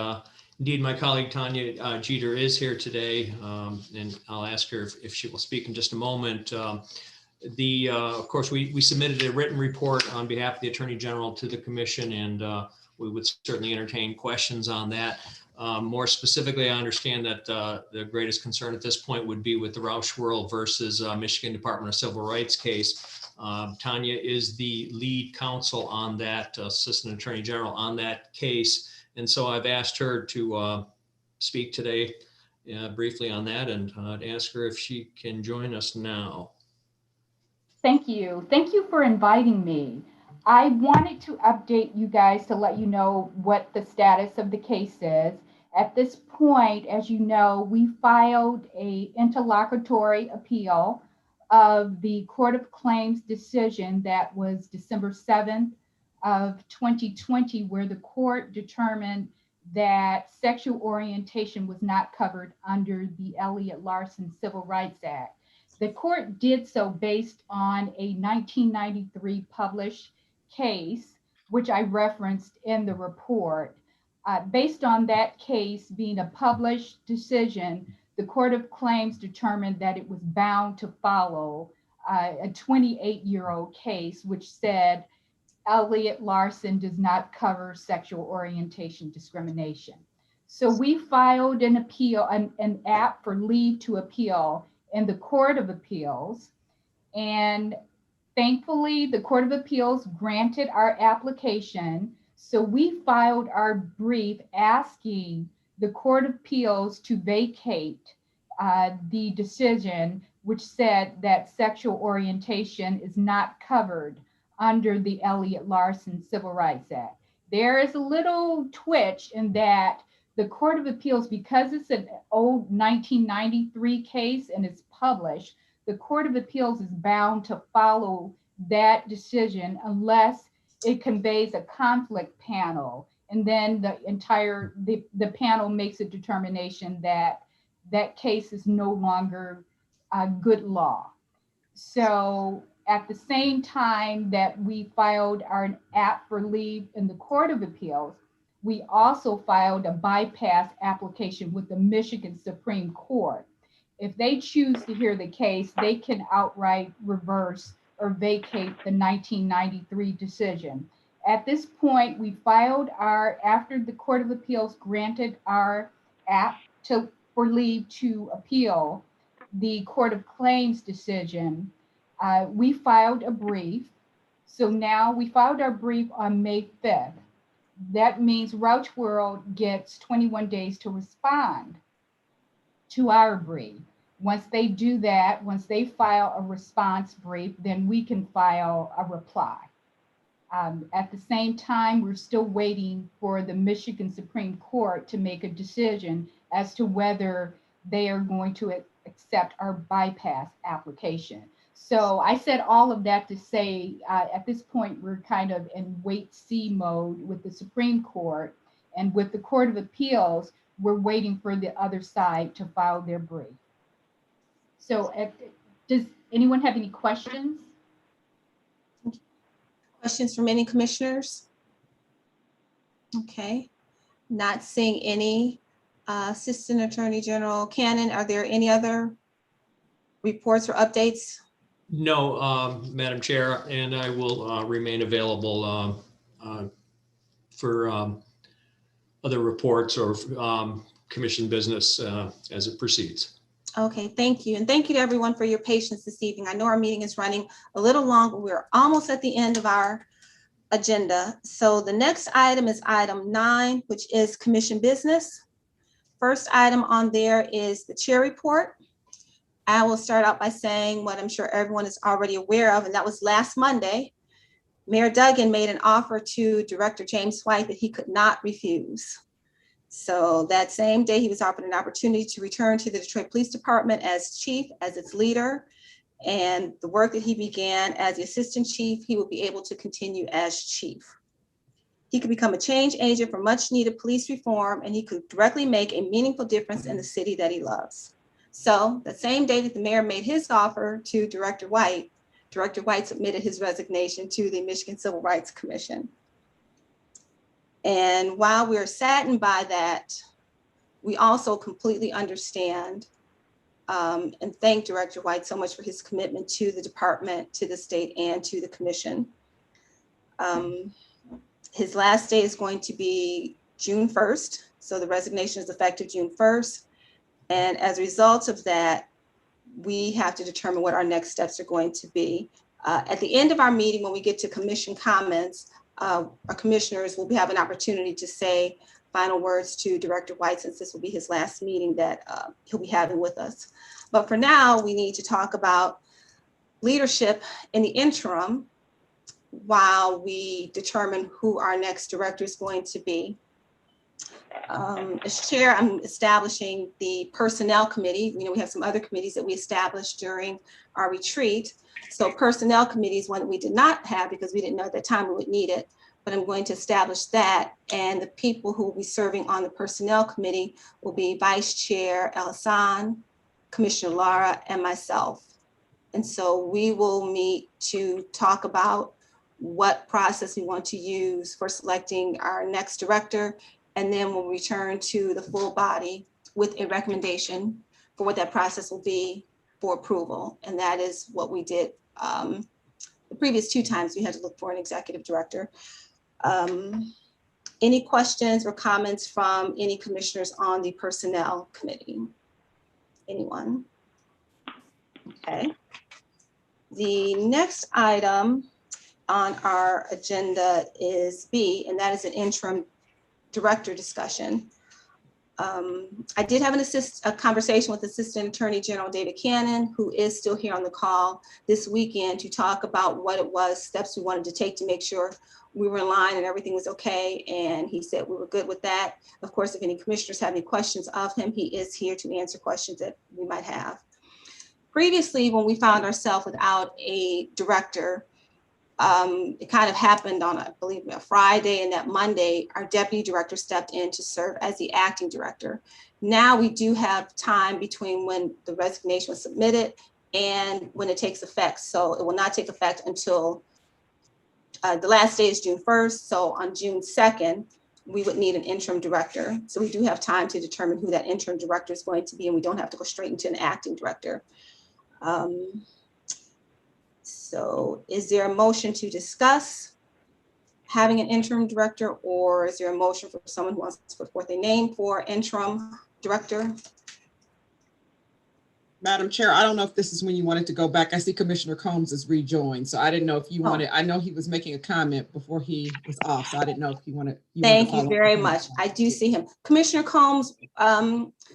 indeed, my colleague Tanya Jeter is here today, and I'll ask her if she will speak in just a moment. Of course, we submitted a written report on behalf of the Attorney General to the Commission, and we would certainly entertain questions on that. More specifically, I understand that the greatest concern at this point would be with the Rauschwirl versus Michigan Department of Civil Rights case. Tanya is the lead counsel on that, Assistant Attorney General on that case. And so I've asked her to speak today briefly on that, and ask her if she can join us now. Thank you. Thank you for inviting me. I wanted to update you guys to let you know what the status of the case is. At this point, as you know, we filed an interlocutory appeal of the Court of Claims decision that was December 7th of 2020, where the court determined that sexual orientation was not covered under the Elliott Larson Civil Rights Act. The court did so based on a 1993 published case, which I referenced in the report. Based on that case being a published decision, the Court of Claims determined that it was bound to follow a 28-year-old case, which said Elliott Larson does not cover sexual orientation discrimination. So we filed an appeal, an app for leave to appeal in the Court of Appeals, and thankfully, the Court of Appeals granted our application. So we filed our brief asking the Court of Appeals to vacate the decision which said that sexual orientation is not covered under the Elliott Larson Civil Rights Act. There is a little twitch in that the Court of Appeals, because it's an old 1993 case and it's published, the Court of Appeals is bound to follow that decision unless it conveys a conflict panel. And then the panel makes a determination that that case is no longer good law. So at the same time that we filed our app for leave in the Court of Appeals, we also filed a bypass application with the Michigan Supreme Court. If they choose to hear the case, they can outright reverse or vacate the 1993 decision. At this point, we filed after the Court of Appeals granted our app for leave to appeal the Court of Claims decision, we filed a brief. So now we filed our brief on May 5th. That means Rouch World gets 21 days to respond to our brief. Once they do that, once they file a response brief, then we can file a reply. At the same time, we're still waiting for the Michigan Supreme Court to make a decision as to whether they are going to accept our bypass application. So I said all of that to say, at this point, we're kind of in wait-see mode with the Supreme Court, and with the Court of Appeals, we're waiting for the other side to file their brief. So does anyone have any questions? Questions from any commissioners? Okay, not seeing any. Assistant Attorney General Cannon, are there any other reports or updates? No, Madam Chair, and I will remain available for other reports or commission business as it proceeds. Okay, thank you. And thank you to everyone for your patience this evening. I know our meeting is running a little long, but we're almost at the end of our agenda. So the next item is item 9, which is commission business. First item on there is the chair report. I will start out by saying what I'm sure everyone is already aware of, and that was last Monday. Mayor Duggan made an offer to Director James White that he could not refuse. So that same day, he was offered an opportunity to return to the Detroit Police Department as chief, as its leader. And the work that he began as the assistant chief, he will be able to continue as chief. He could become a change agent for much needed police reform, and he could directly make a meaningful difference in the city that he loves. So the same day that the mayor made his offer to Director White submitted his resignation to the Michigan Civil Rights Commission. And while we're saddened by that, we also completely understand and thank Director White so much for his commitment to the department, to the state, and to the commission. His last day is going to be June 1st. So the resignation is effective June 1st. And as a result of that, we have to determine what our next steps are going to be. At the end of our meeting, when we get to commission comments, our commissioners will have an opportunity to say final words to Director White, since this will be his last meeting that he'll be having with us. But for now, we need to talk about leadership in the interim while we determine who our next director is going to be. As chair, I'm establishing the personnel committee. You know, we have some other committees that we established during our retreat. So personnel committee is one that we did not have because we didn't know at the time we would need it, but I'm going to establish that. And the people who will be serving on the personnel committee will be Vice Chair Elisan, Commissioner Lara, and myself. And so we will meet to talk about what process we want to use for selecting our next director. And then we'll return to the full body with a recommendation for what that process will be for approval. And that is what we did the previous 2 times we had to look for an executive director. Any questions or comments from any commissioners on the personnel committee? Anyone? Okay. The next item on our agenda is B, and that is an interim director discussion. I did have a conversation with Assistant Attorney General David Cannon, who is still here on the call this weekend, to talk about what it was, steps we wanted to take to make sure we were in line and everything was okay. And he said we were good with that. Of course, if any commissioners have any questions of him, he is here to answer questions that we might have. Previously, when we found ourselves without a director, it kind of happened on, I believe, a Friday, and that Monday, our deputy director stepped in to serve as the acting director. Now we do have time between when the resignation was submitted and when it takes effect. So it will not take effect until the last day is June 1st. So on June 2nd, we would need an interim director. So we do have time to determine who that interim director is going to be, and we don't have to go straight into an acting director. So is there a motion to discuss having an interim director, or is there a motion for someone who wants to put forth a name for interim director? Madam Chair, I don't know if this is when you wanted to go back. I see Commissioner Combs is rejoined, so I didn't know if you wanted, I know he was making a comment before he was off, so I didn't know if you wanted. Thank you very much. I do see him. Commissioner Combs,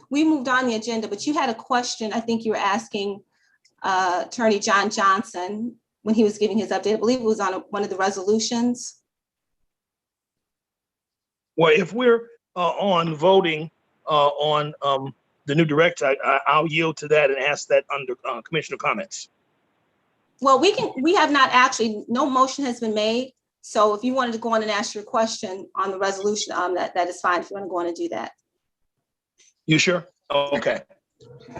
we moved on the agenda, but you had a question. I think you were asking Attorney John Johnson when he was giving his update. I believe it was on one of the resolutions. Well, if we're on voting on the new director, I'll yield to that and ask that under commissioner comments. Well, we have not actually, no motion has been made. So if you wanted to go on and ask your question on the resolution, that is fine if you want to go on and do that. You sure? Okay.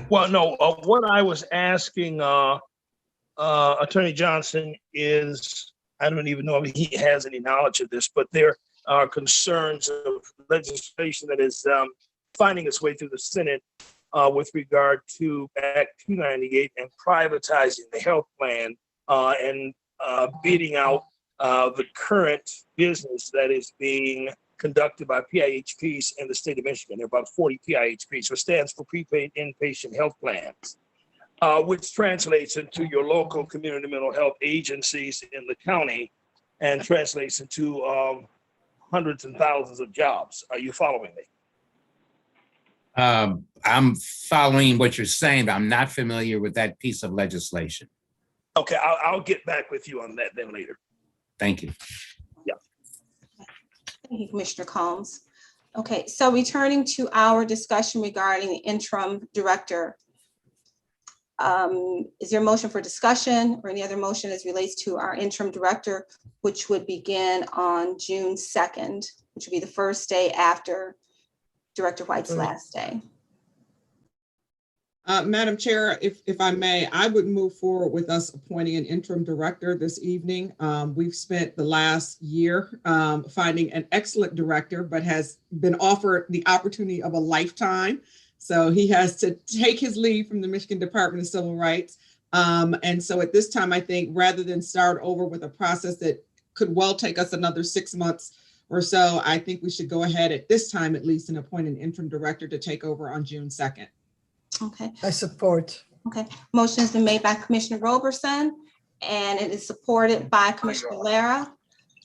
Well, no, what I was asking Attorney Johnson is, I don't even know if he has any knowledge of this, but there are concerns of legislation that is finding its way through the Senate with regard to Act 298 and privatizing the health plan and beating out the current business that is being conducted by PIHPs in the state of Michigan. There are about 40 PIHPs, which stands for prepaid inpatient health plans, which translates into your local community mental health agencies in the county and translates into hundreds and thousands of jobs. Are you following me? I'm following what you're saying, but I'm not familiar with that piece of legislation. Okay, I'll get back with you on that then later. Thank you. Yeah. Thank you, Commissioner Combs. Okay, so returning to our discussion regarding the interim director. Is there a motion for discussion or any other motion as relates to our interim director, which would begin on June 2nd, which would be the first day after Director White's last day? Madam Chair, if I may, I would move forward with us appointing an interim director this evening. We've spent the last year finding an excellent director, but has been offered the opportunity of a lifetime. So he has to take his leave from the Michigan Department of Civil Rights. And so at this time, I think rather than start over with a process that could well take us another 6 months or so, I think we should go ahead at this time, at least, and appoint an interim director to take over on June 2nd. Okay. I support. Okay. Motion has been made by Commissioner Roberson, and it is supported by Commissioner Lara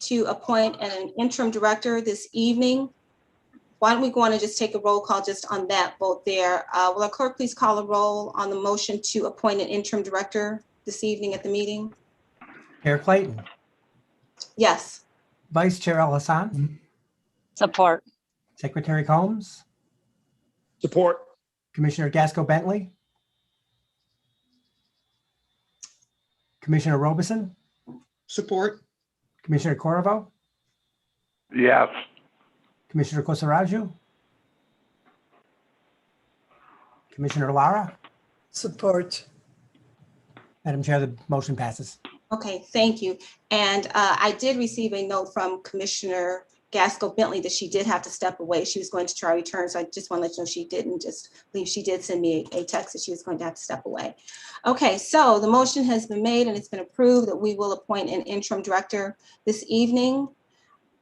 to appoint an interim director this evening. Why don't we go on and just take a roll call just on that vote there? Will our clerk please call a roll on the motion to appoint an interim director this evening at the meeting? Chair Clayton. Yes. Vice Chair Alassane. Support. Secretary Combs. Support. Commissioner Gasco-Bentley. Commissioner Robeson. Support. Commissioner Corvo. Yes. Commissioner Kosaraju. Commissioner Lara. Support. Madam Chair, the motion passes. Okay, thank you. And I did receive a note from Commissioner Gasco-Bentley that she did have to step away. She was going to try to return, so I just want to let you know she didn't. Just believe she did send me a text that she was going to have to step away. Okay, so the motion has been made and it's been approved that we will appoint an interim director this evening.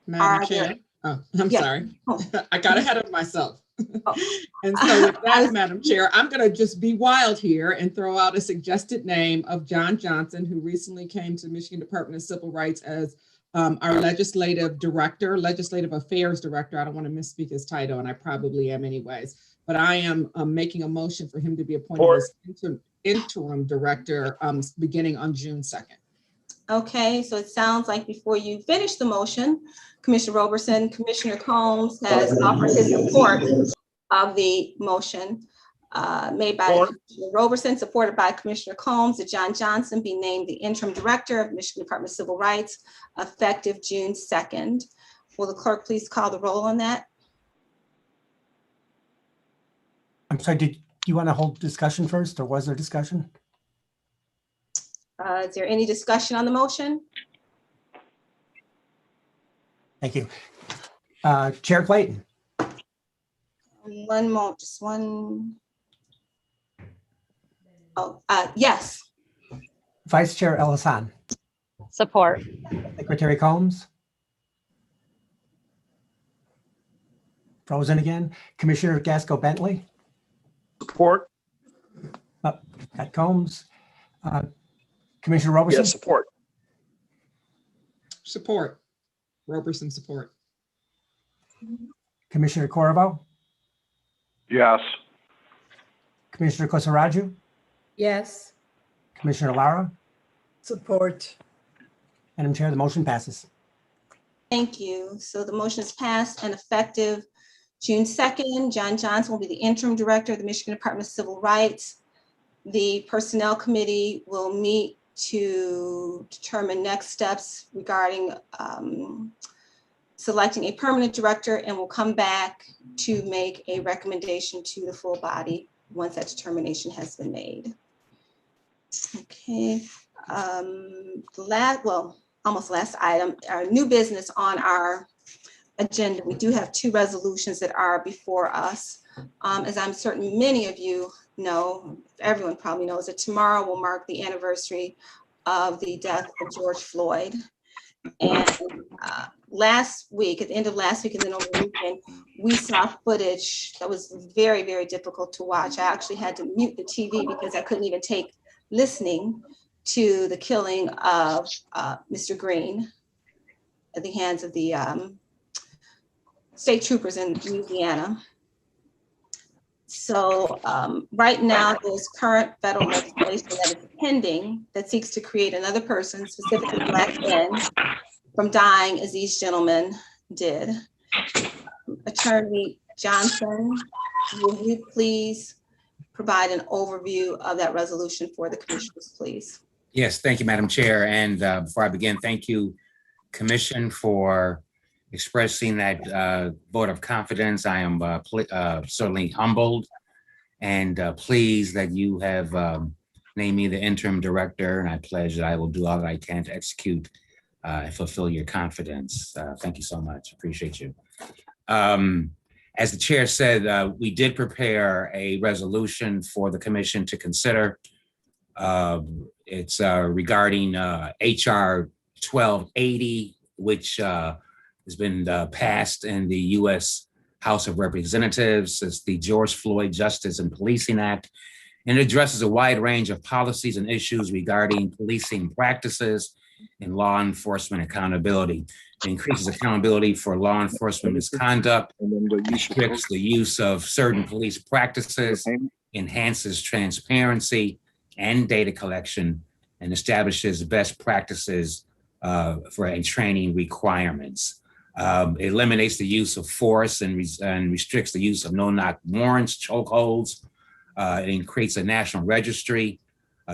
Madam Chair. Oh, I'm sorry. Oh. I got ahead of myself. Oh. And so with that, Madam Chair, I'm going to just be wild here and throw out a suggested name of John Johnson, who recently came to the Michigan Department of Civil Rights as our legislative affairs director. I don't want to misspeak his title, and I probably am anyways, but I am making a motion for him to be appointed as interim director beginning on June 2nd. Okay, so it sounds like before you finish the motion, Commissioner Roberson, Commissioner Combs has offered his support of the motion made by Commissioner Roberson, supported by Commissioner Combs, that John Johnson be named the interim director of Michigan Department of Civil Rights effective June 2nd. Will the clerk please call the roll on that? I'm sorry, did you want to hold discussion first, or was there discussion? Is there any discussion on the motion? Thank you. Chair Clayton. One moment, just one. Oh, yes. Vice Chair Elisan. Support. Secretary Combs. Frozen again. Commissioner Gasco Bentley. Support. Got Combs. Commissioner Roberson. Yes, support. Support. Roberson, support. Commissioner Corvo. Yes. Commissioner Kosaraju. Yes. Commissioner Lara. Support. Madam Chair, the motion passes. Thank you. So the motion is passed and effective June 2nd. John Johnson will be the interim director of the Michigan Department of Civil Rights. The Personnel Committee will meet to determine next steps regarding selecting a permanent director, and will come back to make a recommendation to the full body once that determination has been made. Okay, almost last item, our new business on our agenda. We do have two resolutions that are before us. As I'm certain many of you know, everyone probably knows, that tomorrow will mark the anniversary of the death of George Floyd. And last week, at the end of last week and then over the weekend, we saw footage that was very, very difficult to watch. I actually had to mute the TV because I couldn't even take listening to the killing of Mr. Green at the hands of the state troopers in Louisiana. So right now, there's current federal legislation that is pending that seeks to create another person, specifically Black men, from dying as these gentlemen did. Attorney Johnson, will you please provide an overview of that resolution for the commissioners, please? Yes, thank you, Madam Chair. And before I begin, thank you, Commission, for expressing that vote of confidence. I am certainly humbled and pleased that you have named me the interim director, and I pledge that I will do all that I can to execute and fulfill your confidence. Thank you so much. Appreciate you. As the chair said, we did prepare a resolution for the commission to consider. It's regarding HR 1280, which has been passed in the U.S. House of Representatives. It's the George Floyd Justice and Policing Act, and it addresses a wide range of policies and issues regarding policing practices and law enforcement accountability. It increases accountability for law enforcement misconduct, restricts the use of certain police practices, enhances transparency and data collection, and establishes best practices for training requirements. It eliminates the use of force and restricts the use of no-knock warrants, chokeholds. It creates a national registry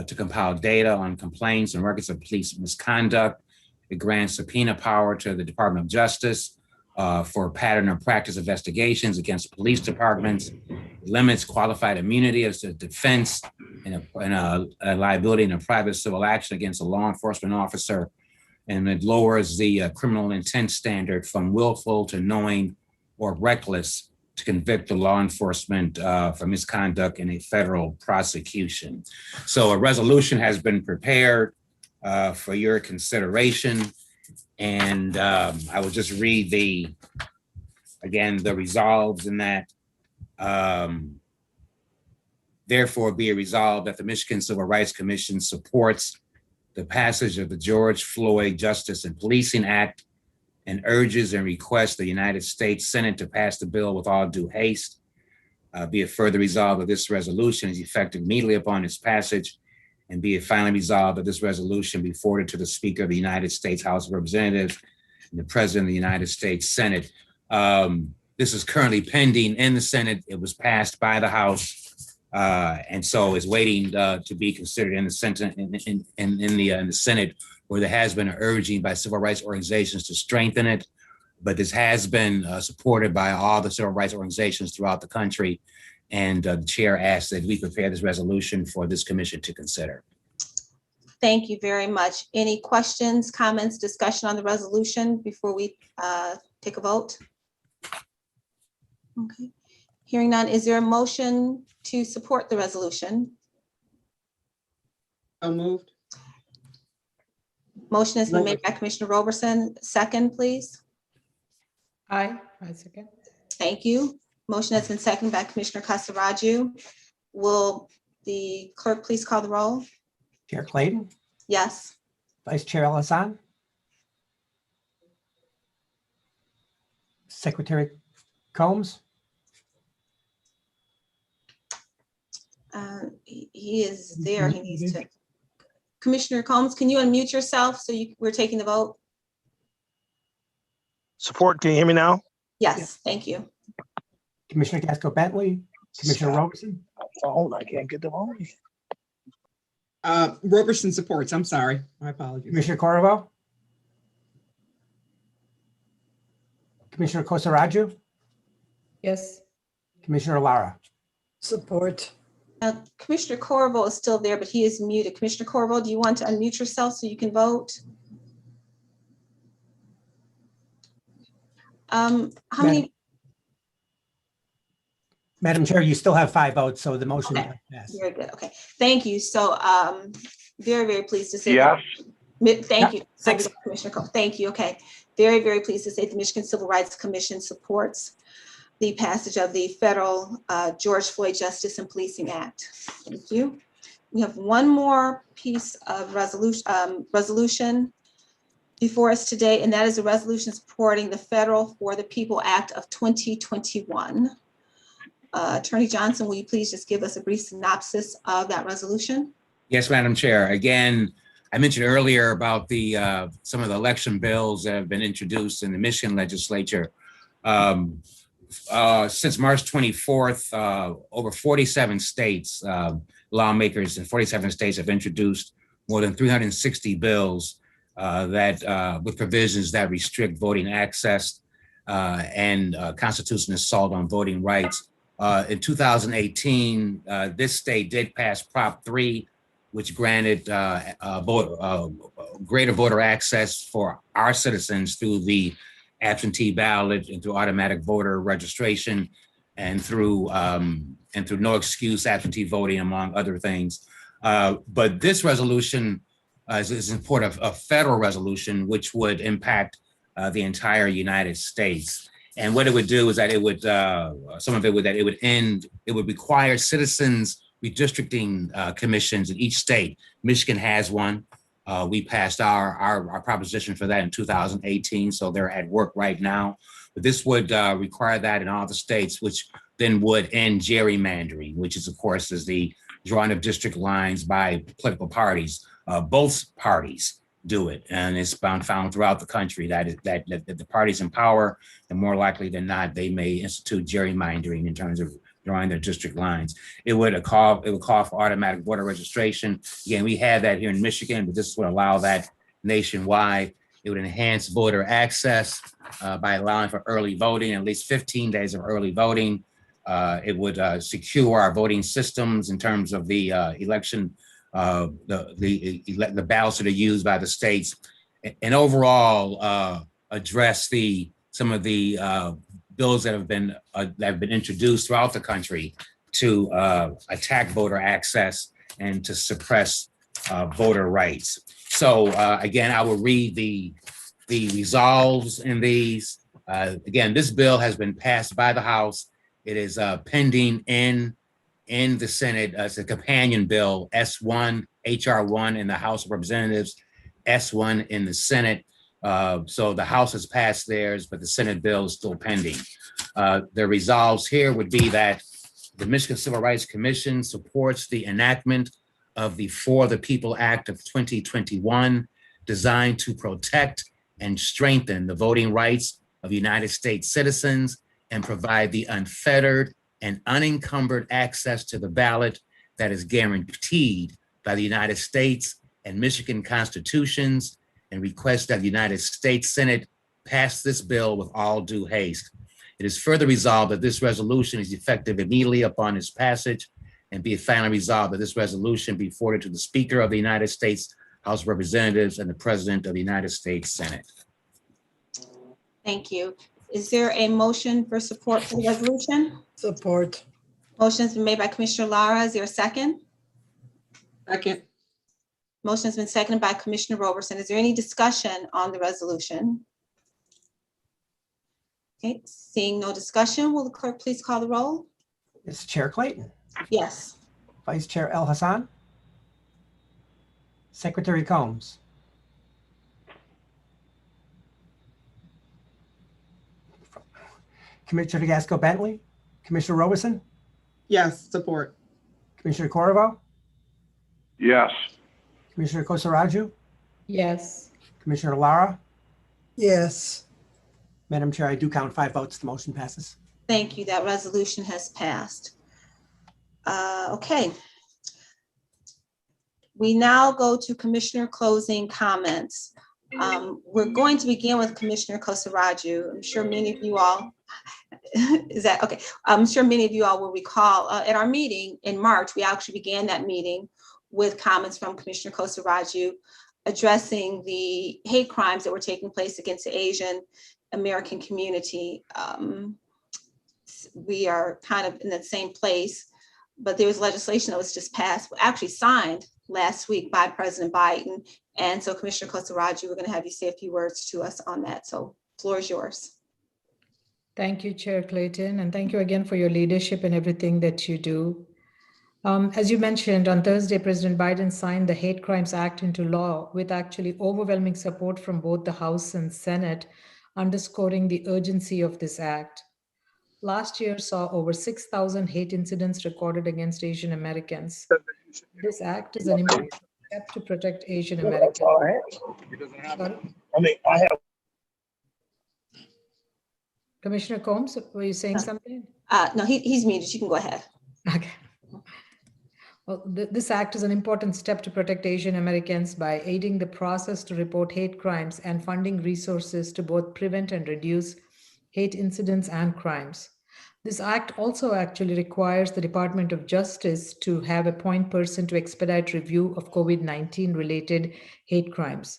to compile data on complaints and records of police misconduct. It grants subpoena power to the Department of Justice for pattern or practice investigations against police departments. It limits qualified immunity as a defense and a liability in a private civil action against a law enforcement officer. And it lowers the criminal intent standard from willful to knowing or reckless to convict the law enforcement for misconduct in a federal prosecution. So a resolution has been prepared for your consideration. And I will just read the resolves in that. Therefore, be it resolved that the Michigan Civil Rights Commission supports the the passage of the George Floyd Justice and Policing Act and urges and requests the United States Senate to pass the bill with all due haste. Be it further resolved that this resolution is effective immediately upon its passage, and be it finally resolved that this resolution be forwarded to the Speaker of the United States House of Representatives and the President of the United States Senate. This is currently pending in the Senate. It was passed by the House, and so is waiting to be considered in the Senate, in the Senate, where there has been an urging by civil rights organizations to strengthen it. But this has been supported by all the civil rights organizations throughout the country. And the chair asked that we prepare this resolution for this commission to consider. Thank you very much. Any questions, comments, discussion on the resolution before we take a vote? Okay. Hearing none, is there a motion to support the resolution? So moved. Motion has been made by Commissioner Roberson. Second, please. Aye, I second. Thank you. Motion has been seconded by Commissioner Casaraju. Will the clerk please call the roll? Chair Clayton, Yes. Vice Chair Alasan, Secretary Combs, He is there. He needs to. Commissioner Combs, can you unmute yourself so we're taking the vote? Support, can you hear me now? Yes, thank you. Commissioner Gasco Bentley, Commissioner Roberson, Phone, I can't get the phone. Roberson supports. I'm sorry. My apologies. Commissioner Corvo, Commissioner Kosaraju, Yes. Commissioner Lara. Support. Commissioner Corvo is still there, but he is muted. Commissioner Corvo, do you want to unmute yourself so you can vote? How many? Madam Chair, you still have 5 votes, so the motion Okay. passed. Very good. Okay, thank you. So very, very pleased to say. Yes. Thank you. 6. Commissioner Cole. Thank you. Okay. Very, very pleased to say the Michigan Civil Rights Commission supports the passage of the federal George Floyd Justice and Policing Act. Thank you. We have one more piece of resolution before us today, and that is a resolution supporting the Federal For the People Act of 2021. Attorney Johnson, will you please just give us a brief synopsis of that resolution? Yes, Madam Chair. Again, I mentioned earlier about the some of the election bills that have been introduced in the Michigan legislature. Since March 24th, over 47 states, lawmakers in 47 states have introduced more than 360 bills that with provisions that restrict voting access and constitutional assault on voting rights. In 2018, this state did pass Prop 3, which granted greater voter access for our citizens through the absentee ballot and through automatic voter registration and through no excuse absentee voting, among other things. But this resolution is in support of a federal resolution, which would impact the entire United States. And what it would do is that it would, it would require citizens redistricting commissions in each state. Michigan has one. We passed our proposition for that in 2018, so they're at work right now. But this would require that in all the states, which then would end gerrymandering, which is, of course, is the drawing of district lines by political parties. Both parties do it, and it's found throughout the country that the parties in power, and more likely than not, they may institute gerrymandering in terms of drawing their district lines. It would call for automatic voter registration. Again, we have that here in Michigan, but this would allow that nationwide. It would enhance voter access by allowing for early voting, at least 15 days of early voting. It would secure our voting systems in terms of the election, the ballots that are used by the states, and overall address some of the bills that have been introduced throughout the country to attack voter access and to suppress voter rights. So again, I will read the resolves in these. Again, this bill has been passed by the House. It is pending in the Senate as a companion bill, S1 HR 1 in the House of Representatives, S1 in the Senate. So the House has passed theirs, but the Senate bill is still pending. The resolves here would be that the Michigan Civil Rights Commission supports the enactment of the For the People Act of 2021, designed to protect and strengthen the voting rights of United States citizens and provide the unfettered and unencumbered access to the ballot that is guaranteed by the United States and Michigan constitutions, and request that the United States Senate pass this bill with all due haste. It is further resolved that this resolution is effective immediately upon its passage, and be it finally resolved that this resolution be forwarded to the Speaker of the United States House of Representatives and the President of the United States Senate. Thank you. Is there a motion for support for the resolution? Support. Motion's been made by Commissioner Lara. Is there a second? Second. Motion's been seconded by Commissioner Roberson. Is there any discussion on the resolution? Okay, seeing no discussion, will the clerk please call the roll? It's Chair Clayton, Yes. Vice Chair El Hassan, Secretary Combs, Commissioner Gasco Bentley, Commissioner Robeson, Yes, support. Commissioner Corvo, Yes. Commissioner Kosaraju, Yes. Commissioner Lara. Yes. Madam Chair, I do count 5 votes. The motion passes. Thank you. That resolution has passed. Okay. We now go to Commissioner closing comments. We're going to begin with Commissioner Kosaraju. I'm sure many of you all, is that okay? I'm sure many of you all will recall at our meeting in March, we actually began that meeting with comments from Commissioner Kosaraju addressing the hate crimes that were taking place against the Asian American community. We are kind of in that same place, but there was legislation that was just passed, actually signed last week by President Biden. And so Commissioner Kosaraju, we're going to have you say a few words to us on that. So floor is yours. Thank you, Chair Clayton, and thank you again for your leadership and everything that you do. As you mentioned, on Thursday, President Biden signed the Hate Crimes Act into law with actually overwhelming support from both the House and Senate, underscoring the urgency of this act. Last year saw over 6,000 hate incidents recorded against Asian Americans. This act is an important step to protect Asian Americans. Sorry? I have. Commissioner Combs, were you saying something? No, he's muted. You can go ahead. Okay. Well, this act is an important step to protect Asian Americans by aiding the process to report hate crimes and funding resources to both prevent and reduce hate incidents and crimes. This act also actually requires the Department of Justice to have a point person to expedite review of COVID-19 related hate crimes.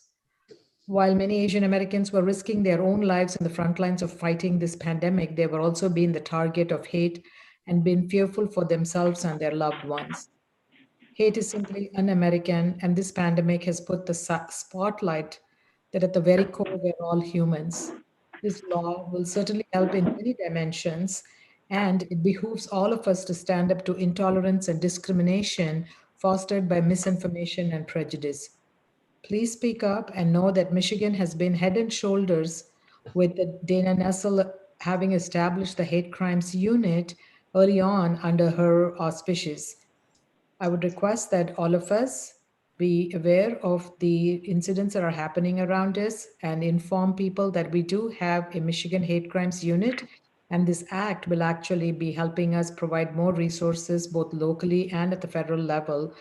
While many Asian Americans were risking their own lives in the front lines of fighting this pandemic, they were also being the target of hate and been fearful for themselves and their loved ones. Hate is simply un-American, and this pandemic has put the spotlight that at the very core, we're all humans. This law will certainly help in many dimensions, and it behooves all of us to stand up to intolerance and discrimination fostered by misinformation and prejudice. Please speak up and know that Michigan has been head and shoulders with Dana Nessel having established the Hate Crimes Unit early on under her auspices. I would request that all of us be aware of the incidents that are happening around us and inform people that we do have a Michigan Hate Crimes Unit, and this act will actually be helping us provide more resources both locally and at the federal level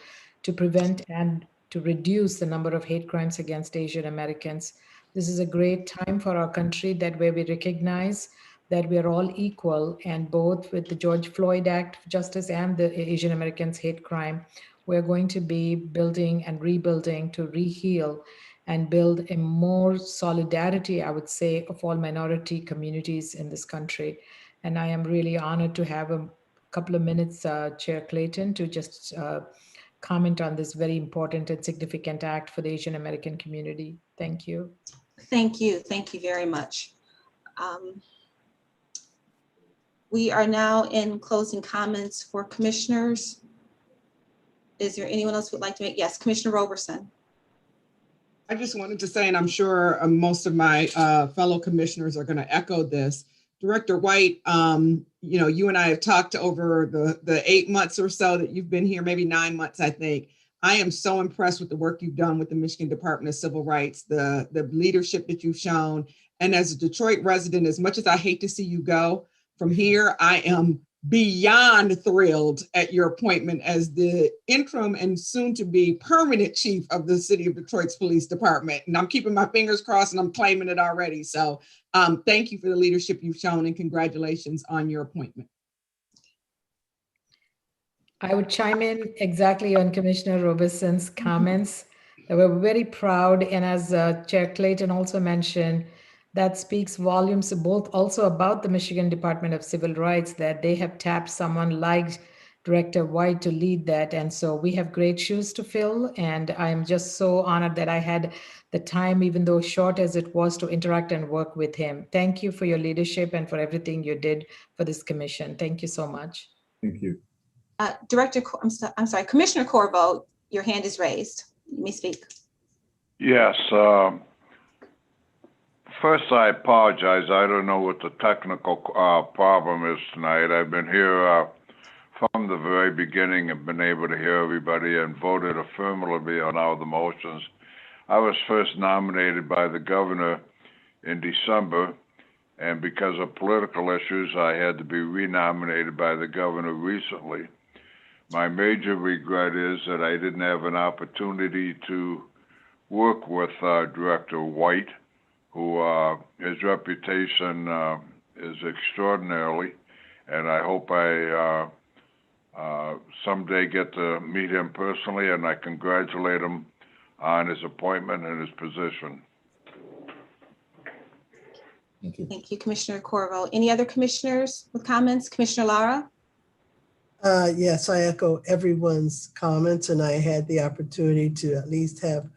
to prevent and to reduce the number of hate crimes against Asian Americans. This is a great time for our country where we recognize that we are all equal, and both with the George Floyd Act of Justice and the Asian Americans hate crime, we're going to be building and rebuilding to reheal and build a more solidarity, I would say, of all minority communities in this country. And I am really honored to have a couple of minutes, Chair Clayton, to just comment on this very important and significant act for the Asian American community. Thank you. Thank you. Thank you very much. We are now in closing comments for commissioners. Is there anyone else who would like to make? Yes, Commissioner Roberson. I just wanted to say, and I'm sure most of my fellow commissioners are going to echo this. Director White, you and I have talked over the 8 months or so that you've been here, maybe 9 months, I think. I am so impressed with the work you've done with the Michigan Department of Civil Rights, the leadership that you've shown. And as a Detroit resident, as much as I hate to see you go from here, I am beyond thrilled at your appointment as the interim and soon to be permanent chief of the City of Detroit's Police Department. And I'm keeping my fingers crossed and I'm claiming it already. So thank you for the leadership you've shown and congratulations on your appointment. I would chime in exactly on Commissioner Roberson's comments. We're very proud, and as Chair Clayton also mentioned, that speaks volumes both also about the Michigan Department of Civil Rights, that they have tapped someone like Director White to lead that. And so we have great shoes to fill. And I'm just so honored that I had the time, even though short as it was, to interact and work with him. Thank you for your leadership and for everything you did for this commission. Thank you so much. Thank you. I'm sorry, Commissioner Corvo, your hand is raised. You may speak. Yes. First, I apologize. I don't know what the technical problem is tonight. I've been here from the very beginning and been able to hear everybody and voted affirmatively on all the motions. I was first nominated by the governor in December, and because of political issues, I had to be renominated by the governor recently. My major regret is that I didn't have an opportunity to work with Director White, who his reputation is extraordinarily, and I hope I someday get to meet him personally, and I congratulate him on his appointment and his position. Thank you. Thank you, Commissioner Corvo. Any other commissioners with comments? Commissioner Lara? Yes, I echo everyone's comments, and I had the opportunity to at least have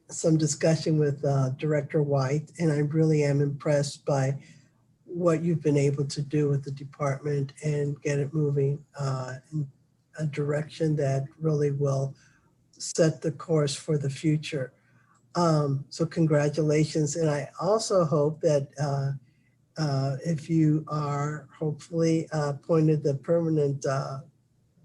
some discussion with Director White, and I really am impressed by what you've been able to do with the department and get it moving in a direction that really will set the course for the future. So congratulations. And I also hope that if you are hopefully appointed the permanent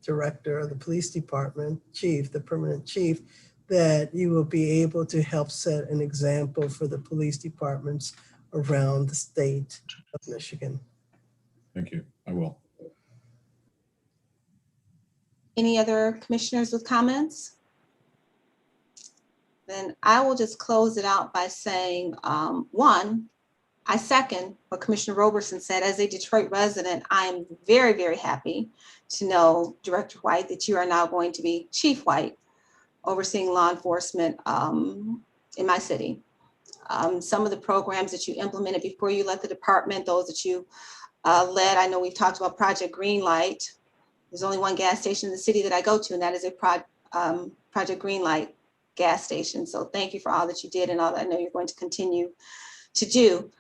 director of the police department, the permanent chief, that you will be able to help set an example for the police departments around the state of Michigan. Thank you. I will. Any other commissioners with comments? Then I will just close it out by saying, one, I second what Commissioner Roberson said. As a Detroit resident, I am very, very happy to know, Director White, that you are now going to be Chief White, overseeing law enforcement in my city. Some of the programs that you implemented before you left the department, those that you led, I know we've talked about Project Greenlight. There's only one gas station in the city that I go to, and that is a Project Greenlight gas station. So thank you for all that you did and all that I know you're going to continue to do.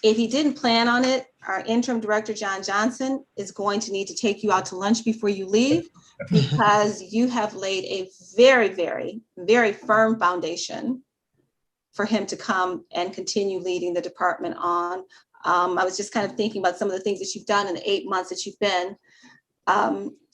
If you didn't plan on it, our interim director, John Johnson, is going to need to take you out to lunch before you leave, because you have laid a very, very, very firm foundation for him to come and continue leading the department on. I was just kind of thinking about some of the things that you've done in the 8 months that you've been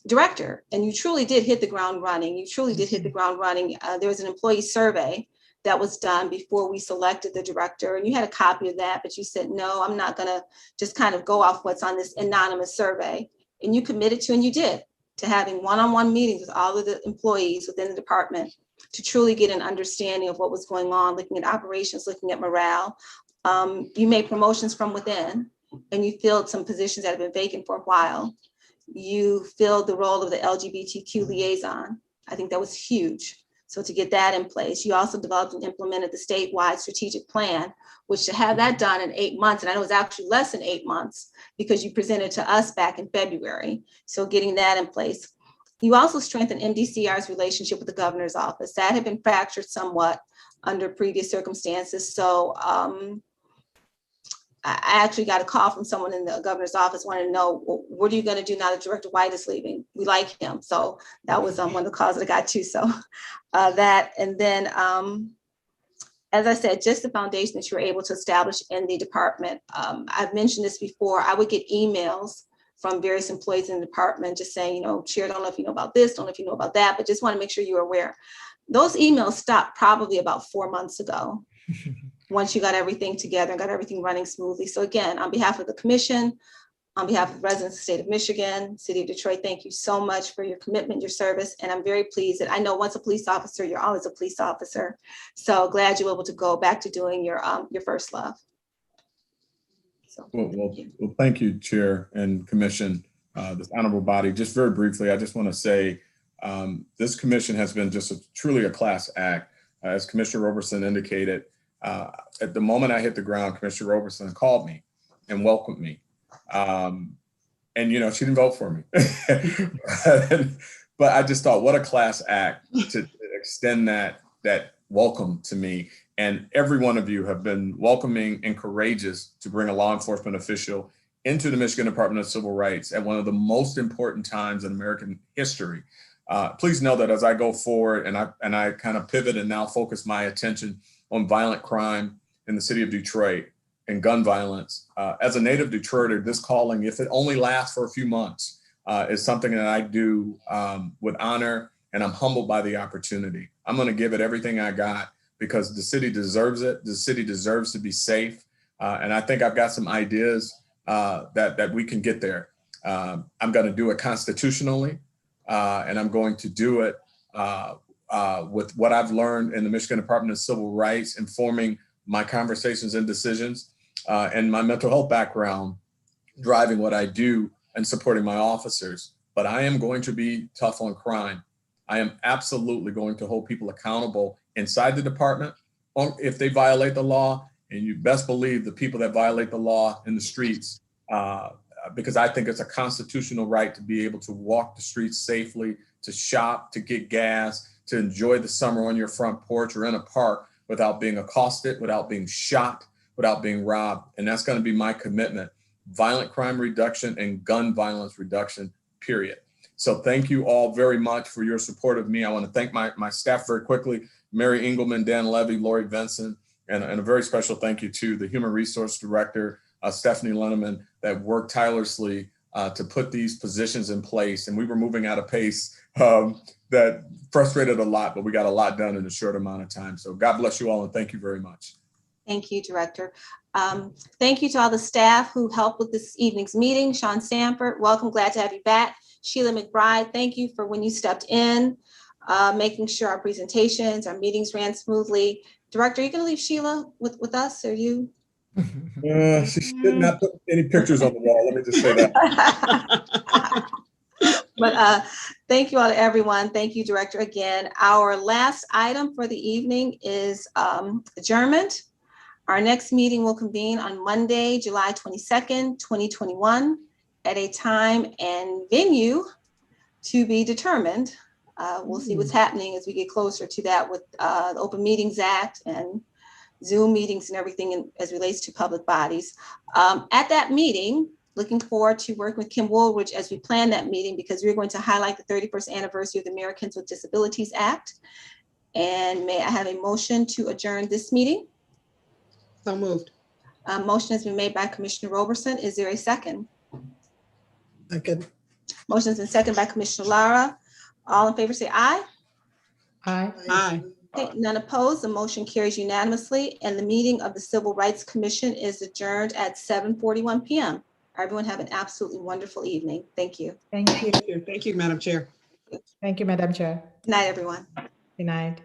director, and you truly did hit the ground running. You truly did hit the ground running. There was an employee survey that was done before we selected the director, and you had a copy of that, but you said, no, I'm not gonna just kind of go off what's on this anonymous survey. And you committed to, and you did, to having one-on-one meetings with all of the employees within the department to truly get an understanding of what was going on, looking at operations, looking at morale. You made promotions from within, and you filled some positions that have been vacant for a while. You filled the role of the LGBTQ liaison. I think that was huge. So to get that in place, you also developed and implemented the statewide strategic plan, which to have that done in 8 months, and I know it was actually less than 8 months because you presented to us back in February. So getting that in place. You also strengthened MDCR's relationship with the governor's office. That had been fractured somewhat under previous circumstances. So I actually got a call from someone in the governor's office wanting to know, well, what are you going to do now that Director White is leaving? We like him. So that was one of the calls that I got too. So that, and then, as I said, just the foundation that you were able to establish in the department. I've mentioned this before. I would get emails from various employees in the department just saying, you know, Chair, don't know if you know about this, don't know if you know about that, but just want to make sure you're aware. Those emails stopped probably about 4 months ago. Once you got everything together and got everything running smoothly. So again, on behalf of the commission, on behalf of the residents of the state of Michigan, City of Detroit, thank you so much for your commitment, your service. And I'm very pleased that I know once a police officer, you're always a police officer. So glad you were able to go back to doing your first love. So, well, thank you, Chair and Commission, this honorable body. Just very briefly, I just want to say this commission has been just truly a class act. As Commissioner Roberson indicated, at the moment I hit the ground, Commissioner Roberson called me and welcomed me. And, you know, she didn't vote for me. But I just thought, what a class act to extend that welcome to me. And every one of you have been welcoming and courageous to bring a law enforcement official into the Michigan Department of Civil Rights at one of the most important times in American history. Please know that as I go forward and I kind of pivot and now focus my attention on violent crime in the city of Detroit and gun violence, as a native Detroiter, this calling, if it only lasts for a few months, is something that I do with honor, and I'm humbled by the opportunity. I'm going to give it everything I got because the city deserves it. The city deserves to be safe. And I think I've got some ideas that we can get there. I'm going to do it constitutionally. And I'm going to do it with what I've learned in the Michigan Department of Civil Rights, informing my conversations and decisions, and my mental health background, driving what I do and supporting my officers. But I am going to be tough on crime. I am absolutely going to hold people accountable inside the department if they violate the law. And you best believe the people that violate the law in the streets, because I think it's a constitutional right to be able to walk the streets safely, to shop, to get gas, to enjoy the summer on your front porch or in a park without being accosted, without being shot, without being robbed. And that's going to be my commitment. Violent crime reduction and gun violence reduction, period. So thank you all very much for your support of me. I want to thank my staff very quickly, Mary Engelman, Dan Levy, Lori Vincent, and a very special thank you to the Human Resource Director, Stephanie Linneman, that worked tirelessly to put these positions in place. And we were moving at a pace that frustrated a lot, but we got a lot done in a short amount of time. So God bless you all and thank you very much. thank you, Director. Thank you to all the staff who helped with this evening's meeting. Sean Sanford, welcome, glad to have you back. Sheila McBride, thank you for when you stepped in, making sure our presentations, our meetings ran smoothly. Director, are you gonna leave Sheila with us, or you? She did not put any pictures on the wall, let me just say that. But thank you all to everyone. Thank you, Director, again. Our last item for the evening is adjournment. Our next meeting will convene on Monday, July 22nd, 2021, at a time and venue to be determined. We'll see what's happening as we get closer to that with the Open Meetings Act and Zoom meetings and everything as relates to public bodies. At that meeting, looking forward to working with Kim Woolridge as we plan that meeting, because we're going to highlight the 31st anniversary of the Americans with Disabilities Act. And may I have a motion to adjourn this meeting? So moved. Motion has been made by Commissioner Roberson. Is there a second? Second. Motion has been seconded by Commissioner Lara. All in favor say aye. Aye. Aye. Okay, none opposed. The motion carries unanimously, and the meeting of the Civil Rights Commission is adjourned at 7:41 p.m. Everyone have an absolutely wonderful evening. Thank you. Thank you. Thank you, Madam Chair. Thank you, Madam Chair. Good night, everyone. Good night.